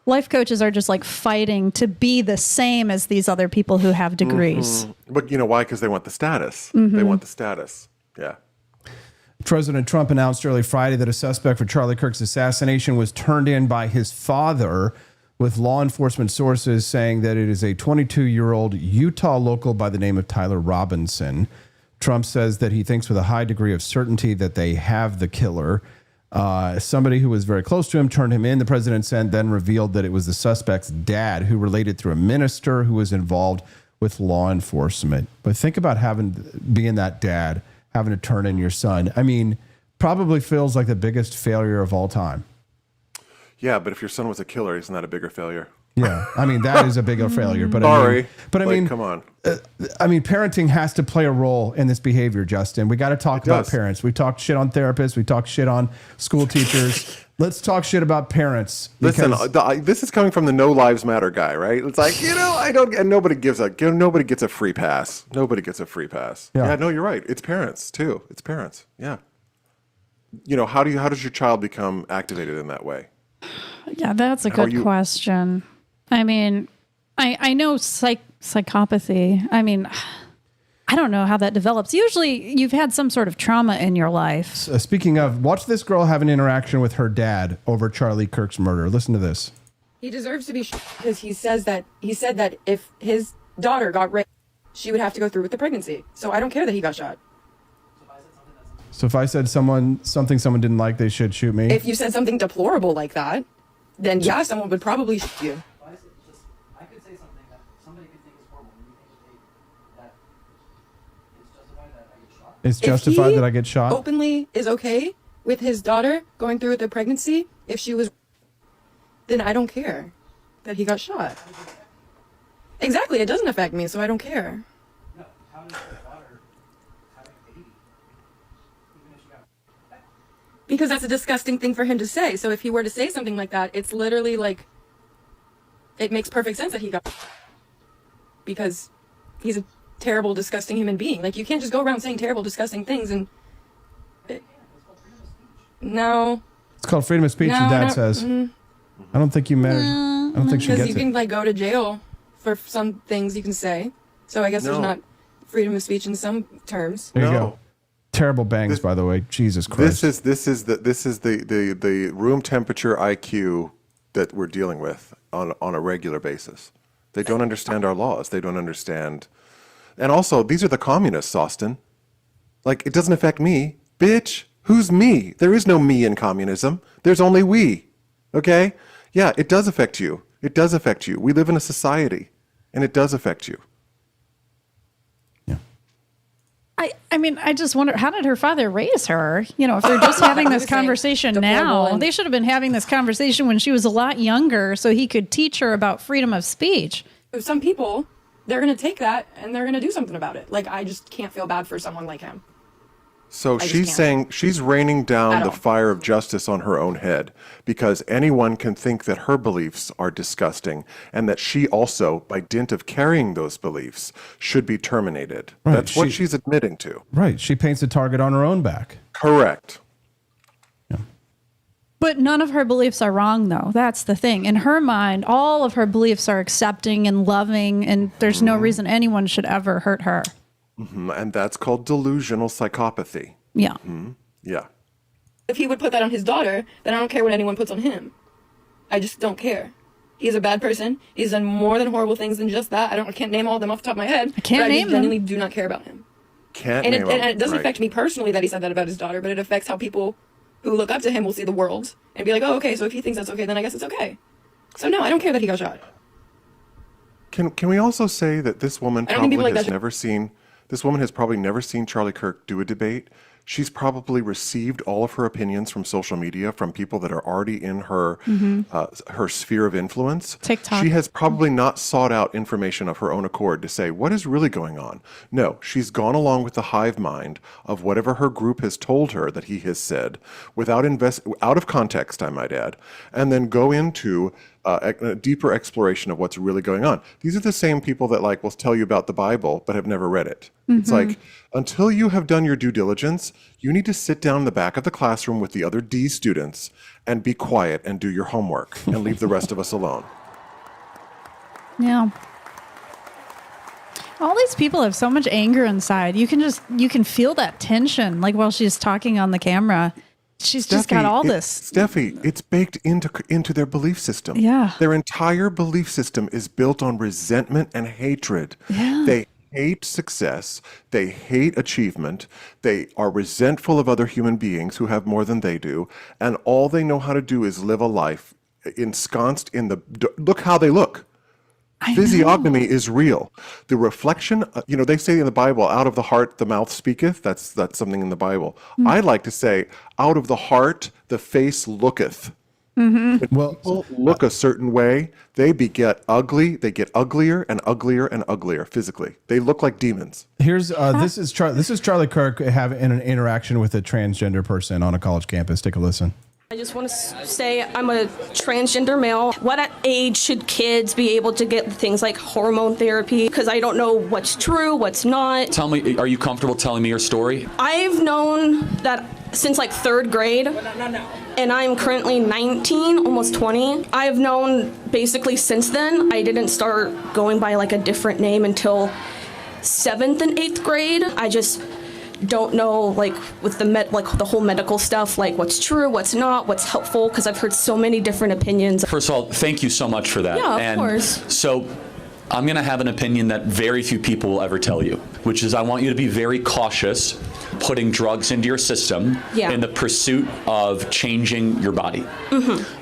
Life coaches are just like fighting to be the same as these other people who have degrees. But you know why? Because they want the status. They Mhm. want the status. Yeah. President Trump announced early Friday that a suspect for Charlie Kirk's assassination was turned in by his father, with law enforcement sources saying that it is a 22-year-old Utah local by the name of Tyler Robinson. Trump says that he thinks with a high degree of certainty that they have the killer. Somebody who was very close to him turned him in. The president then revealed that it was the suspect's dad, who related through a minister who was involved with law enforcement. But think about being that dad, having to turn in your son. I mean, probably feels like the biggest failure of all time. Yeah, but if your son was a killer, isn't that a bigger failure? Yeah, I mean, that is a bigger failure. But Sorry. I mean, come on. I mean, parenting has to play a role in this behavior, Justin. We got to talk about does. parents. We talk shit on therapists. We talk shit on school teachers. Let's talk shit about parents. Listen, this is coming from the No Lives Matter guy, right? It's like, I don't, and nobody gets a free pass. Nobody gets a free pass. Yeah, no, you're right. It's parents too. It's parents. Yeah. How does your child become activated in that way? Yeah, that's a good question. I mean, I know psychopathy. I mean, I don't know how that develops. Usually you've had some sort of trauma in your life. Speaking of, watch this girl have an interaction with her dad over Charlie Kirk's murder. Listen to this. He deserves to be because he said that if his daughter got raped, she would have to go through with the pregnancy. So I don't care that he got shot. So if I said something someone didn't like, they should shoot me. If you said something deplorable like that, then yeah, someone would probably shoot you. I could say something that somebody could think is horrible, and you think that it's justified that I get shot? It's justified that I get shot? Openly is okay with his daughter going through with the pregnancy, if she was, then I don't care that he got shot. Exactly, it doesn't affect me, so I don't care. No, how does your daughter have a baby? Even if she got... Because that's a disgusting thing for him to say. So if he were to say something like that, it's literally like, it makes perfect sense that he got, because he's a terrible, disgusting human being. Like, you can't just go around saying terrible, disgusting things and... No. It's called freedom of speech, your dad says. I don't think you matter. I don't think she Because gets you it. can, like, go to jail for some things you can say. So I guess there's not freedom of speech in some terms. There you go. Terrible bangs, by the way. Jesus Christ. This is the room temperature IQ that we're dealing with on a regular basis. They don't understand our laws. They don't understand. And also, these are the communists, Austin. Like, it doesn't affect me. Bitch, who's me? There is no me in communism. There's only we. Okay? Yeah, it does affect you. It does affect you. We live in a society, and it does affect you. I mean, I just wonder, how did her father raise her? If they're just having this conversation now, they should have been having this conversation when she was a lot younger so he could teach her about freedom of speech. Some people, they're going to take that and they're going to do something about it. Like, I just can't feel bad for someone like him. So she's saying she's raining down the fire of justice on her own head because anyone can think that her beliefs are disgusting and that she also, by dint of carrying those beliefs, should be terminated. Right, That's what she's admitting to. Right. She paints a target on her own back. Correct. But none of her beliefs are wrong, though. That's the thing. In her mind, all of her beliefs are accepting and loving, and there's no reason anyone should ever hurt her. And that's called delusional psychopathy. Yeah. Yeah. If he would put that on his daughter, then I don't care what anyone puts on him. I just don't care. He's a bad person. He's done more than horrible things than just that. I can't name all of them off the top of my head. I can't name just genuinely do not care about him. Can't and name it, him. and it doesn't Right. affect me personally that he said that about his daughter, but it affects how people who look up to him will see the world and be like, oh, okay, so if he thinks that's okay, then I guess it's okay. So no, I don't care that he got shot. Can we also say that this woman I don't think people probably like has that. never seen, this woman has probably never seen Charlie Kirk do a debate. She's probably received all of her opinions from social media from people that are already in her her sphere of influence. TikTok. She has probably not sought out information of her own accord to say what is really going on. No, she's gone along with the hive mind of whatever her group has told her that he has said, without out of context, I might add, and then go into a deeper exploration of what's really going on. These are the same people that will tell you about the Bible but have never read it. It's like, until you have done your due diligence, you need to sit down in the back of the classroom with the other D students and be quiet and do your homework and leave the rest of us alone. Yeah. All these people have so much anger inside. You can feel that tension, like while she's talking on the camera. She's just got all this. Steffi, it's baked into their belief system. Yeah. Their entire belief system is built on resentment and hatred. Yeah. They hate success. They hate achievement. They are resentful of other human beings who have more than they do. And all they know how to do is live a life ensconced in look how they look. Physiognomy is real. The reflection, they say in the Bible, out of the heart, the mouth speaketh. That's something in the Bible. I like to say, out of the heart, the face looketh. When people look a certain way, they get ugly. They get uglier and uglier and uglier physically. They look like demons. Here's this is Charlie Kirk having an interaction with a transgender person on a college campus. Take a listen. I just want to say I'm a transgender male. What age should kids be able to get things like hormone therapy? Because I don't know what's true, what's not. Tell me, are you comfortable telling me your story? I've known that since like 3rd grade, and I'm currently 19, almost 20. I've known basically since then. I didn't start going by like a different name until 7th and 8th grade. I just don't know, with the whole medical stuff, what's true, what's not, what's helpful, because I've heard so many different opinions. First of all, thank you so much for that. Yeah, of course. So I'm going to have an opinion that very few people will ever tell you, which is I want you to be very cautious putting drugs into your system in the pursuit of changing your body.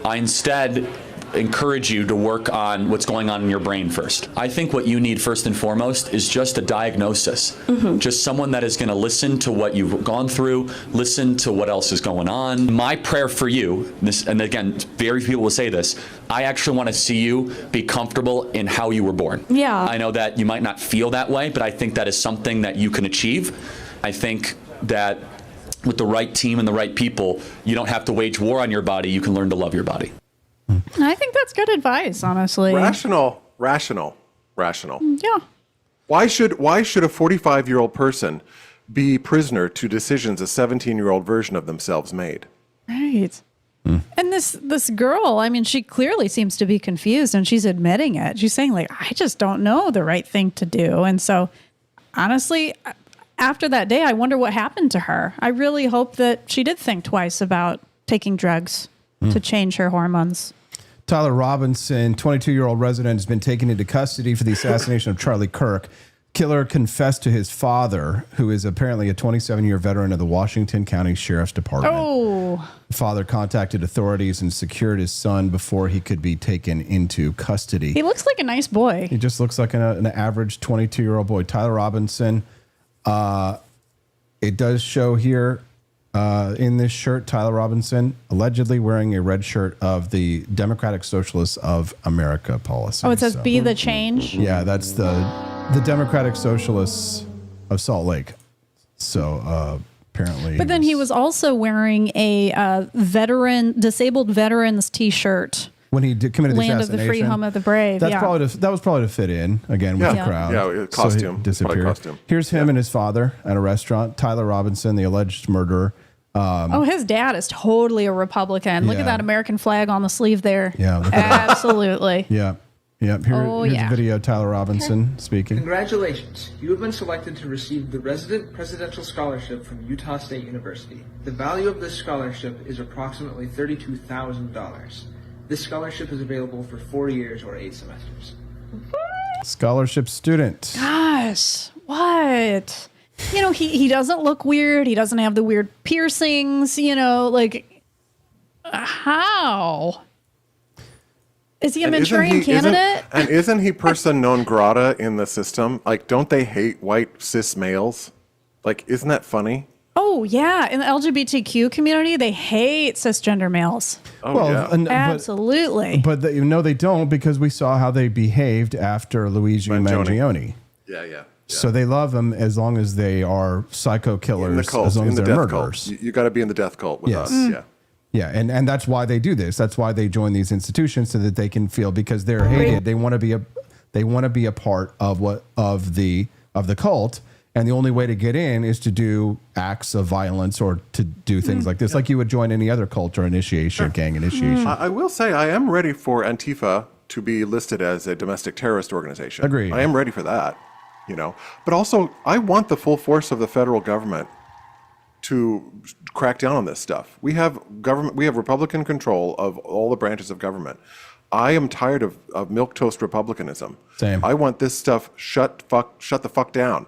I instead encourage you to work on what's going on in your brain first. I think what you need first and foremost is just a diagnosis. Just someone that is going to listen to what you've gone through, listen to what else is going on. My prayer for you, and again, very few people will say this, I actually want to see you be comfortable in how you were born. Yeah. I know that you might not feel that way, but I think that is something that you can achieve. I think that with the right team and the right people, you don't have to wage war on your body, you can learn to love your body. I think that's good advice, honestly. Rational. Yeah. Why should a 45-year-old person be prisoner to decisions a 17-year-old version of themselves made? Right. And this girl, I mean, she clearly seems to be confused, and she's admitting it. She's saying, I just don't know the right thing to do. And so, honestly, after that day, I wonder what happened to her. I really hope that she did think twice about taking drugs to change her hormones. Tyler Robinson, 22-year-old resident, has been taken into custody for the assassination of Charlie Kirk. Killer confessed to his father, who is apparently a 27-year veteran of the Washington County Sheriff's Department. Oh. The father contacted authorities and secured his son before he could be taken into custody. He looks like a nice boy. He just looks like an average 22-year-old boy. Tyler Robinson, it does show here in this shirt, Tyler Robinson allegedly wearing a red shirt of the Democratic Socialists of America policy. Oh, it says be the change? Yeah, that's the Democratic Socialists of Salt Lake. So apparently. But then he was also wearing a disabled veterans T-shirt. When he committed the Land assassination. of the Free, Home of the Brave. That was probably to fit in again with the crowd. Yeah, costume. So he disappeared. Probably costume. Here's him and his father at a restaurant. Tyler Robinson, the alleged murderer. His dad is totally a Republican. Look at that American flag on the sleeve there. Yeah. Absolutely. Yeah. Here's a video of Tyler Robinson speaking. Congratulations. You have been selected to receive the Resident Presidential Scholarship from Utah State University. The value of this scholarship is approximately $32,000. This scholarship is available for 4 years or 8 semesters. Scholarship student. Gosh, what? He doesn't look weird. He doesn't have the weird piercings, how? Is he a Manchurian candidate? And isn't he person non grata in the system? Don't they hate white cis males? Isn't that funny? Oh, yeah. In the LGBTQ community, they hate cisgender males. Oh, yeah. Absolutely. But they don't, because we saw how they behaved after Luigi Mangione. Yeah. So they love them as long as they are psycho killers, In the cult, as long in as the they're death murderers. cult. You got to be in the death cult with Yes. us. Yeah. Yeah, and that's why they do this. That's why they join these institutions, so that they can feel, because they're hated. They want to be a part of the cult, and the only way to get in is to do acts of violence or to do things like this, like you would join any other cult or initiation, gang initiation. I will say I am ready for Antifa to be listed as a domestic terrorist organization. Agreed. I am ready for that, But also, I want the full force of the federal government to crack down on this stuff. We have Republican control of all the branches of government. I am tired of milquetoast Republicanism. Same. I want this stuff shut the fuck down.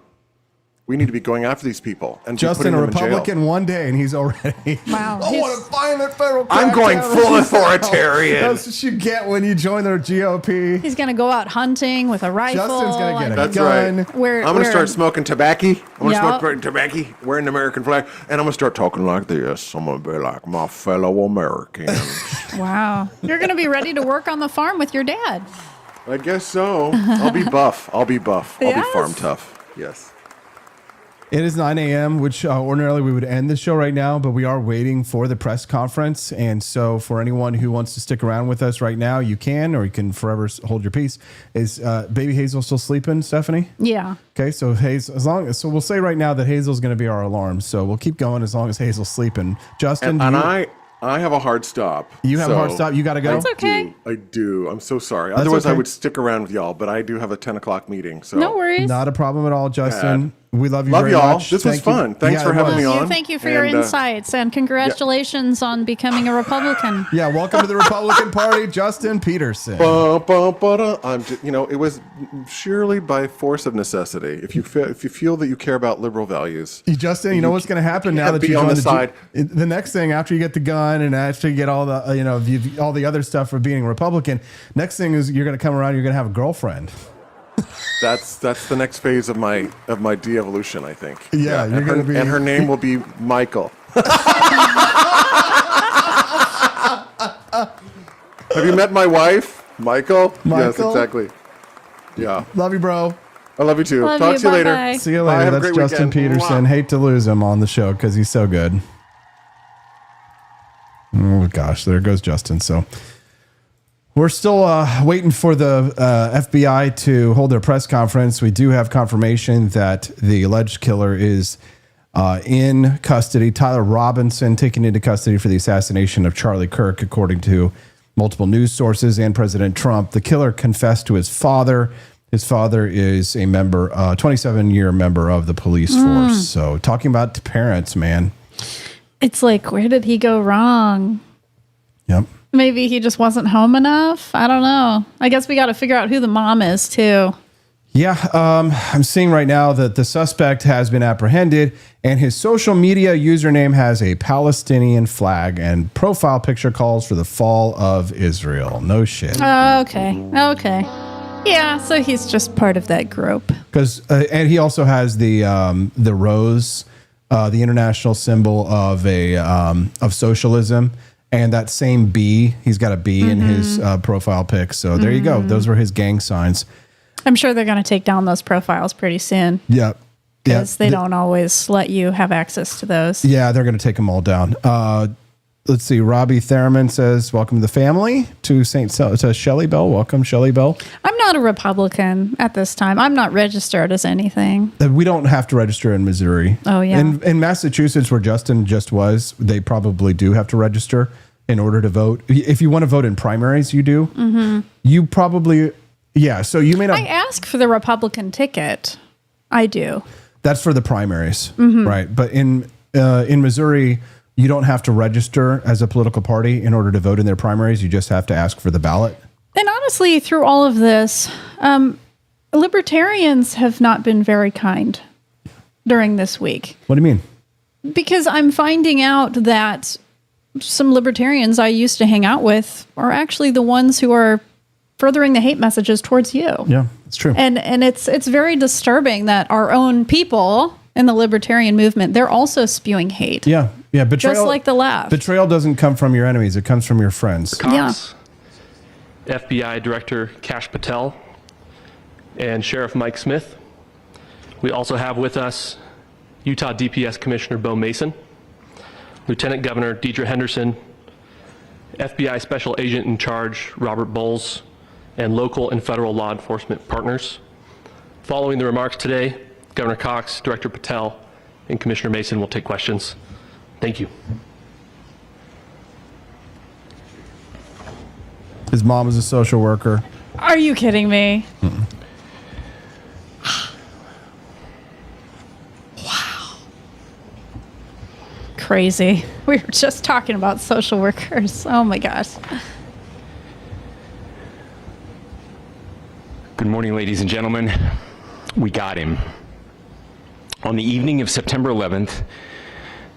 We need to be going after these people and Justin, a putting them in jail. Republican one day, and he's already. Wow. I want a violent federal. I'm going crackdown. full authoritarian. That's what you get when you join the GOP. He's going to go out hunting with a rifle. Justin's going to get a That's gun. right. I'm going to start smoking tobacco. I'm going to Yep. smoke tobacco, wearing the American flag, and I'm going to start talking like this. I'm going to be like my fellow Americans. Wow. You're going to be ready to work on the farm with your dad. I guess so. I'll be buff. I'll be Yes. farm tough. Yes. It is 9 a.m., which ordinarily we would end the show right now, but we are waiting for the press conference. And so for anyone who wants to stick around with us right now, you can, or you can forever hold your peace. Is baby Hazel still sleeping, Stephanie? Yeah. Okay, so so we'll say right now that Hazel's going to be our alarm. So we'll keep going as long as Hazel's sleeping. Justin, I have a hard stop. You have a hard stop? You got to go? That's okay. I do. I'm so sorry. That's Otherwise, I okay. would stick around with y'all, but I do have a 10 o'clock meeting. So No worries. Not a problem at all, Justin. We love you Love very y'all. much. This was Thank you. fun. Thanks Yeah, for it having was. me on. Thank you for your And, insights, and congratulations on becoming a Republican. Yeah, welcome to the Republican Party, Justin Petersen. It was surely by force of necessity. If you feel that you care about liberal values, Justin, you know what's going to happen now that be you on join the side. The next thing after you get the gun and after you get all the all the other stuff for being a Republican, next thing is you're going to come around. You're going to have a girlfriend. That's the next phase of my de-evolution, I think. Yeah, you're going to be, and her name will be Michael. Have you met my wife, Michael? Yes, Michael? exactly. Yeah. Love you, bro. I love you too. Love Talk you, to you later. bye-bye. See you Bye, later. have a That's great Justin weekend. Petersen. Mwah. Hate to lose him on the show because he's so good. Oh gosh, there goes Justin. So we're still waiting for the FBI to hold their press conference. We do have confirmation that the alleged killer is in custody. Tyler Robinson taken into custody for the assassination of Charlie Kirk, according to multiple news sources and President Trump. The killer confessed to his father. His father is a 27-year member of the police force. So talking about parents, man. It's like, where did he go wrong? Yep. Maybe he just wasn't home enough. I don't know. I guess we got to figure out who the mom is, too. Yeah, I'm seeing right now that the suspect has been apprehended, and his social media username has a Palestinian flag, and profile picture calls for the fall of Israel. No shit. Okay. Yeah, so he's just part of that group. Because and he also has the rose, the international symbol of socialism, and that same bee. He's got a bee in his profile pic. So there you go. Those were his gang signs. I'm sure they're going to take down those profiles pretty soon. Yep. Because they don't always let you have access to those. Yeah, they're going to take them all down. Let's see. Robbie Thurman says, "Welcome to the family." To Shelley Bell. Welcome, Shelley Bell. I'm not a Republican at this time. I'm not registered as anything. We don't have to register in Missouri. Oh, yeah. In Massachusetts, where Justin just was, they probably do have to register in order to vote. If you want to vote in primaries, you do. Mm-hmm. You probably, yeah. So you may not. I ask for the Republican ticket. I do. That's for the primaries, right? But in Missouri, you don't have to register as a political party in order to vote in their primaries. You just have to ask for the ballot. And honestly, through all of this, libertarians have not been very kind during this week. What do you mean? Because I'm finding out that some libertarians I used to hang out with are actually the ones who are furthering the hate messages towards you. Yeah, it's true. And it's very disturbing that our own people in the libertarian movement, they're also spewing hate. Yeah. Betrayal, just like the left. Betrayal doesn't come from your enemies. It comes from your friends. Cox, FBI Director Kash Patel, and Sheriff Mike Smith. We also have with us Utah DPS Commissioner Bo Mason, Lieutenant Governor Deidre Henderson, FBI Special Agent in Charge Robert Bowles, and local and federal law enforcement partners. Following the remarks today, Governor Cox, Director Patel, and Commissioner Mason will take questions. Thank you. His mom is a social worker. Are you kidding me? Wow. Crazy. We were just talking about social workers. Oh my gosh. Good morning, ladies and gentlemen. We got him. On the evening of September 11th,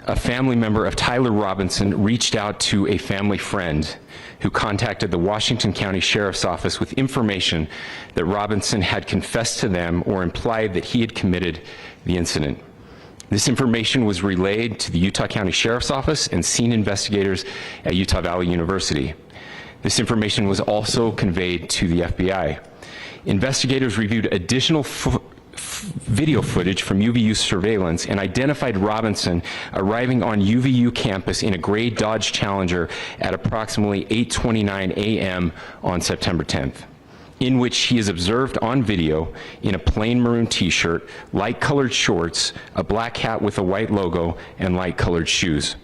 a family member of Tyler Robinson reached out to a family friend who contacted the Washington County Sheriff's Office with information that Robinson had confessed to them or implied that he had committed the incident. This information was relayed to the Utah County Sheriff's Office and scene investigators at Utah Valley University. This information was also conveyed to the FBI. Investigators reviewed additional video footage from UVU surveillance and identified Robinson arriving on UVU campus in a gray Dodge Challenger at approximately 8:29 a.m. on September 10th, in which he is observed on video in a plain maroon t-shirt, light-colored shorts, a black hat with a white logo, and light-colored shoes.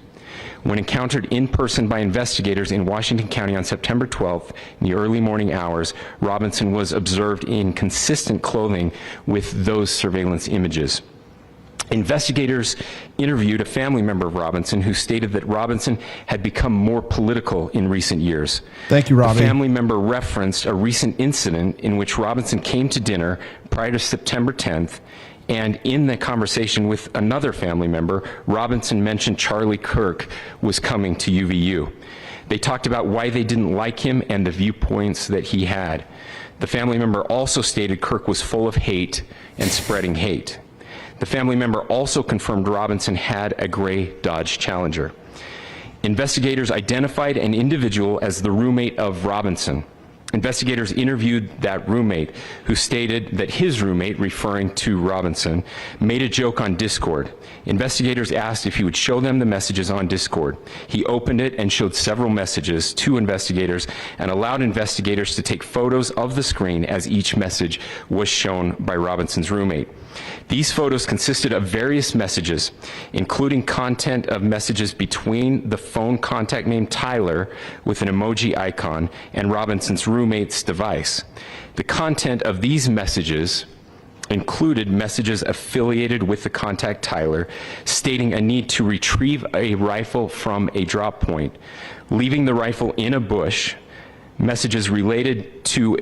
When encountered in person by investigators in Washington County on September 12th in the early morning hours, Robinson was observed in consistent clothing with those surveillance images. Investigators interviewed a family member of Robinson who stated that Robinson had become more political in recent years. Thank you, Robbie. The family member referenced a recent incident in which Robinson came to dinner prior to September 10th, and in the conversation with another family member, Robinson mentioned Charlie Kirk was coming to UVU. They talked about why they didn't like him and the viewpoints that he had. The family member also stated Kirk was full of hate and spreading hate. The family member also confirmed Robinson had a gray Dodge Challenger. Investigators identified an individual as the roommate of Robinson. Investigators interviewed that roommate, who stated that his roommate, referring to Robinson, made a joke on Discord. Investigators asked if he would show them the messages on Discord. He opened it and showed several messages to investigators and allowed investigators to take photos of the screen as each message was shown by Robinson's roommate. These photos consisted of various messages, including content of messages between the phone contact name Tyler with an emoji icon and Robinson's roommate's device. The content of these messages included messages affiliated with the contact Tyler, stating a need to retrieve a rifle from a drop point, leaving the rifle in a bush, messages related to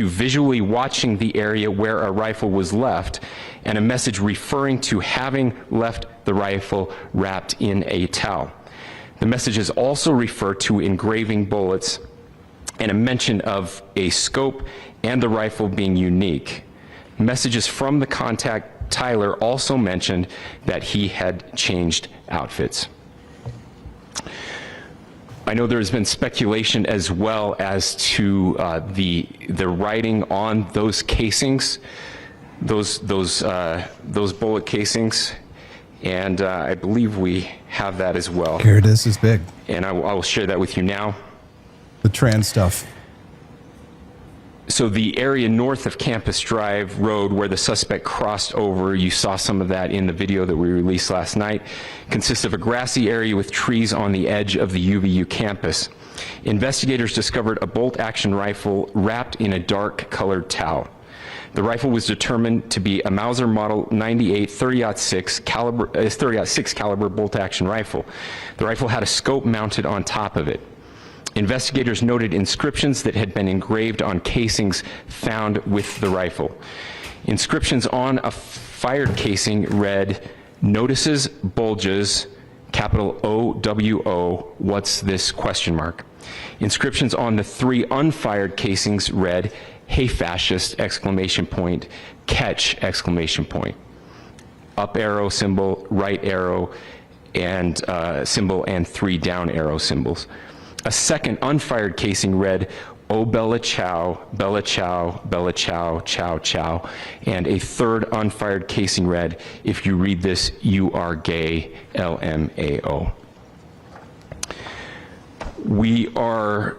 visually watching the area where a rifle was left, and a message referring to having left the rifle wrapped in a towel. The messages also refer to engraving bullets and a mention of a scope and the rifle being unique. Messages from the contact Tyler also mentioned that he had changed outfits. I know there's been speculation as well as to the writing on those casings, those bullet casings, and I believe we have that as well. Here it is. It's big. And I will share that with you now. The trans stuff. So the area north of Campus Drive Road where the suspect crossed over, you saw some of that in the video that we released last night, consists of a grassy area with trees on the edge of the UVU campus. Investigators discovered a bolt-action rifle wrapped in a dark-colored towel. The rifle was determined to be a Mauser Model 98 30-06 caliber bolt-action rifle. The rifle had a scope mounted on top of it. Investigators noted inscriptions that had been engraved on casings found with the rifle. Inscriptions on a fired casing read, "Notices, bulges, capital O-W-O, what's this, question mark." Inscriptions on the 3 unfired casings read, "Hey fascist, exclamation point, catch, exclamation point." up arrow symbol, right arrow and symbol, and 3 down arrow symbols. A second unfired casing read, "Oh Bella Chow, Bella Chow, Bella Chow, Chow Chow," and a third unfired casing read, "If you read this, you are gay, LMAO." We are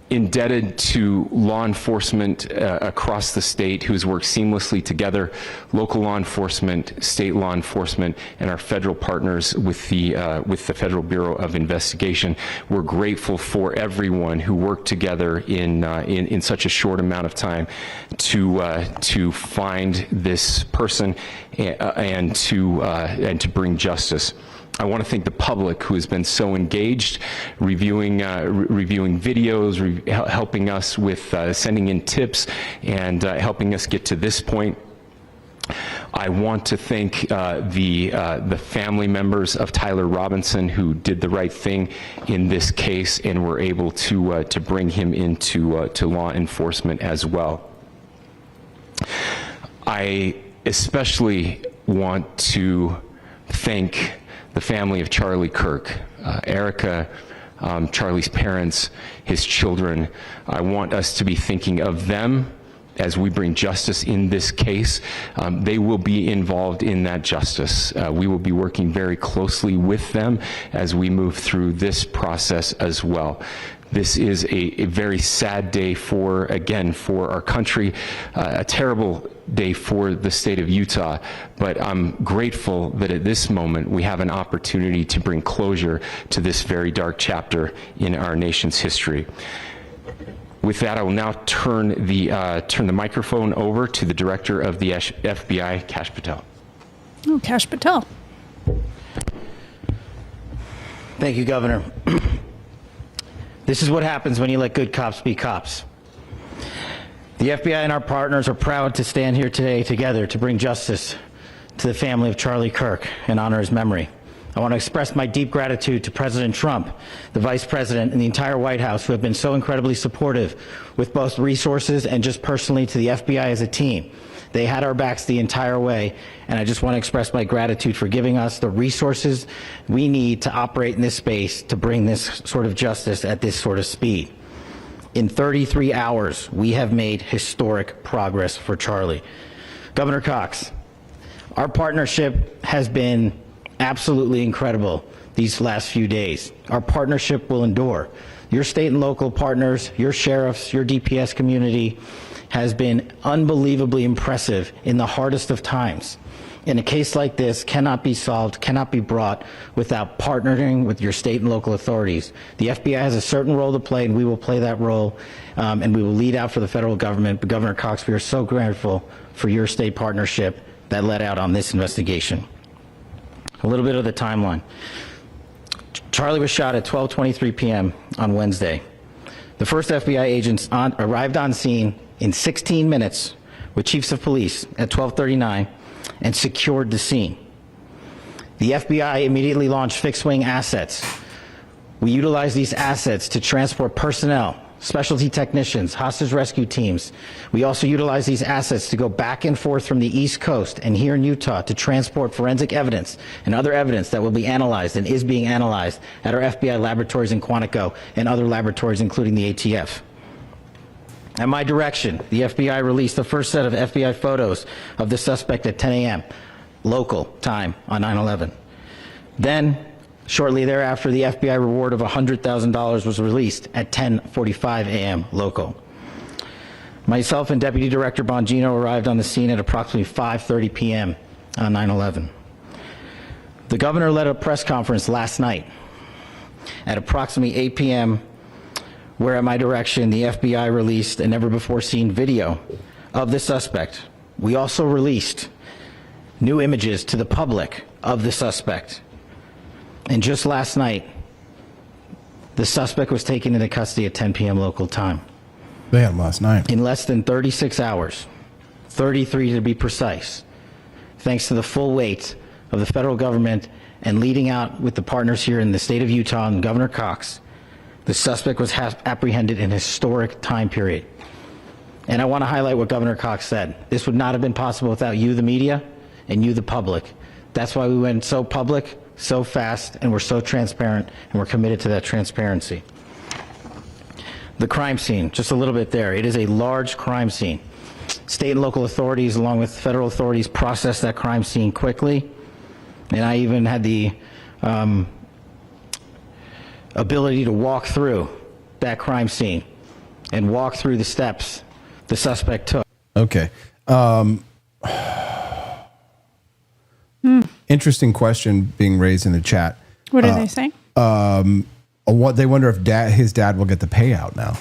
indebted to law enforcement across the state who's worked seamlessly together, local law enforcement, state law enforcement, and our federal partners with the Federal Bureau of Investigation. We're grateful for everyone who worked together in such a short amount of time to find this person and to bring justice. I want to thank the public who has been so engaged, reviewing videos, helping us with sending in tips, and helping us get to this point. I want to thank the family members of Tyler Robinson who did the right thing in this case and were able to bring him into to law enforcement as well. I especially want to thank the family of Charlie Kirk, Erica, Charlie's parents, his children. I want us to be thinking of them as we bring justice in this case. They will be involved in that justice. We will be working very closely with them as we move through this process as well. This is a very sad day for our country, a terrible day for the state of Utah, but I'm grateful that at this moment we have an opportunity to bring closure to this very dark chapter in our nation's history. With that, I will now turn the microphone over to the Director of the FBI, Kash Patel. Oh, Kash Patel. Thank you, Governor. This is what happens when you let good cops be cops. The FBI and our partners are proud to stand here today together to bring justice to the family of Charlie Kirk and honor his memory. I want to express my deep gratitude to President Trump, the Vice President, and the entire White House who have been so incredibly supportive with both resources and just personally to the FBI as a team. They had our backs the entire way, and I just want to express my gratitude for giving us the resources we need to operate in this space to bring this sort of justice at this sort of speed. In 33 hours, we have made historic progress for Charlie. Governor Cox, our partnership has been absolutely incredible these last few days. Our partnership will endure. Your state and local partners, your sheriffs, your DPS community has been unbelievably impressive in the hardest of times. And a case like this cannot be solved, cannot be brought without partnering with your state and local authorities. The FBI has a certain role to play, and we will play that role, and we will lead out for the federal government. But Governor Cox, we are so grateful for your state partnership that led out on this investigation. A little bit of the timeline. Charlie was shot at 12:23 p.m. on Wednesday. The first FBI agents arrived on scene in 16 minutes with chiefs of police at 12:39 and secured the scene. The FBI immediately launched fixed-wing assets. We utilized these assets to transport personnel, specialty technicians, hostage rescue teams. We also utilized these assets to go back and forth from the East Coast and here in Utah to transport forensic evidence and other evidence that will be analyzed and is being analyzed at our FBI laboratories in Quantico and other laboratories, including the ATF. At my direction, the FBI released the first set of FBI photos of the suspect at 10 a.m. local time on 9/11. Then, shortly thereafter, the FBI reward of $100,000 was released at 10:45 a.m. local. Myself and Deputy Director Bongino arrived on the scene at approximately 5:30 p.m. on 9/11. The governor led a press conference last night at approximately 8 p.m. where at my direction, the FBI released a never-before-seen video of the suspect. We also released new images to the public of the suspect. And just last night, the suspect was taken into custody at 10 p.m. local time. Damn, last night. In less than 36 hours, 33 to be precise, thanks to the full weight of the federal government and leading out with the partners here in the state of Utah and Governor Cox, the suspect was apprehended in a historic time period. And I want to highlight what Governor Cox said. This would not have been possible without you, the media, and you, the public. That's why we went so public, so fast, and we're so transparent, and we're committed to that transparency. The crime scene, just a little bit there. It is a large crime scene. State and local authorities, along with federal authorities, processed that crime scene quickly. And I even had the ability to walk through that crime scene and walk through the steps the suspect took. Okay. Interesting question being raised in the chat. What are they saying? What they wonder if his dad will get the payout now.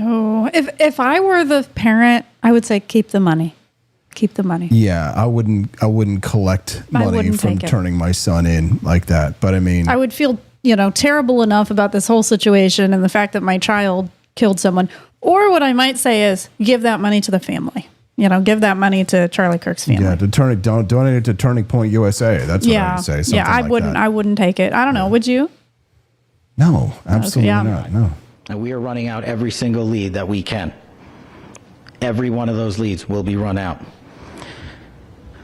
Oh, if I were the parent, I would say keep the money. Keep the money. Yeah, I wouldn't collect money from turning my son in like that. But I mean, I would feel, terrible enough about this whole situation and the fact that my child killed someone. Or what I might say is give that money to the family. Give that money to Charlie Kirk's family. Yeah, don't donate it to Turning Point USA. That's what I would say. Something I wouldn't. I wouldn't take it. I don't know. Would you? No, absolutely not. No. And we are running out every single lead that we can. Every one of those leads will be run out.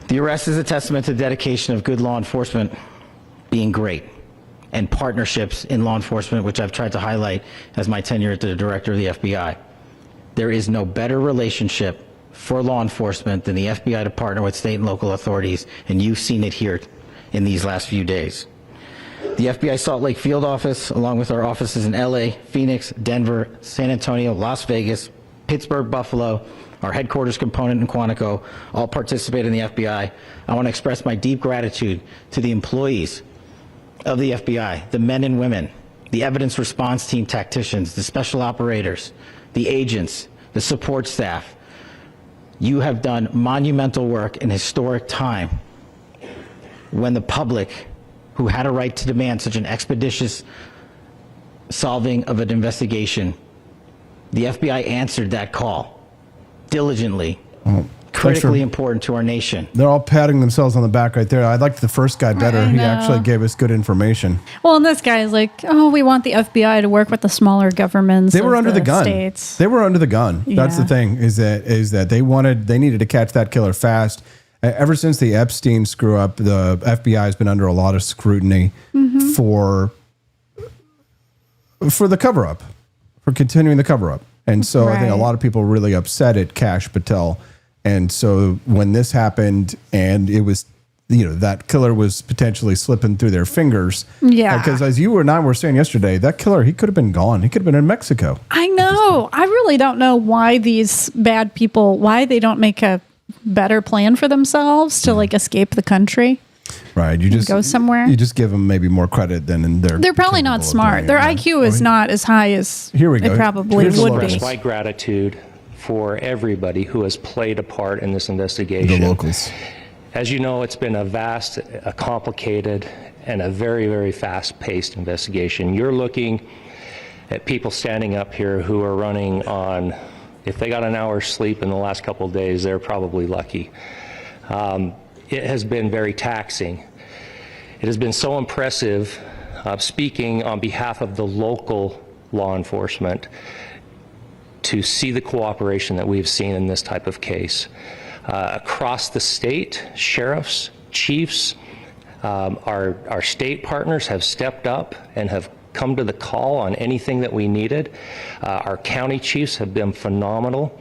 The arrest is a testament to the dedication of good law enforcement being great, and partnerships in law enforcement, which I've tried to highlight as my tenure as the director of the FBI. There is no better relationship for law enforcement than the FBI to partner with state and local authorities, and you've seen it here in these last few days. The FBI Salt Lake Field Office, along with our offices in LA, Phoenix, Denver, San Antonio, Las Vegas, Pittsburgh, Buffalo, our headquarters component in Quantico, all participate in the FBI. I want to express my deep gratitude to the employees of the FBI, the men and women, the evidence response team tacticians, the special operators, the agents, the support staff. You have done monumental work in historic time when the public, who had a right to demand such an expeditious solving of an investigation, the FBI answered that call diligently, critically important to our nation. They're all patting themselves on the back right there. I liked the first guy better. He actually gave us good information. Well, and this guy is like, oh, we want the FBI to work with the smaller governments. They were under the gun. States. They were under the gun. Yeah. That's the thing, is that they needed to catch that killer fast. Ever since the Epstein screw up, the FBI has been under a lot of scrutiny for the cover up, for continuing the cover up. And so I think a lot of people were really upset at Kash Patel. And so when this happened and it was, that killer was potentially slipping through their fingers. Yeah. Because as you and I were saying yesterday, that killer, he could have been gone. He could have been in Mexico. I know. I really don't know why these bad people, why they don't make a better plan for themselves to escape the country. Right. You just go somewhere. You just give them maybe more credit than they're probably not smart. Their IQ is not as high as it probably would be. My gratitude for everybody who has played a part in this investigation. The locals. As you know, it's been a complicated, and a very, very fast-paced investigation. You're looking at people standing up here who are running on, if they got an hour's sleep in the last couple of days, they're probably lucky. It has been very taxing. It has been so impressive, speaking on behalf of the local law enforcement, to see the cooperation that we've seen in this type of case. Across the state, sheriffs, chiefs, our state partners have stepped up and have come to the call on anything that we needed. Our county chiefs have been phenomenal.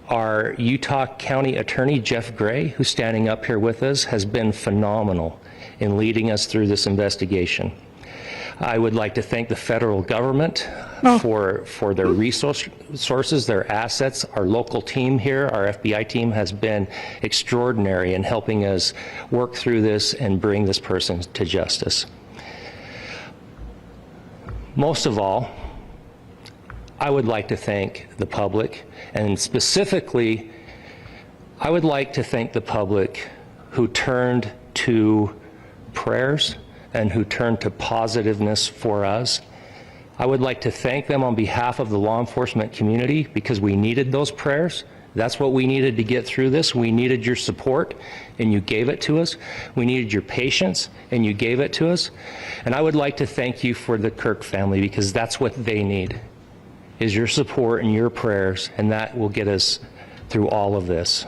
Our Utah County Attorney, Jeff Gray, who's standing up here with us, has been phenomenal in leading us through this investigation. I would like to thank the federal government for their resources, their assets. Our local team here, our FBI team, has been extraordinary in helping us work through this and bring this person to justice. Most of all, I would like to thank the public, and specifically, I would like to thank the public who turned to prayers and who turned to positiveness for us. I would like to thank them on behalf of the law enforcement community, because we needed those prayers. That's what we needed to get through this. We needed your support, and you gave it to us. We needed your patience, and you gave it to us. And I would like to thank you for the Kirk family, because that's what they need, is your support and your prayers, and that will get us through all of this.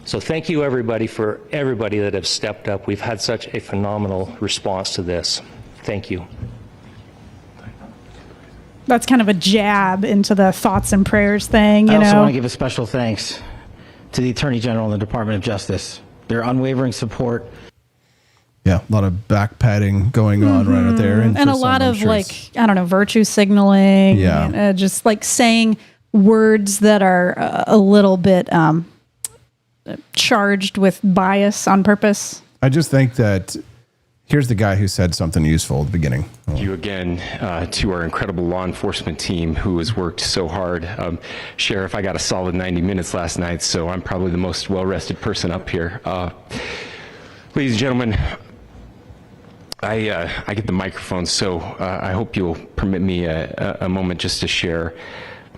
So thank you everybody that have stepped up. We've had such a phenomenal response to this. Thank you. That's kind of a jab into the thoughts and prayers thing, I you also know. want to give a special thanks to the Attorney General and the Department of Justice. Their unwavering support. Yeah, a lot of back patting going on right out there. And a lot of I don't know, virtue signaling. Yeah. Just like saying words that are a little bit charged with bias on purpose. I just think that here's the guy who said something useful at the beginning. Thank you again to our incredible law enforcement team who has worked so hard. Sheriff, I got a solid 90 minutes last night, so I'm probably the most well-rested person up here. Ladies and gentlemen, I get the microphone, so I hope you'll permit me a moment just to share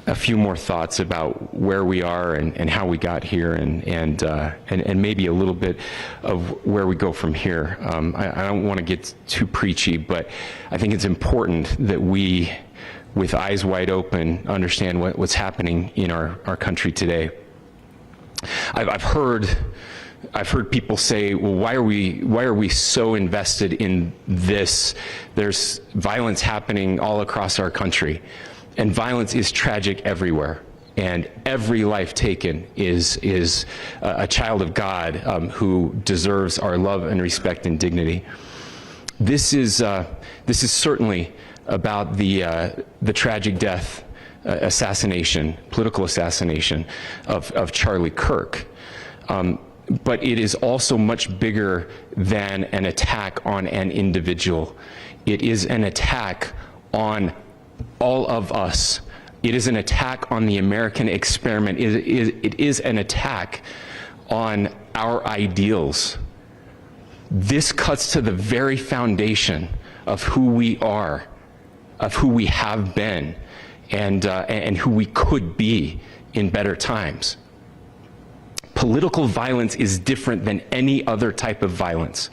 a few more thoughts about where we are and how we got here and maybe a little bit of where we go from here. I don't want to get too preachy, but I think it's important that we, with eyes wide open, understand what's happening in our country today. I've heard people say, well, why are we so invested in this? There's violence happening all across our country. And violence is tragic everywhere, and every life taken is a child of God who deserves our love and respect and dignity. This is certainly about the tragic death, political assassination of Charlie Kirk. But it is also much bigger than an attack on an individual. It is an attack on all of us. It is an attack on the American experiment. It is an attack on our ideals. This cuts to the very foundation of who we are, of who we have been, and who we could be in better times. Political violence is different than any other type of violence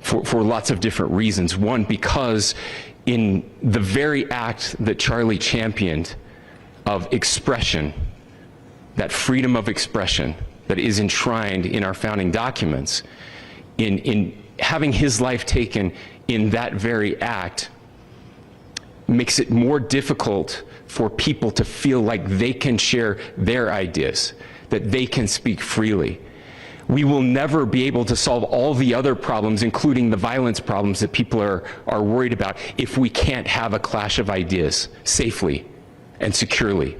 for lots of different reasons. One, because in the very act that Charlie championed of expression, that freedom of expression that is enshrined in our founding documents, in having his life taken in that very act, makes it more difficult for people to feel like they can share their ideas, that they can speak freely. We will never be able to solve all the other problems, including the violence problems that people are worried about, if we can't have a clash of ideas safely and securely.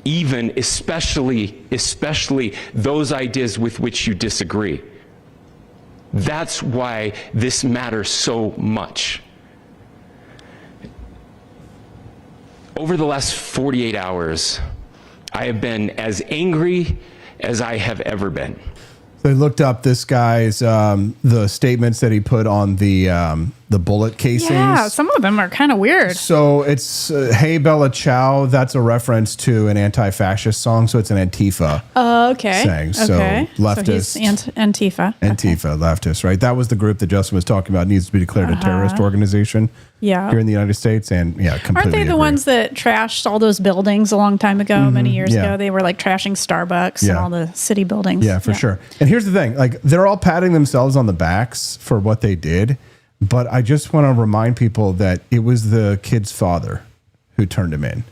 Even, especially those ideas with which you disagree. That's why this matters so much. Over the last 48 hours, I have been as angry as I have ever been. They looked up this guy's the statements that he put on the bullet casings. Yeah, some of them are kind of weird. So it's "Hey Bella Ciao." That's a reference to an anti-fascist song. So it's an Antifa. Okay. Saying so, leftist. So he's Antifa. Antifa, leftist, right? That was the group that Justin was talking about. Needs to be declared a terrorist organization. Yeah. Here in the United States, and yeah, completely. Aren't they the ones that trashed all those buildings a long time ago, many years ago? They were like trashing Starbucks and all the city buildings. Yeah, for sure. And here's the thing: like they're all patting themselves on the backs for what they did, but I just want to remind people that it was the kid's father who turned him in,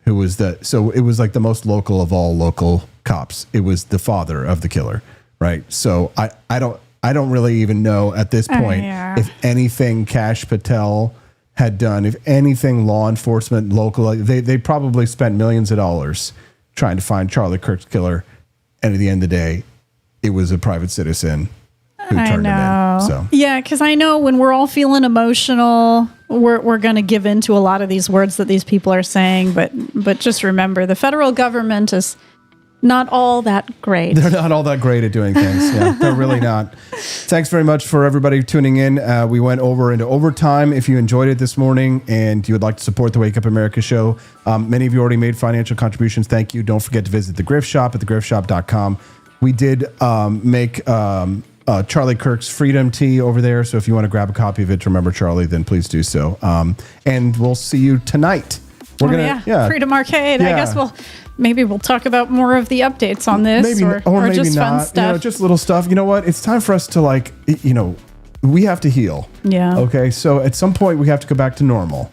who was so it was like the most local of all local cops. It was the father of the killer, right? So I don't really even know at this point if anything Kash Patel had done, if anything law enforcement local, they probably spent millions of dollars trying to find Charlie Kirk's killer. And at the end of the day, it was a private citizen who turned him in. So. Yeah, because I know when we're all feeling emotional, we're going to give in to a lot of these words that these people are saying. But just remember, the federal government is not all that great. They're not all that great at doing things. Yeah, they're really not. Thanks very much for everybody tuning in. We went into overtime. If you enjoyed it this morning and you would like to support the Wake Up America show, many of you already made financial contributions. Thank you. Don't forget to visit the Grift Shop at thegriftshop.com. We did make Charlie Kirk's Freedom Tea over there. So if you want to grab a copy of it to remember Charlie, then please do so. And we'll see you tonight We're gonna, Freedom Arcade. I Yeah. guess maybe we'll talk about more of the updates on this, maybe or maybe just not. fun stuff. Just little stuff. You know what? It's time for us to we have to heal. Yeah. Okay. So at some point we have to go back to normal.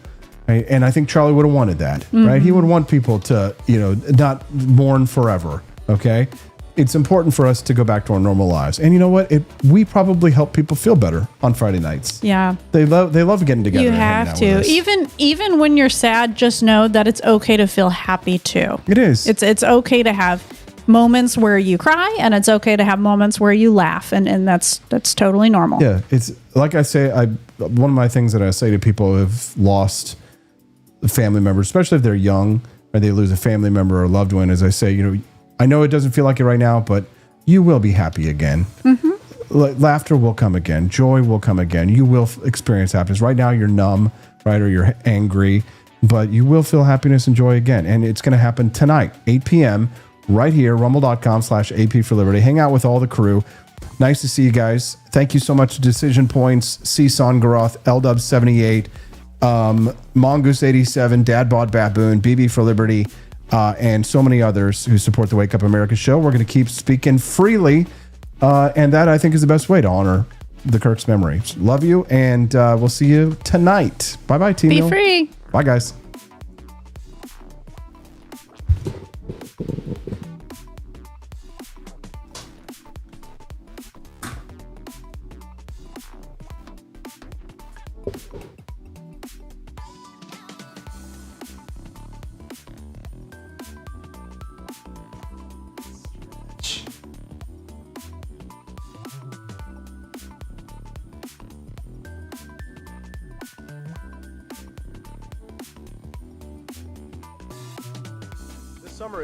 Right? And I think Charlie would have wanted that, right? He would want people to, not mourn forever. Okay. It's important for us to go back to our normal lives. And you know what? We probably help people feel better on Friday nights. Yeah. They love getting together. You and hanging have out to. with us. Even when you're sad, just know that it's okay to feel happy too. It is. It's okay to have moments where you cry, and it's okay to have moments where you laugh, and that's totally normal. Yeah. It's like I say, one of my things that I say to people who have lost family members, especially if they're young or they lose a family member or a loved one, is I say, I know it doesn't feel like it right now, but you will be happy again. Laughter will come again. Joy will come again. You will experience happiness. Right now you're numb, right? Or you're angry, but you will feel happiness and joy again. And it's going to happen tonight, 8 p.m. right here, rumble.com/AP for Liberty. Hang out with all the crew. Nice to see you guys. Thank you so much to Decision Points, CSON Garoth, LW78, Mongoose 87, Dad Bod Baboon, BB for Liberty, and so many others who support the Wake Up America show. We're going to keep speaking freely, and that I think is the best way to honor the Kirk's memory. Love you, and we'll see you tonight. Bye-bye, Team. Be free. Bye, guys. Summer